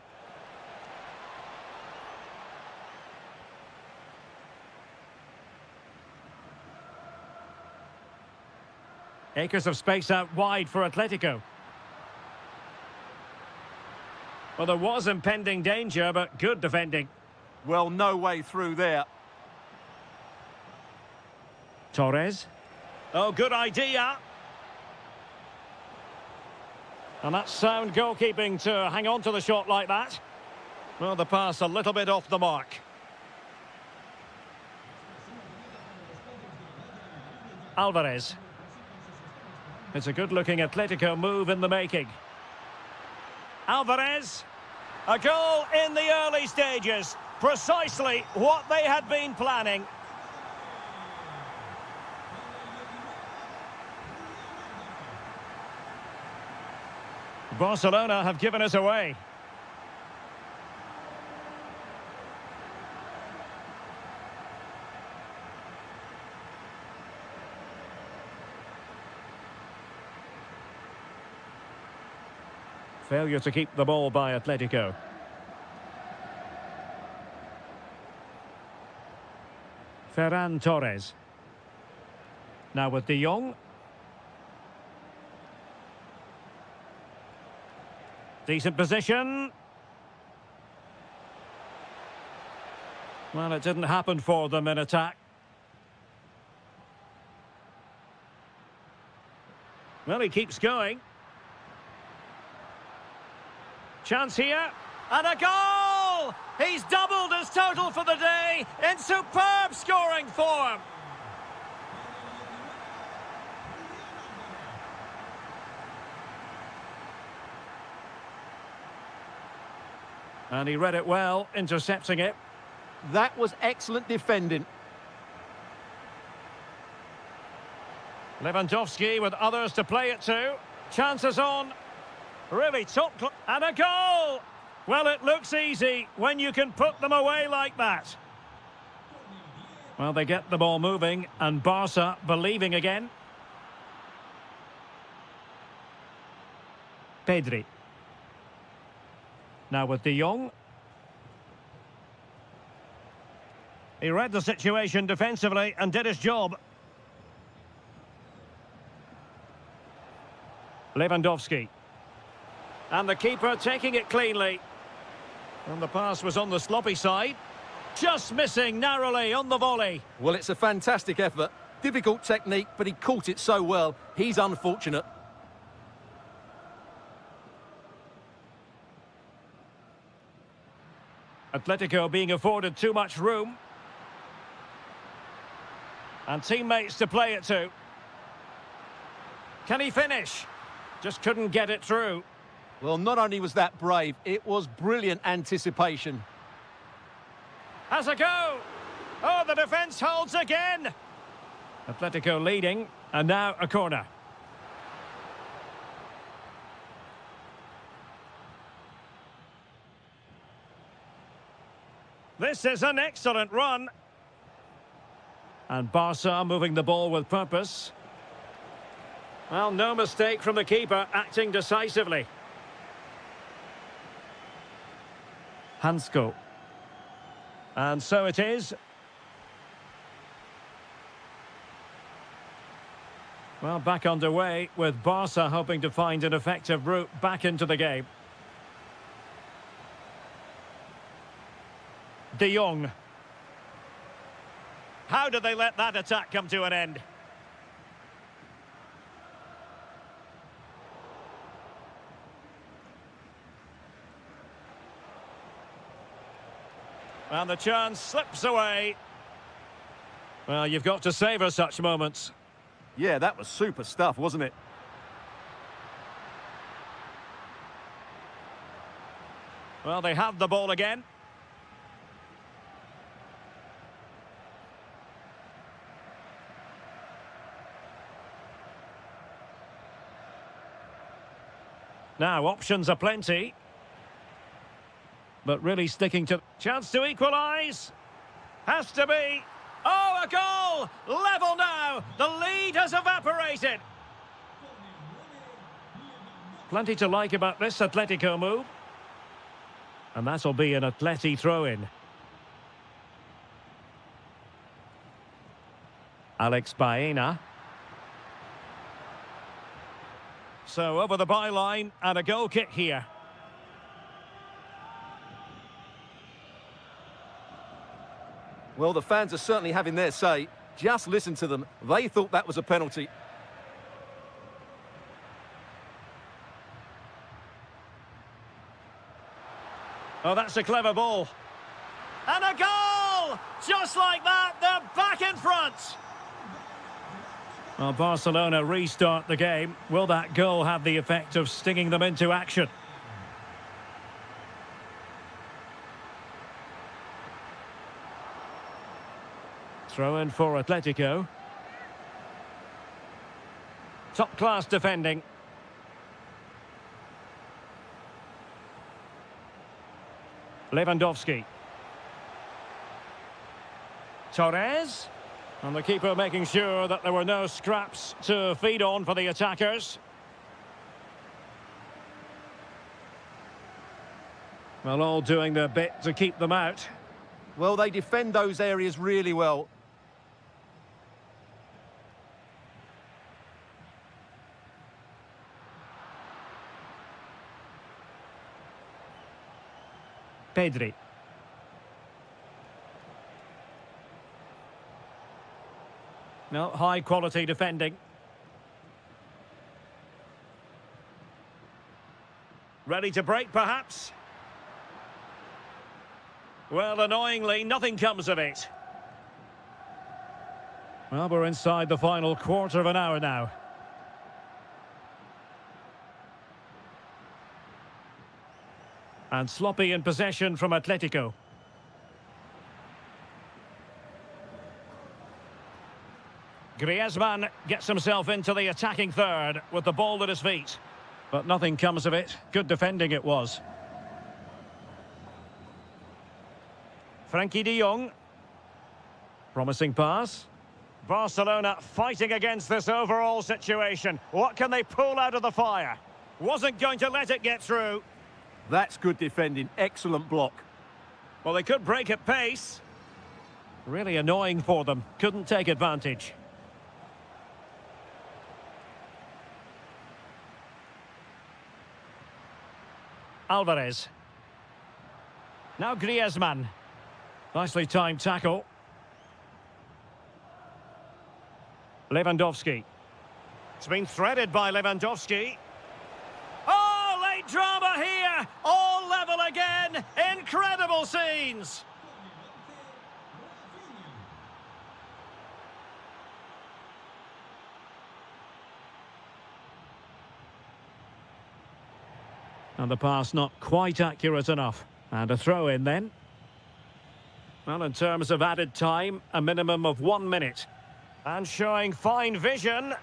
Acres of space out wide for Atletico. Well, there was impending danger, but good defending. Well, no way through there. Torres. Oh, good idea. And that's sound goalkeeping to hang on to the shot like that. Well, the pass a little bit off the mark. Alvarez. It's a good-looking Atletico move in the making. Alvarez. A goal in the early stages. Precisely what they had been planning. Barcelona have given us away. Failure to keep the ball by Atletico. Ferran Torres. Now with de Jong. Decent position. Well, it didn't happen for them in attack. Well, he keeps going. Chance here. And a goal! He's doubled his total for the day in superb scoring form. And he read it well, intercepting it. That was excellent defending. Lewandowski with others to play it to. Chances on. Really top. And a goal! Well, it looks easy when you can put them away like that. Well, they get the ball moving and Barca believing again. Pedri. Now with de Jong. He read the situation defensively and did his job. Lewandowski. And the keeper taking it cleanly. And the pass was on the sloppy side. Just missing narrowly on the volley. Well, it's a fantastic effort. Difficult technique, but he caught it so well. He's unfortunate. Atletico being afforded too much room. And teammates to play it to. Can he finish? Just couldn't get it through. Well, not only was that brave, it was brilliant anticipation. Has a go. Oh, the defence holds again. Atletico leading, and now a corner. This is an excellent run. And Barca moving the ball with purpose. Well, no mistake from the keeper, acting decisively. Hansko. And so it is. Well, back underway with Barca hoping to find an effective route back into the game. De Jong. How did they let that attack come to an end? And the chance slips away. Well, you've got to savour such moments. Yeah, that was super stuff, wasn't it? Well, they have the ball again. Now, options are plenty. But really sticking to... Chance to equalise. Has to be. Oh, a goal! Level now. The lead has evaporated. Plenty to like about this Atletico move. And that'll be an Atleti throw-in. Alex Baena. So over the byline and a goal kick here. Well, the fans are certainly having their say. Just listen to them. They thought that was a penalty. Oh, that's a clever ball. And a goal! Just like that, they're back in front. Well, Barcelona restart the game. Will that goal have the effect of stinging them into action? Throw in for Atletico. Top-class defending. Lewandowski. Torres. And the keeper making sure that there were no scraps to feed on for the attackers. Well, all doing their bit to keep them out. Well, they defend those areas really well. Pedri. No, high quality defending. Ready to break, perhaps? Well, annoyingly, nothing comes of it. Well, we're inside the final quarter of an hour now. And sloppy in possession from Atletico. Griezmann gets himself into the attacking third with the ball at his feet. But nothing comes of it. Good defending it was. Frankie de Jong. Promising pass. Barcelona fighting against this overall situation. What can they pull out of the fire? Wasn't going to let it get through. That's good defending. Excellent block. Well, they could break at pace. Really annoying for them. Couldn't take advantage. Alvarez. Now Griezmann. Nicely timed tackle. Lewandowski. It's been threaded by Lewandowski. Oh, late drama here. All level again. Incredible scenes. And the pass not quite accurate enough. And a throw in then. Well, in terms of added time, a minimum of 1 minute. And showing fine vision.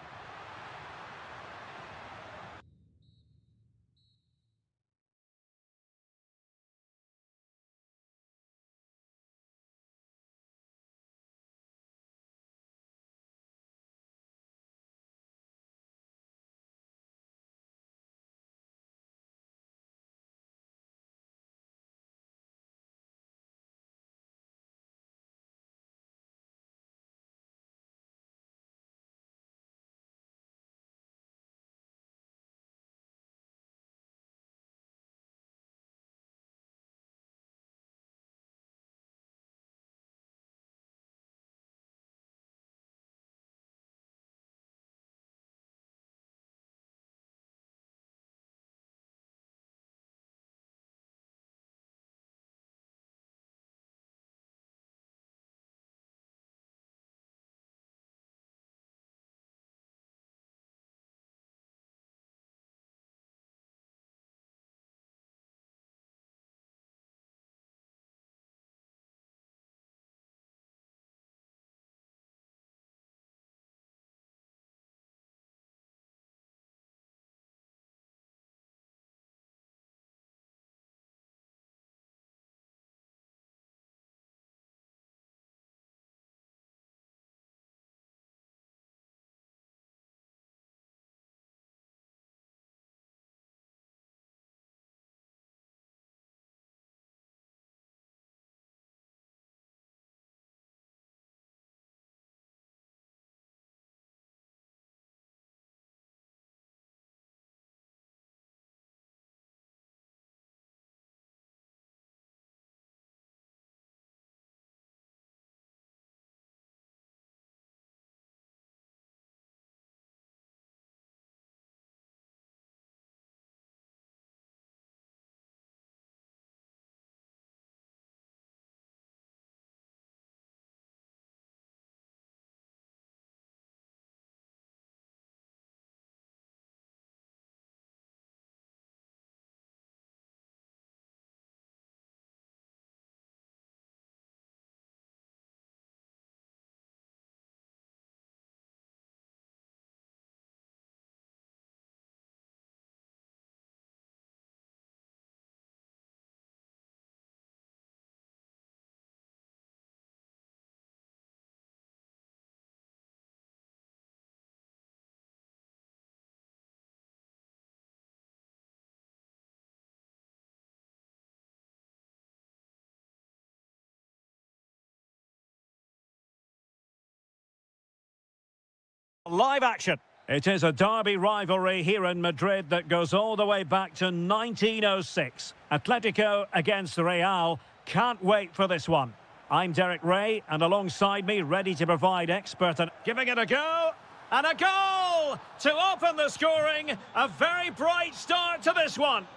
live action. It is a derby rivalry here in Madrid that goes all the way back to 1906. Atletico against Real. Can't wait for this one. I'm Derek Ray, and alongside me, ready to provide expert and giving it a go. And a goal to open the scoring. A very bright start to this one.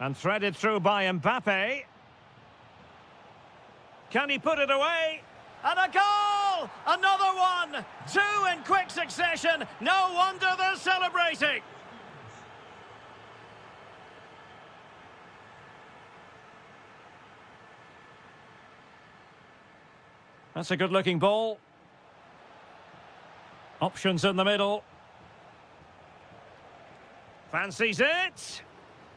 And threaded through by Mbappe. Can he put it away? And a goal! Another one! Two in quick succession. No wonder they're celebrating. That's a good-looking ball. Options in the middle. Fancies it.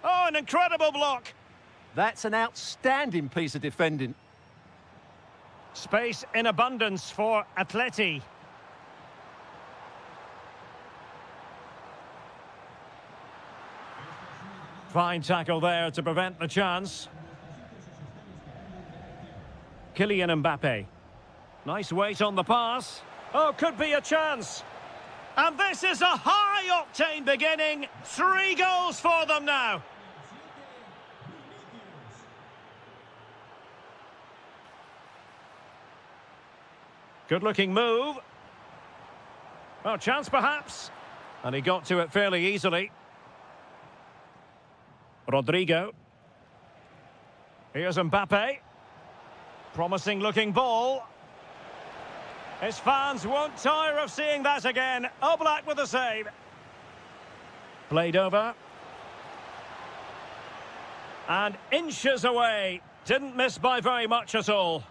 Oh, an incredible block. That's an outstanding piece of defending. Space in abundance for Atleti. Fine tackle there to prevent the chance. Kylian Mbappe. Nice weight on the pass. Oh, could be a chance. And this is a high-octane beginning. 3 goals for them now. Good-looking move. Oh, chance perhaps. And he got to it fairly easily. Rodrigo. Here's Mbappe. Promising-looking ball. His fans won't tire of seeing that again. Oblak with a save. Played over. And inches away. Didn't miss by very much at all.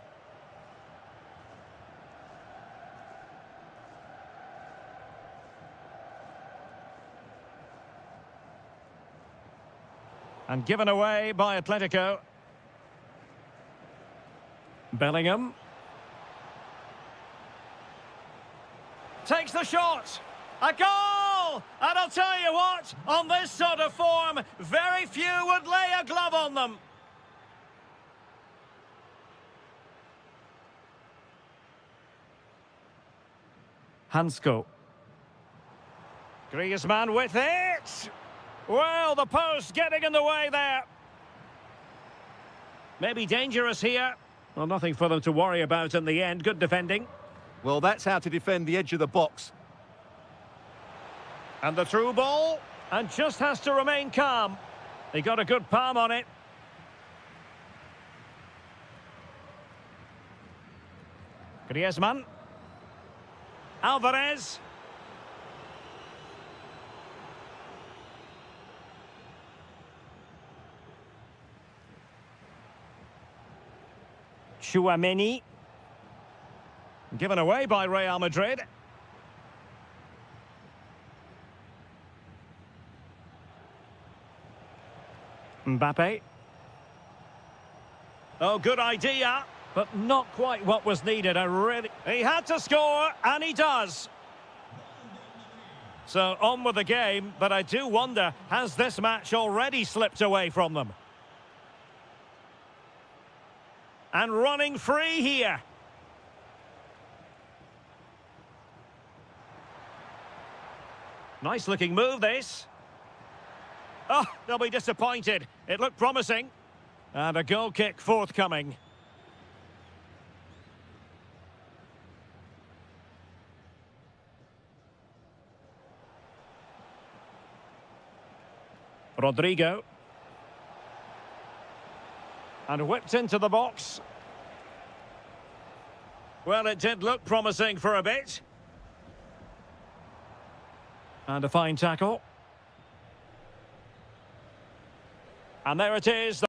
And given away by Atletico. Bellingham. Takes the shot. A goal! And I'll tell you what, on this sort of form, very few would lay a glove on them. Hansko. Griezmann with it. Well, the post getting in the way there. Maybe dangerous here. Well, nothing for them to worry about in the end. Good defending. Well, that's how to defend the edge of the box. And the through ball. And just has to remain calm. He got a good palm on it. Griezmann. Alvarez. Chouameni. Given away by Real Madrid. Mbappe. Oh, good idea, but not quite what was needed. He had to score, and he does. So on with the game, but I do wonder, has this match already slipped away from them? And running free here. Nice looking move, this. Oh, they'll be disappointed. It looked promising. And a goal kick forthcoming. Rodrigo. And whipped into the box. Well, it did look promising for a bit. And a fine tackle. And there it is.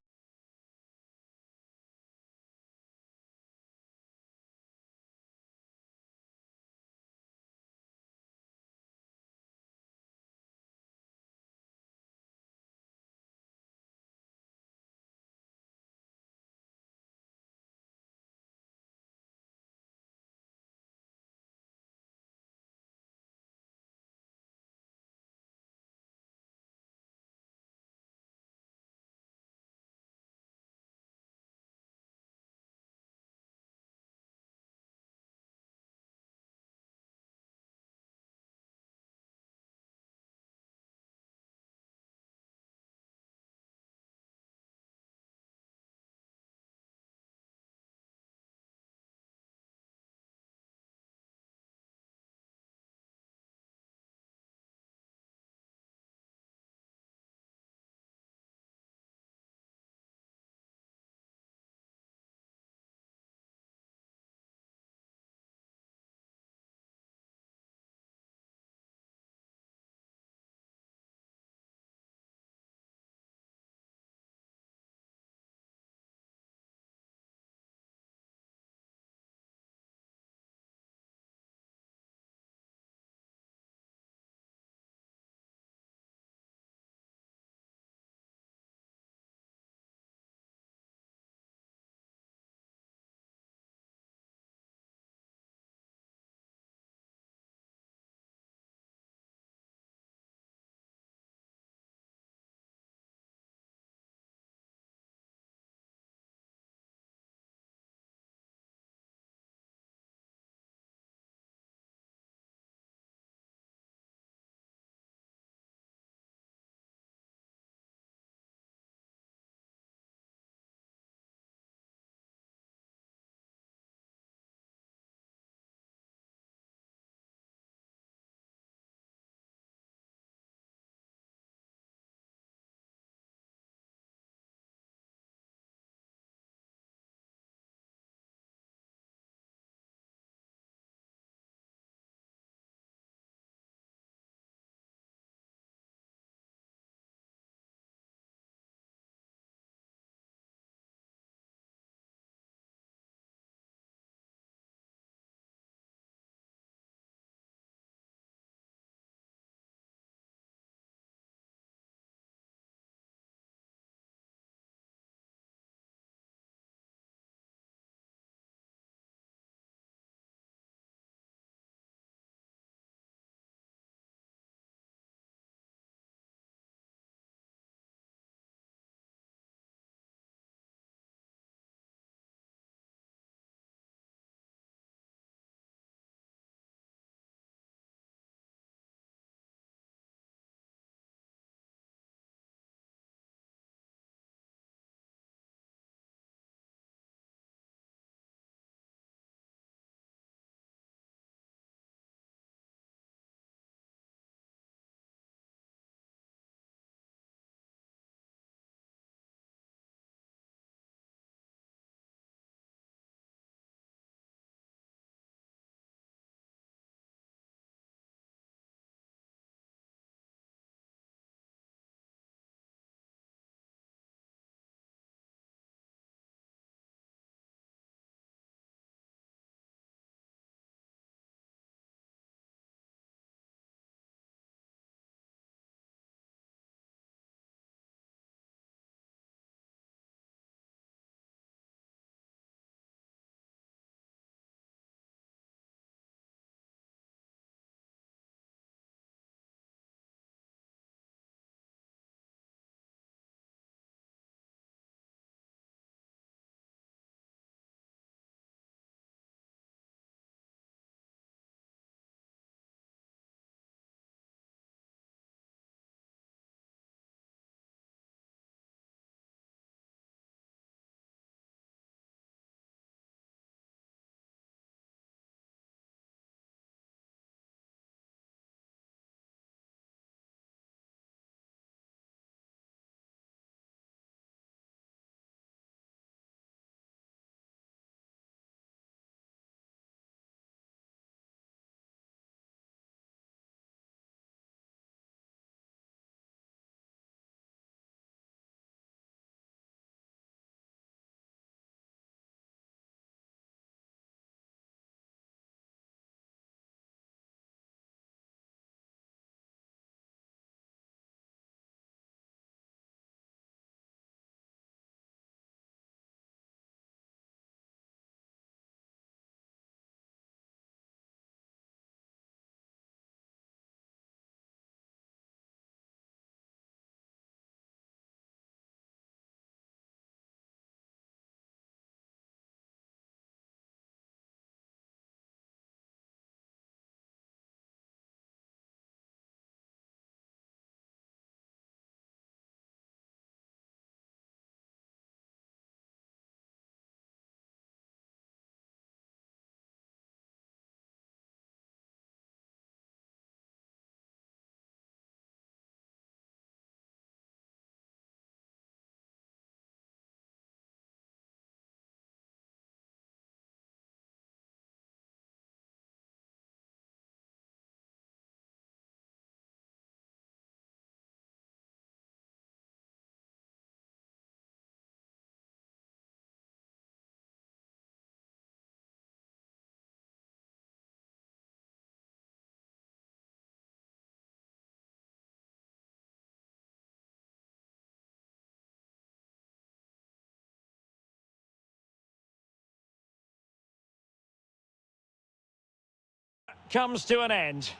comes to an end.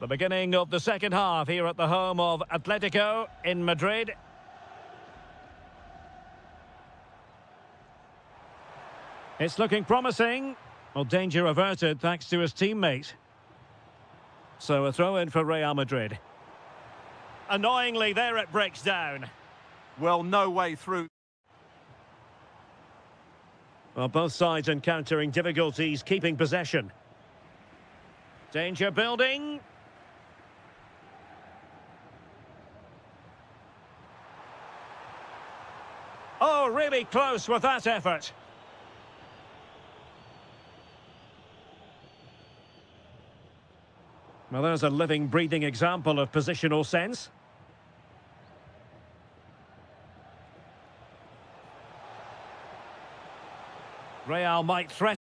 The beginning of the second half here at the home of Atletico in Madrid. It's looking promising. Well, danger averted thanks to his teammate. So a throw in for Real Madrid. Annoyingly, there it breaks down. Well, no way through. Well, both sides encountering difficulties keeping possession. Danger building. Oh, really close with that effort. Well, there's a living, breathing example of positional sense. Real might threaten.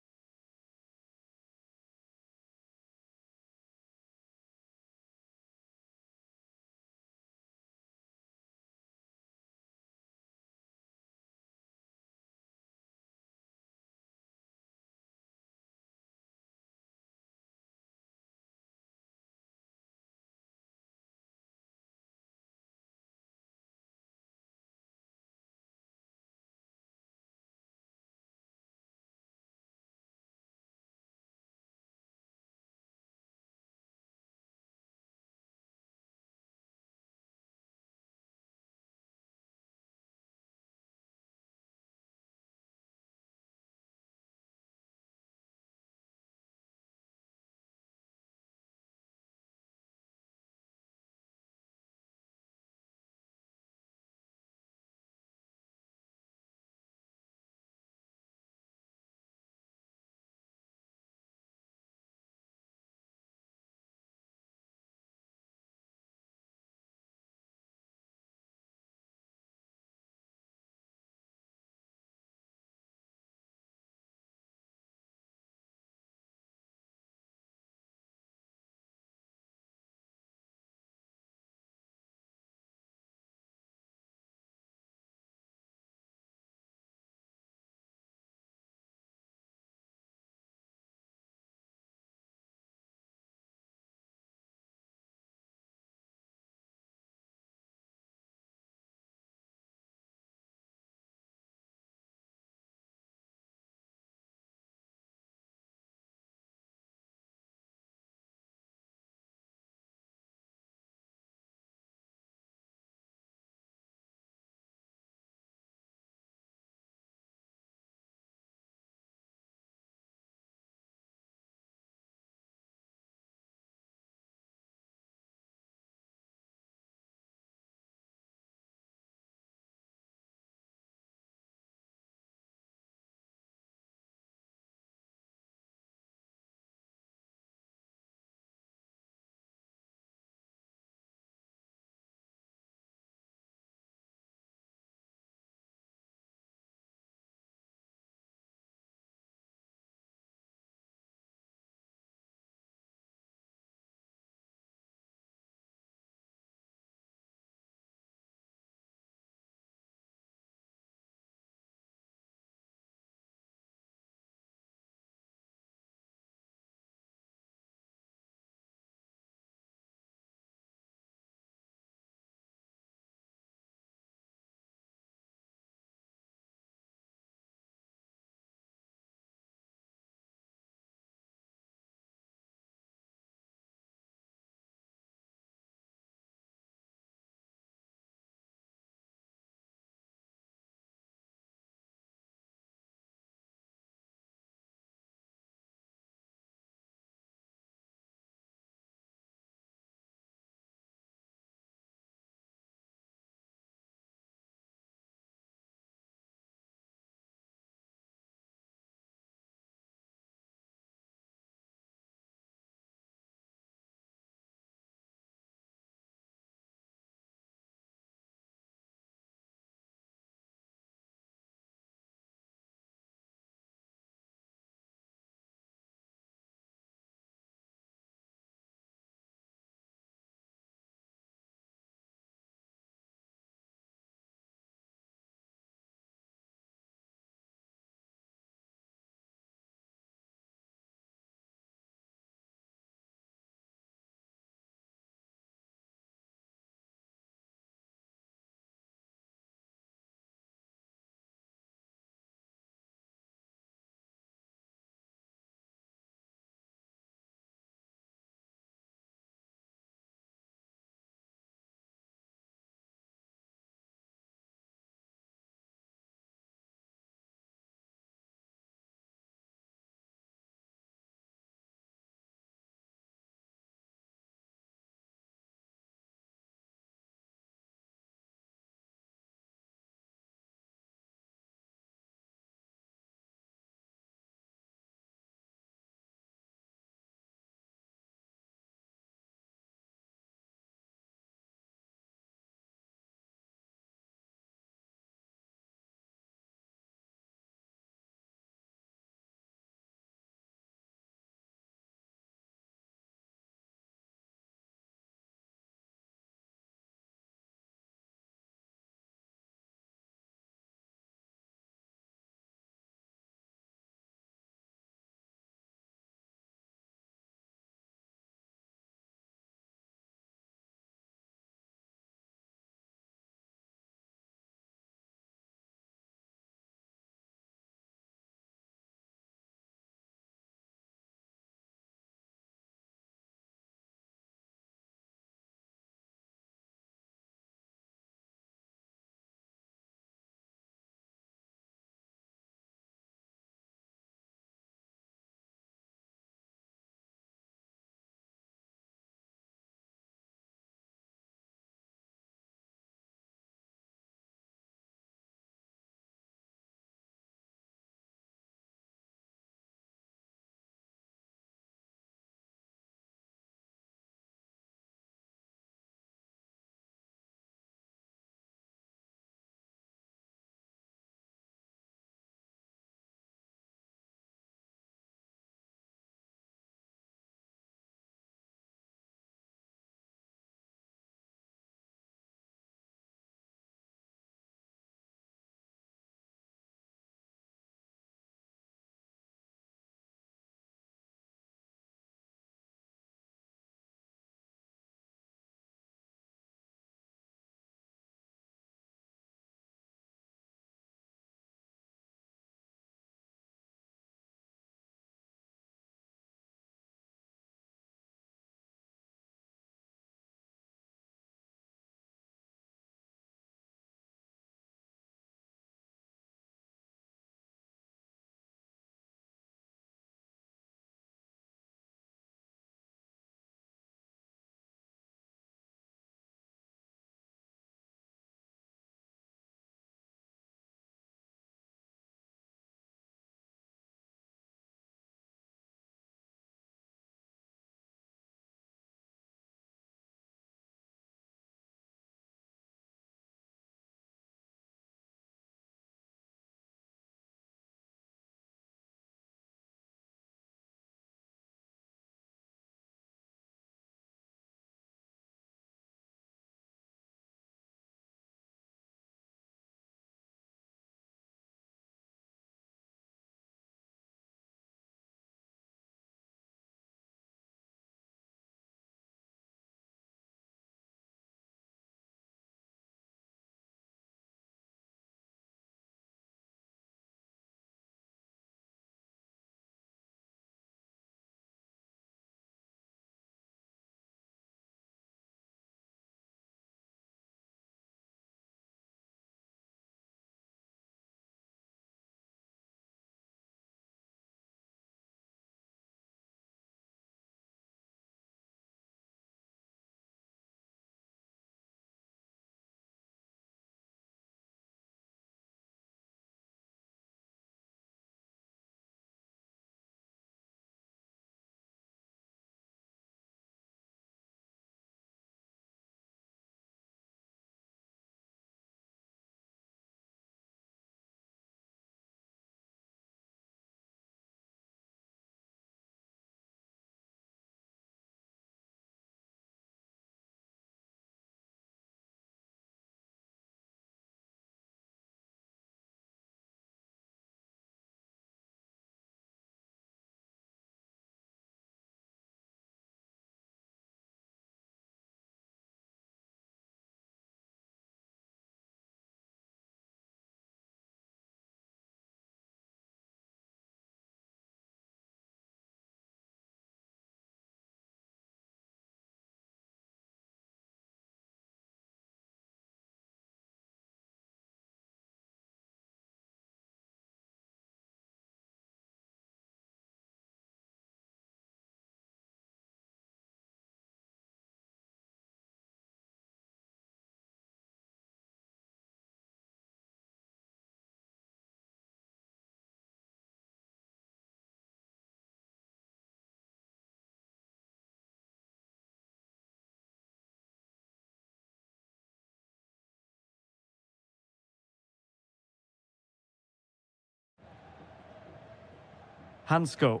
Hansko.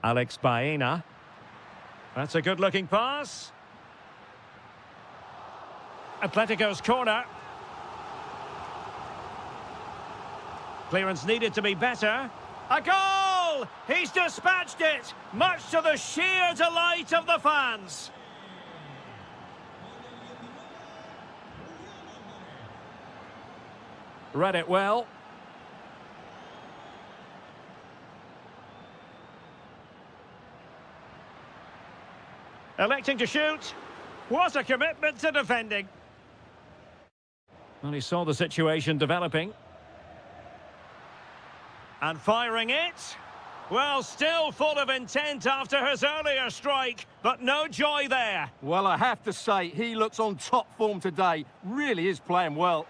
Alex Baena. That's a good-looking pass. Atletico's corner. Clearance needed to be better. A goal! He's dispatched it, much to the sheer delight of the fans. Read it well. Electing to shoot. What a commitment to defending. Well, he saw the situation developing. And firing it. Well, still full of intent after his earlier strike, but no joy there. Well, I have to say, he looks on top form today. Really is playing well.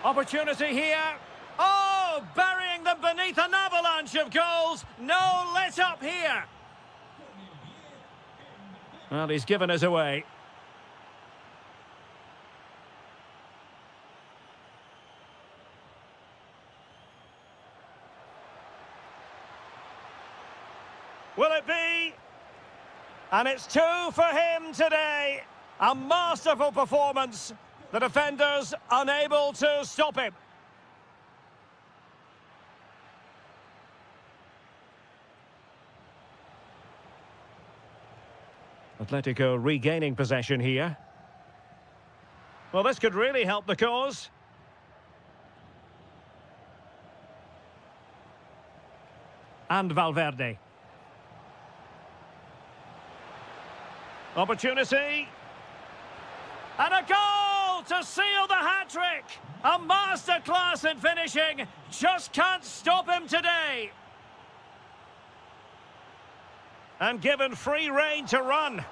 Opportunity here. Oh, burying them beneath an avalanche of goals. No let up here. Well, he's given us away. Will it be? And it's 2 for him today. A masterful performance. The defenders unable to stop him. Atletico regaining possession here. Well, this could really help the cause. And Valverde. Opportunity. And a goal to seal the hat-trick. A masterclass in finishing. Just can't stop him today. And given free rein to run.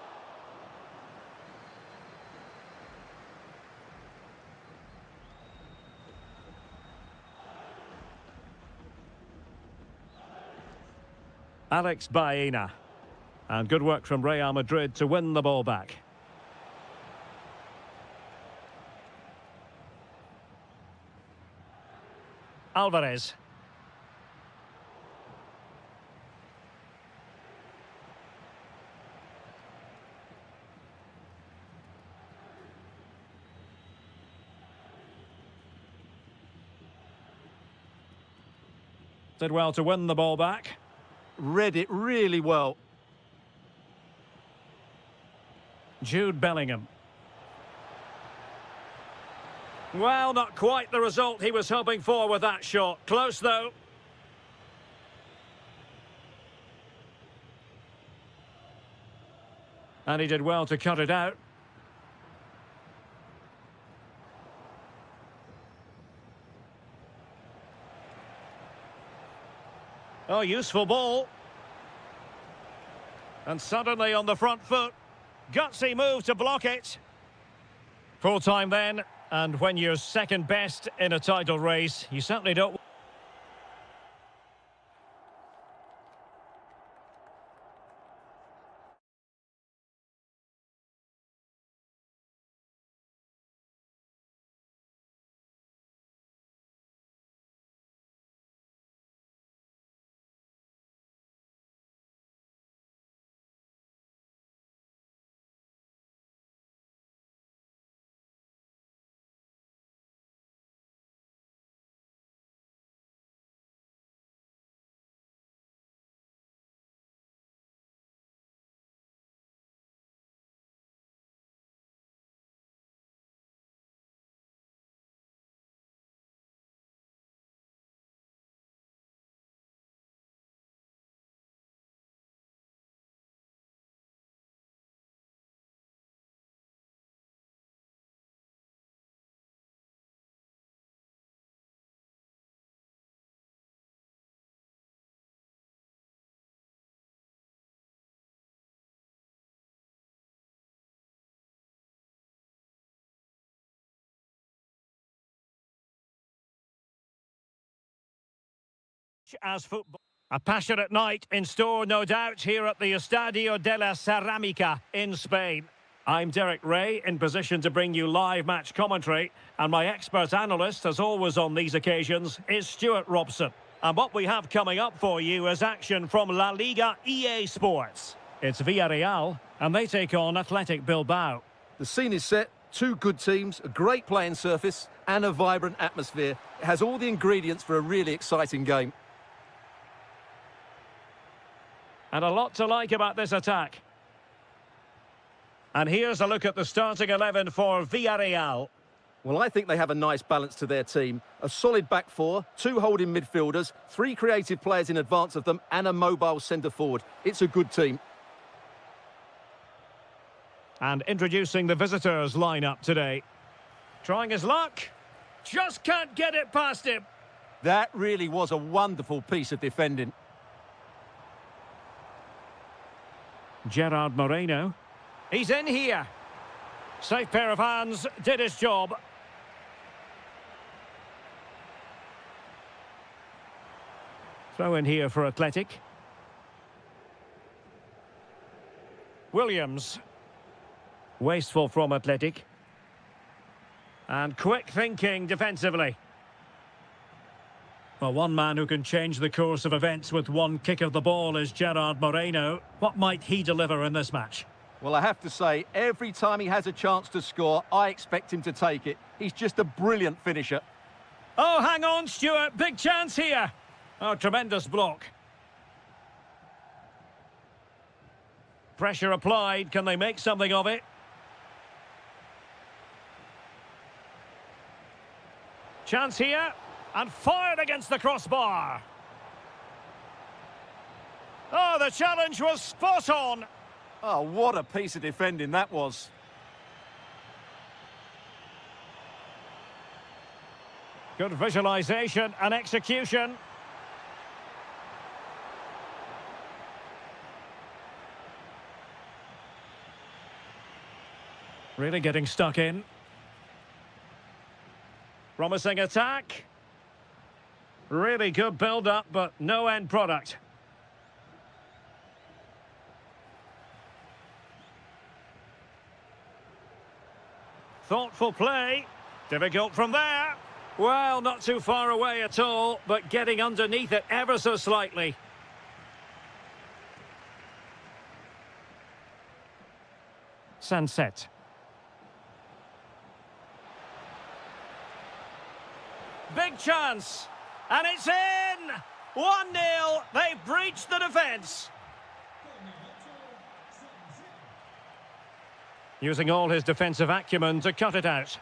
Alex Baena. And good work from Real Madrid to win the ball back. Alvarez. Did well to win the ball back. Read it really well. Jude Bellingham. Well, not quite the result he was hoping for with that shot. Close, though. And he did well to cut it out. Oh, useful ball. And suddenly on the front foot. Gutsy move to block it. Full time then, and when you're second best in a title race, you certainly don't... As football... A passionate night in store, no doubt, here at the Estadio de la Ceramica in Spain. I'm Derek Ray, in position to bring you live match commentary, and my expert analyst, as always on these occasions, is Stuart Robson. And what we have coming up for you is action from La Liga EA Sports. It's Villarreal, and they take on Athletic Bilbao. The scene is set, two good teams, a great playing surface, and a vibrant atmosphere. It has all the ingredients for a really exciting game. And a lot to like about this attack. And here's a look at the starting 11 for Villarreal. Well, I think they have a nice balance to their team. A solid back four, two holding midfielders, three creative players in advance of them, and a mobile centre-forward. It's a good team. And introducing the visitors' lineup today. Trying his luck. Just can't get it past him. That really was a wonderful piece of defending. Gerard Moreno. He's in here. Safe pair of hands, did his job. Throw in here for Athletic. Williams. Wasteful from Athletic. And quick thinking defensively. Well, one man who can change the course of events with one kick of the ball is Gerard Moreno. What might he deliver in this match? Well, I have to say, every time he has a chance to score, I expect him to take it. He's just a brilliant finisher. Oh, hang on, Stuart. Big chance here. Oh, tremendous block. Pressure applied. Can they make something of it? Chance here. And fired against the crossbar. Oh, the challenge was spot on. Oh, what a piece of defending that was. Good visualisation and execution. Really getting stuck in. Promising attack. Really good build-up, but no end product. Thoughtful play. Difficult from there. Well, not too far away at all, but getting underneath it ever so slightly. Sunset. Big chance. And it's in! 1-0. They've breached the defence. Using all his defensive acumen to cut it out.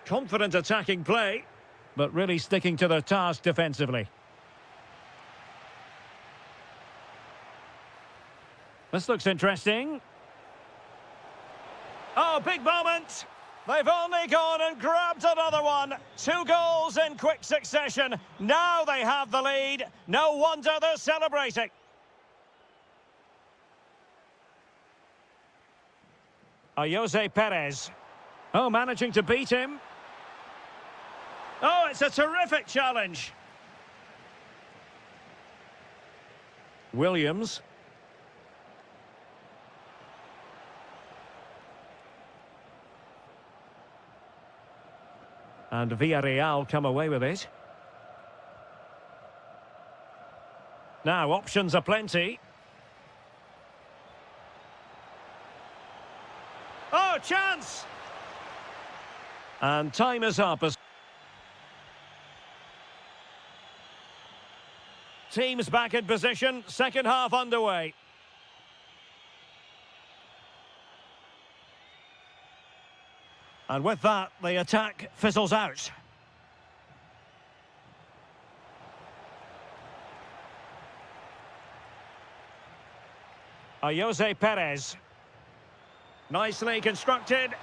Confident attacking play, but really sticking to their task defensively. This looks interesting. Oh, big moment. They've only gone and grabbed another one. 2 goals in quick succession. Now they have the lead. No wonder they're celebrating. Jose Perez. Oh, managing to beat him. Oh, it's a terrific challenge. Williams. And Villarreal come away with it. Now, options are plenty. Oh, chance! And time is up. Teams back in position, second half underway. And with that, the attack fizzles out. Jose Perez. Nicely constructed.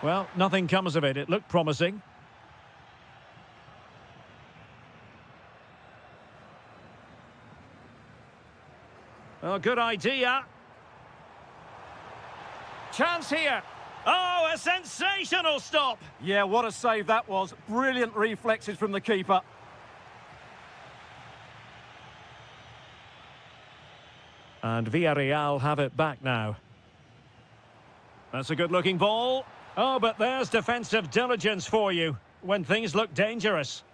Well, nothing comes of it. It looked promising. Oh, good idea. Chance here. Oh, a sensational stop. Yeah, what a save that was. Brilliant reflexes from the keeper. And Villarreal have it back now. That's a good-looking ball. Oh, but there's defensive diligence for you when things look dangerous.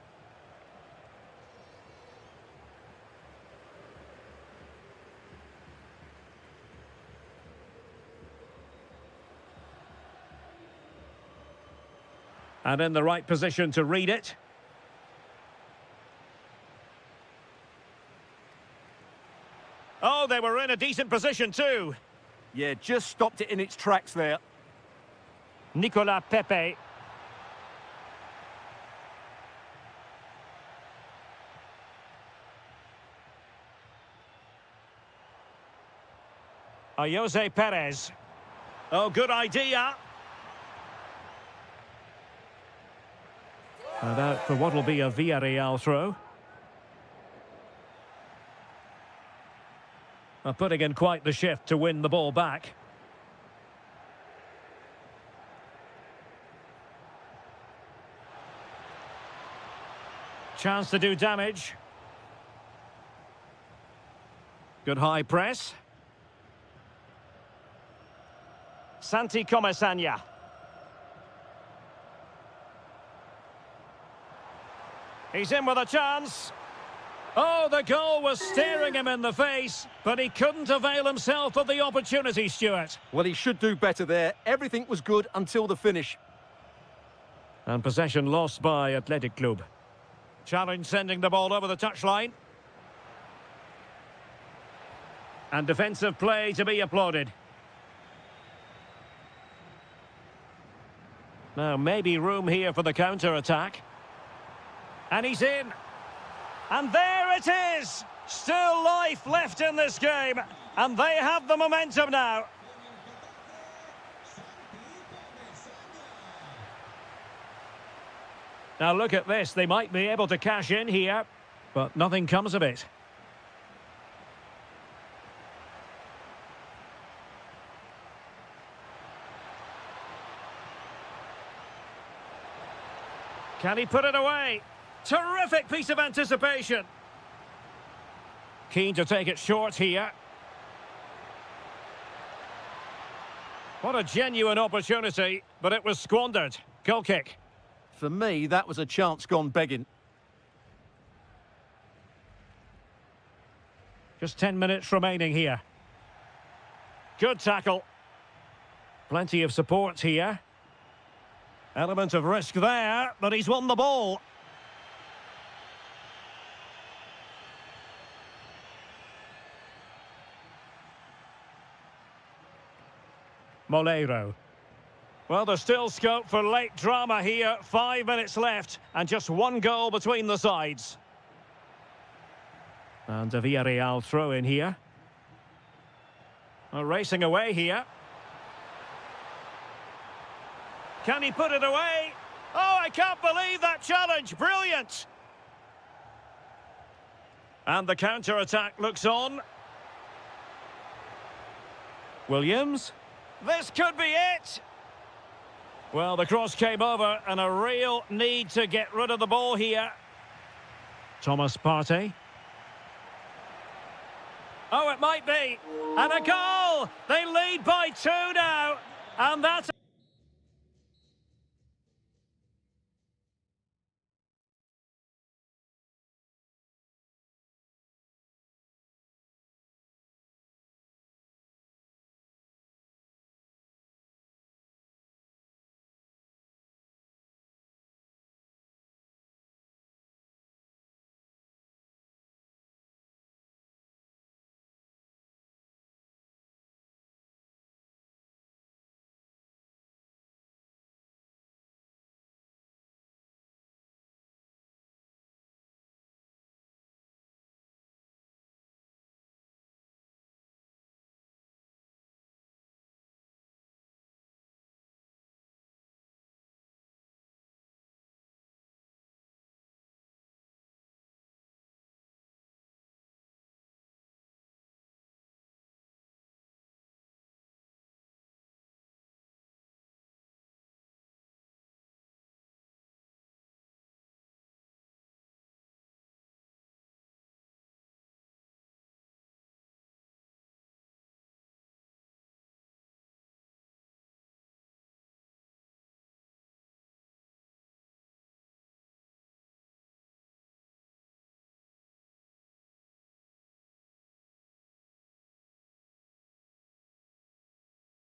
And in the right position to read it. Oh, they were in a decent position too. Yeah, just stopped it in its tracks there. Nicolas Pepe. Jose Perez. Oh, good idea. And out for what will be a Villarreal throw. Putting in quite the shift to win the ball back. Chance to do damage. Good high press. Santi Comesaña. He's in with a chance. Oh, the goal was staring him in the face, but he couldn't avail himself of the opportunity, Stuart. Well, he should do better there. Everything was good until the finish. And possession lost by Athletic Club. Challenge sending the ball over the touchline. And defensive play to be applauded. Now, maybe room here for the counter-attack. And he's in. And there it is! Still life left in this game. And they have the momentum now. Now look at this. They might be able to cash in here, but nothing comes of it. Can he put it away? Terrific piece of anticipation. Keen to take it short here. What a genuine opportunity, but it was squandered. Goal kick. For me, that was a chance gone begging. Just 10 minutes remaining here. Good tackle. Plenty of support here. Element of risk there, but he's won the ball. Moleiro. Well, there's still scope for late drama here. 5 minutes left and just one goal between the sides. And a Villarreal throw in here. Racing away here. Can he put it away? Oh, I can't believe that challenge. Brilliant. And the counter-attack looks on. Williams. This could be it. Well, the cross came over and a real need to get rid of the ball here. Thomas Partey. Oh, it might be. And a goal! They lead by 2 now. And that's...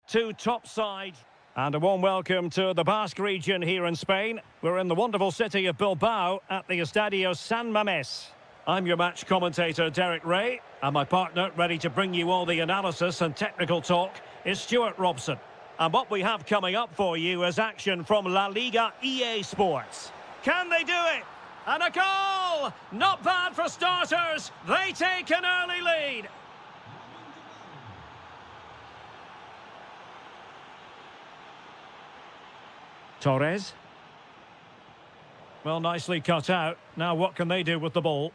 Two top sides. And a warm welcome to the Basque region here in Spain. We're in the wonderful city of Bilbao at the Estadio San Mamés. I'm your match commentator, Derek Ray, and my partner, ready to bring you all the analysis and technical talk, is Stuart Robson. And what we have coming up for you is action from La Liga EA Sports. Can they do it? And a goal! Not bad for starters. They take an early lead. Torres. Well, nicely cut out. Now what can they do with the ball?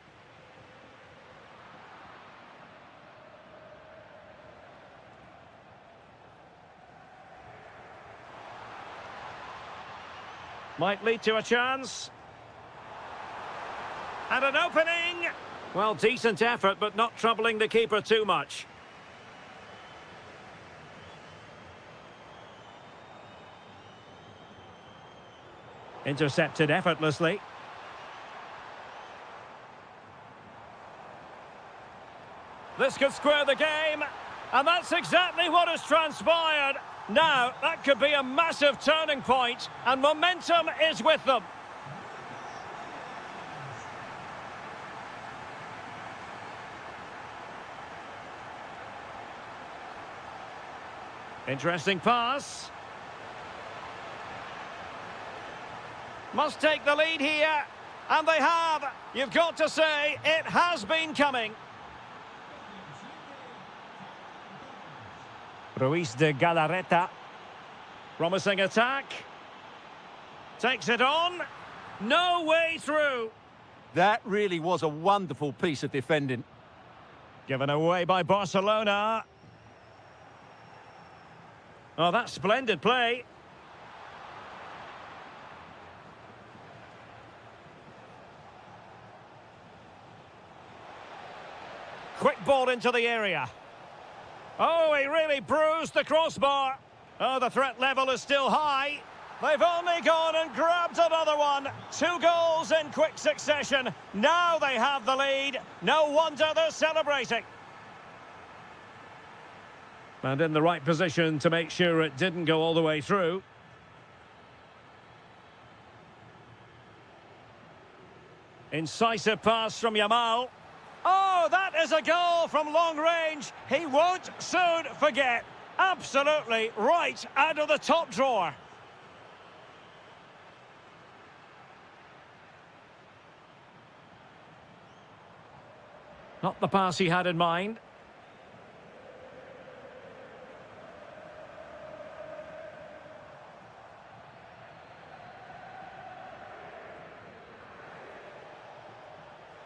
Might lead to a chance. And an opening. Well, decent effort, but not troubling the keeper too much. Intercepted effortlessly. This could square the game, and that's exactly what has transpired. Now, that could be a massive turning point, and momentum is with them. Interesting pass. Must take the lead here, and they have. You've got to say, it has been coming. Ruiz de Galarreta. Promising attack. Takes it on. No way through. That really was a wonderful piece of defending. Given away by Barcelona. Oh, that's splendid play. Quick ball into the area. Oh, he really bruised the crossbar. Oh, the threat level is still high. They've only gone and grabbed another one. 2 goals in quick succession. Now they have the lead. No wonder they're celebrating. And in the right position to make sure it didn't go all the way through. Incisive pass from Yamal. Oh, that is a goal from long range. He won't soon forget. Absolutely right out of the top drawer. Not the pass he had in mind.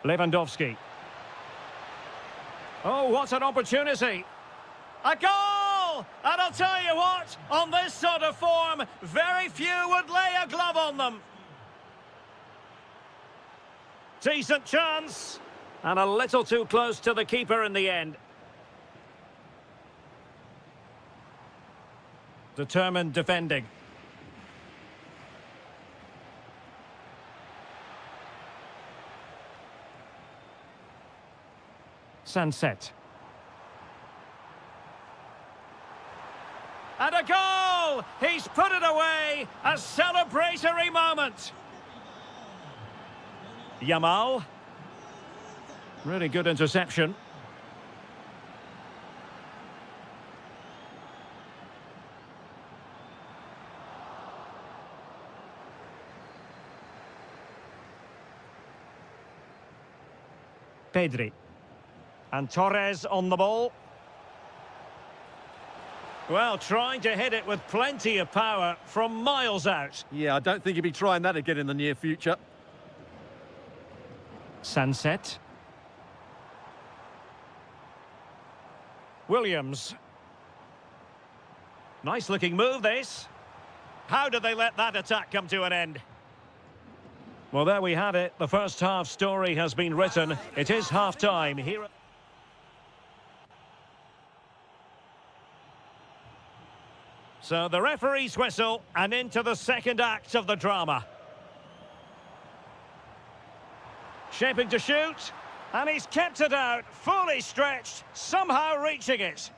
Lewandowski. Oh, what an opportunity. A goal! And I'll tell you what, on this sort of form, very few would lay a glove on them. Decent chance. And a little too close to the keeper in the end. Determined defending. Sunset. And a goal! He's put it away! A celebratory moment! Yamal. Really good interception. Pedri. And Torres on the ball. Well, trying to hit it with plenty of power from miles out. Yeah, I don't think he'll be trying that again in the near future. Sunset. Williams. Nice looking move, this. How did they let that attack come to an end? Well, there we had it. The first half story has been written. It is half-time here. So the referee's whistle and into the second act of the drama. Shaping to shoot, and he's kept it out, fully stretched, somehow reaching it.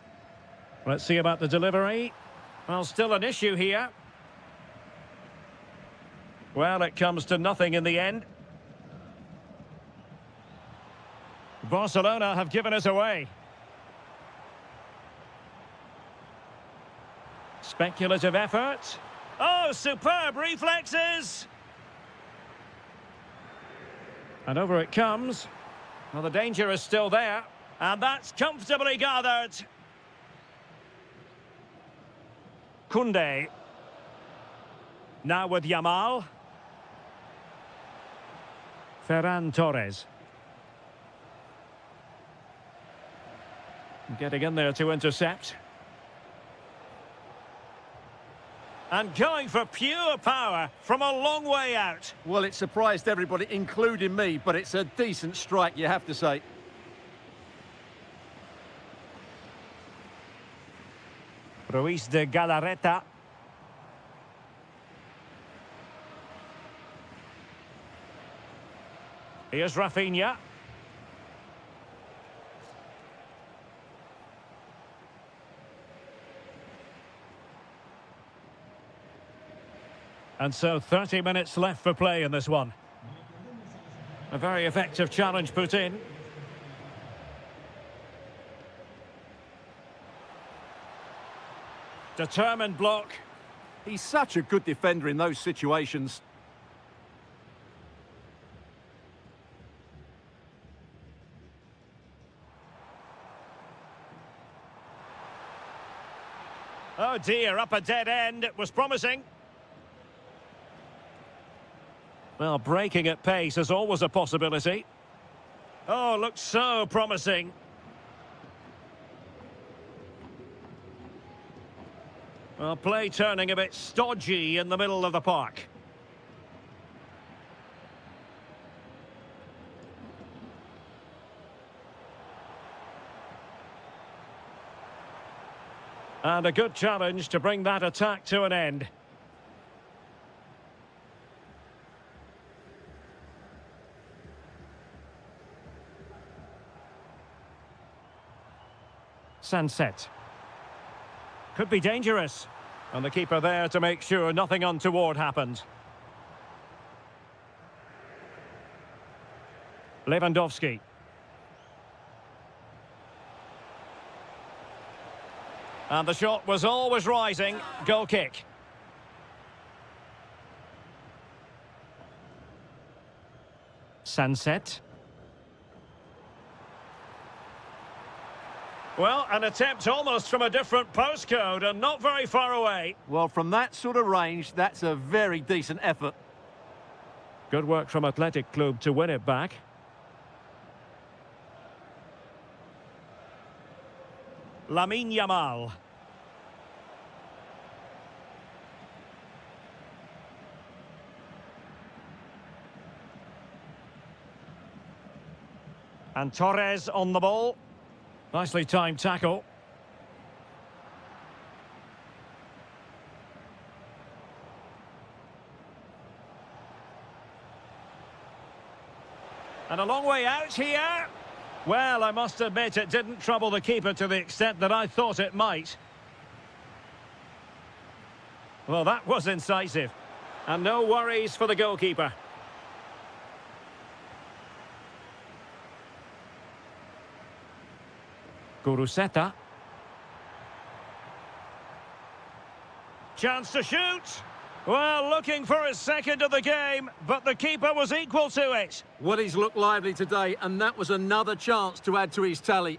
Let's see about the delivery. Well, still an issue here. Well, it comes to nothing in the end. Barcelona have given us away. Speculative effort. Oh, superb reflexes! And over it comes. Well, the danger is still there. And that's comfortably gathered. Koundé. Now with Yamal. Ferran Torres. Getting in there to intercept. And going for pure power from a long way out. Well, it surprised everybody, including me, but it's a decent strike, you have to say. Ruiz de Galarreta. Here's Rafinha. And so 30 minutes left for play in this one. A very effective challenge put in. Determined block. He's such a good defender in those situations. Oh dear, up a dead end. It was promising. Well, breaking at pace is always a possibility. Oh, looks so promising. Well, play turning a bit stodgy in the middle of the park. And a good challenge to bring that attack to an end. Sunset. Could be dangerous. And the keeper there to make sure nothing untoward happened. Lewandowski. And the shot was always rising. Goal kick. Sunset. Well, an attempt almost from a different postcode and not very far away. Well, from that sort of range, that's a very decent effort. Good work from Athletic Club to win it back. Lamine Yamal. And Torres on the ball. Nicely timed tackle. And a long way out here. Well, I must admit it didn't trouble the keeper to the extent that I thought it might. Well, that was incisive. And no worries for the goalkeeper. Guruseta. Chance to shoot. Well, looking for his second of the game, but the keeper was equal to it. Well, he's looked lively today, and that was another chance to add to his tally.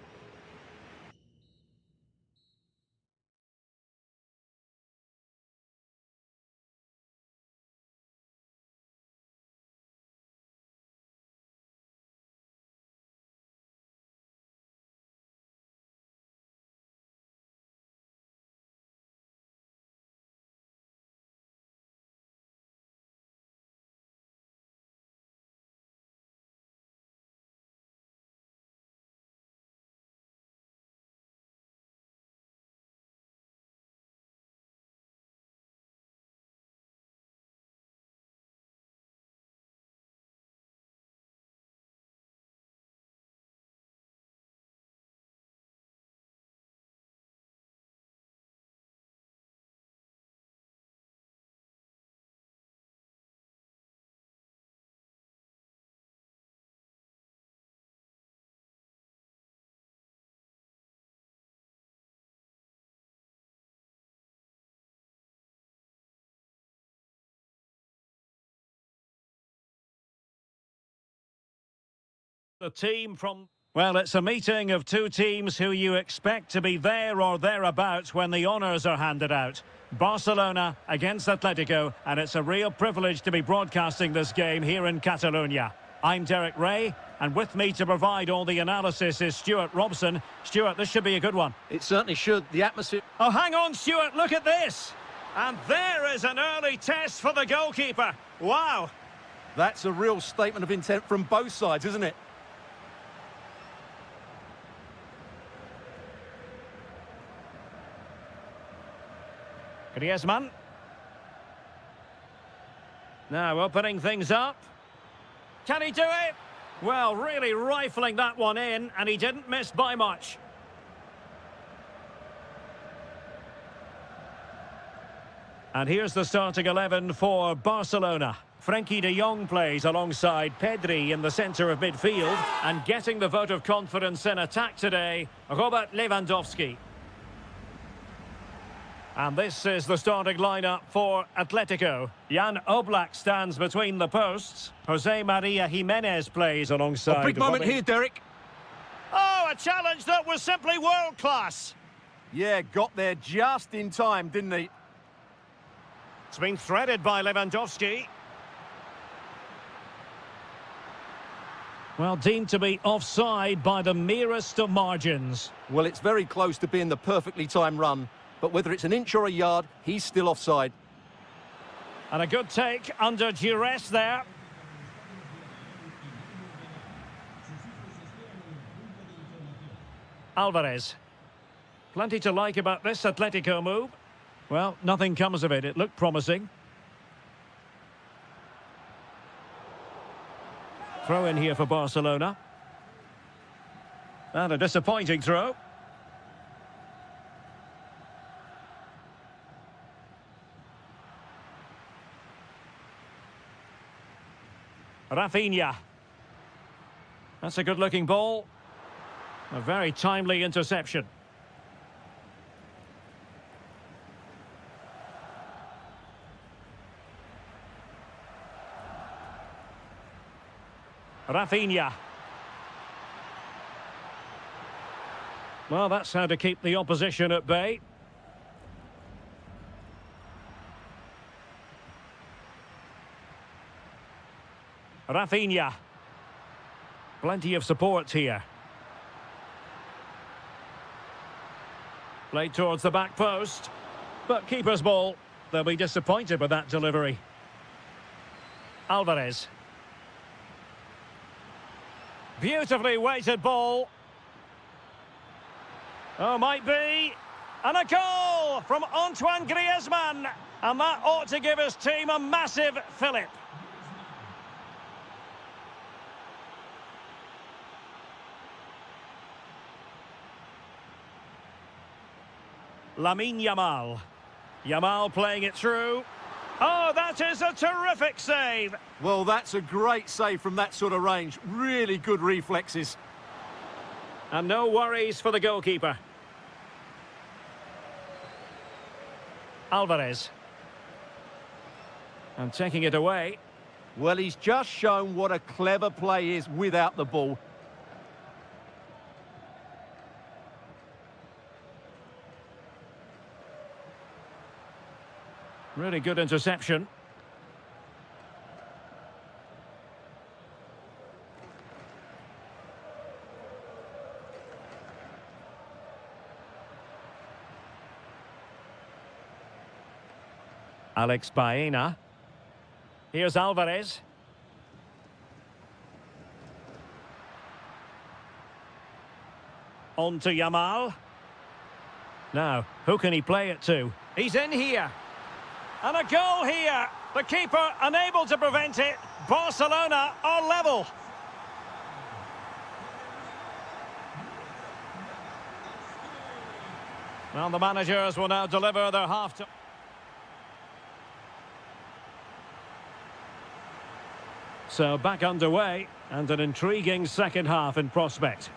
The team from... Well, it's a meeting of two teams who you expect to be there or thereabouts when the honours are handed out. Barcelona against Atletico, and it's a real privilege to be broadcasting this game here in Catalonia. I'm Derek Ray, and with me to provide all the analysis is Stuart Robson. Stuart, this should be a good one. It certainly should. The atmosphere... Oh, hang on, Stuart, look at this! And there is an early test for the goalkeeper. Wow! That's a real statement of intent from both sides, isn't it? Griezmann. Now opening things up. Can he do it? Well, really rifling that one in, and he didn't miss by much. And here's the starting 11 for Barcelona. Frenkie de Jong plays alongside Pedri in the centre of midfield, and getting the vote of confidence in attack today, Robert Lewandowski. And this is the starting lineup for Atletico. Jan Oblak stands between the posts. Jose Maria Jimenez plays alongside... A big moment here, Derek. Oh, a challenge that was simply world-class. Yeah, got there just in time, didn't he? It's been threaded by Lewandowski. Well, deemed to be offside by the merest of margins. Well, it's very close to being the perfectly timed run. But whether it's an inch or a yard, he's still offside. And a good take under duress there. Alvarez. Plenty to like about this Atletico move. Well, nothing comes of it. It looked promising. Throw in here for Barcelona. And a disappointing throw. Rafinha. That's a good-looking ball. A very timely interception. Rafinha. Well, that's how to keep the opposition at bay. Rafinha. Plenty of support here. Played towards the back post. But keeper's ball. They'll be disappointed with that delivery. Alvarez. Beautifully weighted ball. Oh, might be. And a goal from Antoine Griezmann. And that ought to give his team a massive fillip. Lamine Yamal. Yamal playing it through. Oh, that is a terrific save. Well, that's a great save from that sort of range. Really good reflexes. And no worries for the goalkeeper. Alvarez. And taking it away. Well, he's just shown what a clever play is without the ball. Really good interception. Alex Baena. Here's Alvarez. On to Yamal. Now, who can he play it to? He's in here. And a goal here. The keeper unable to prevent it. Barcelona are level. Well, the managers will now deliver their half-time. So back underway, and an intriguing second half in prospect.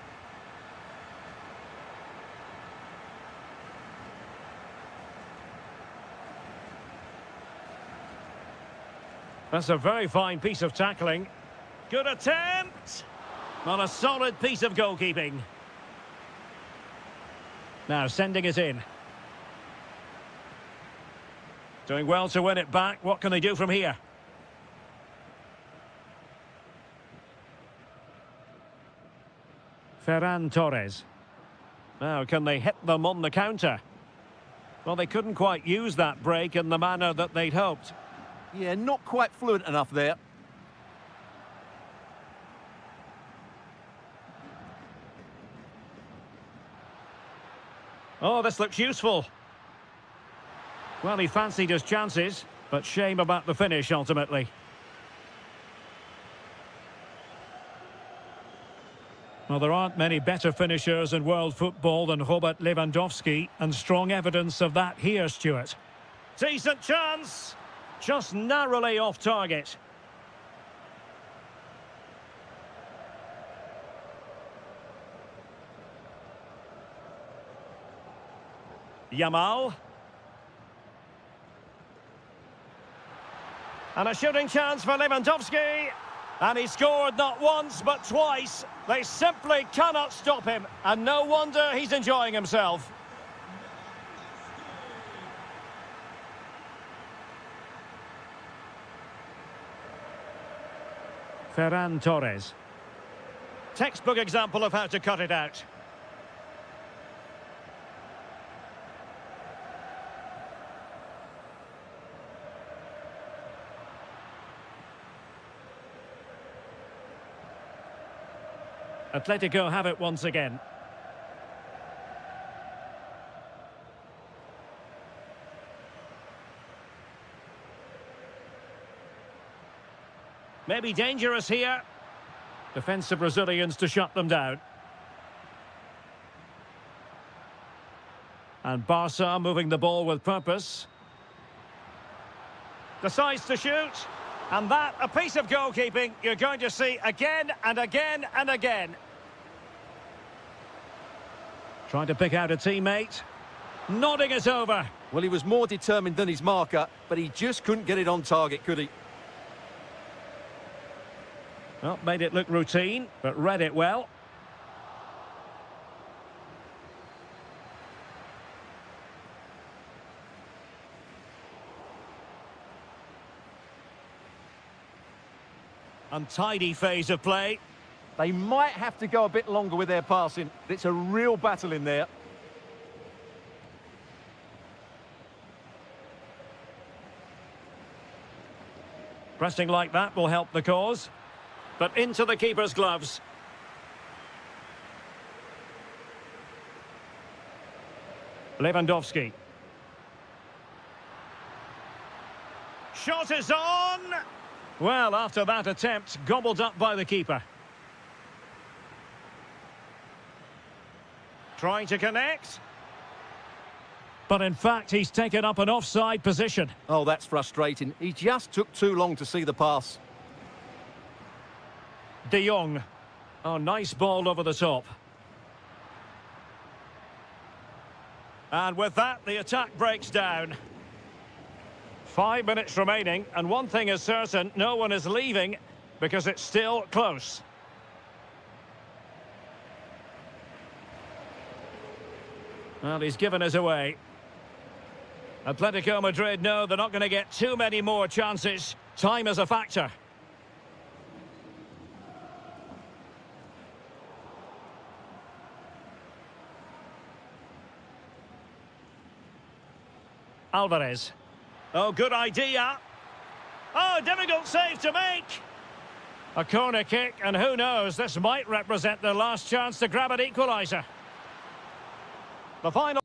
That's a very fine piece of tackling. Good attempt. Well, a solid piece of goalkeeping. Now sending it in. Doing well to win it back. What can they do from here? Ferran Torres. Now, can they hit them on the counter? Well, they couldn't quite use that break in the manner that they'd hoped. Yeah, not quite fluent enough there. Oh, this looks useful. Well, he fancied his chances, but shame about the finish ultimately. Well, there aren't many better finishers in world football than Robert Lewandowski, and strong evidence of that here, Stuart. Decent chance, just narrowly off target. Yamal. And a shooting chance for Lewandowski. And he scored not once, but twice. They simply cannot stop him. And no wonder he's enjoying himself. Ferran Torres. Textbook example of how to cut it out. Atletico have it once again. Maybe dangerous here. Defensive Brazilians to shut them down. And Barca moving the ball with purpose. Decides to shoot. And that, a piece of goalkeeping you're going to see again and again and again. Trying to pick out a teammate. Nodding it over. Well, he was more determined than his marker, but he just couldn't get it on target, could he? Well, made it look routine, but read it well. Untidy phase of play. They might have to go a bit longer with their passing. It's a real battle in there. Pressing like that will help the cause. But into the keeper's gloves. Lewandowski. Shot is on! Well, after that attempt, gobbled up by the keeper. Trying to connect. But in fact, he's taken up an offside position. Oh, that's frustrating. He just took too long to see the pass. De Jong. Oh, nice ball over the top. And with that, the attack breaks down. 5 minutes remaining, and one thing is certain, no one is leaving because it's still close. Well, he's given us away. Atletico Madrid know they're not going to get too many more chances. Time is a factor. Alvarez. Oh, good idea. Oh, difficult save to make. A corner kick, and who knows, this might represent their last chance to grab an equaliser. The final.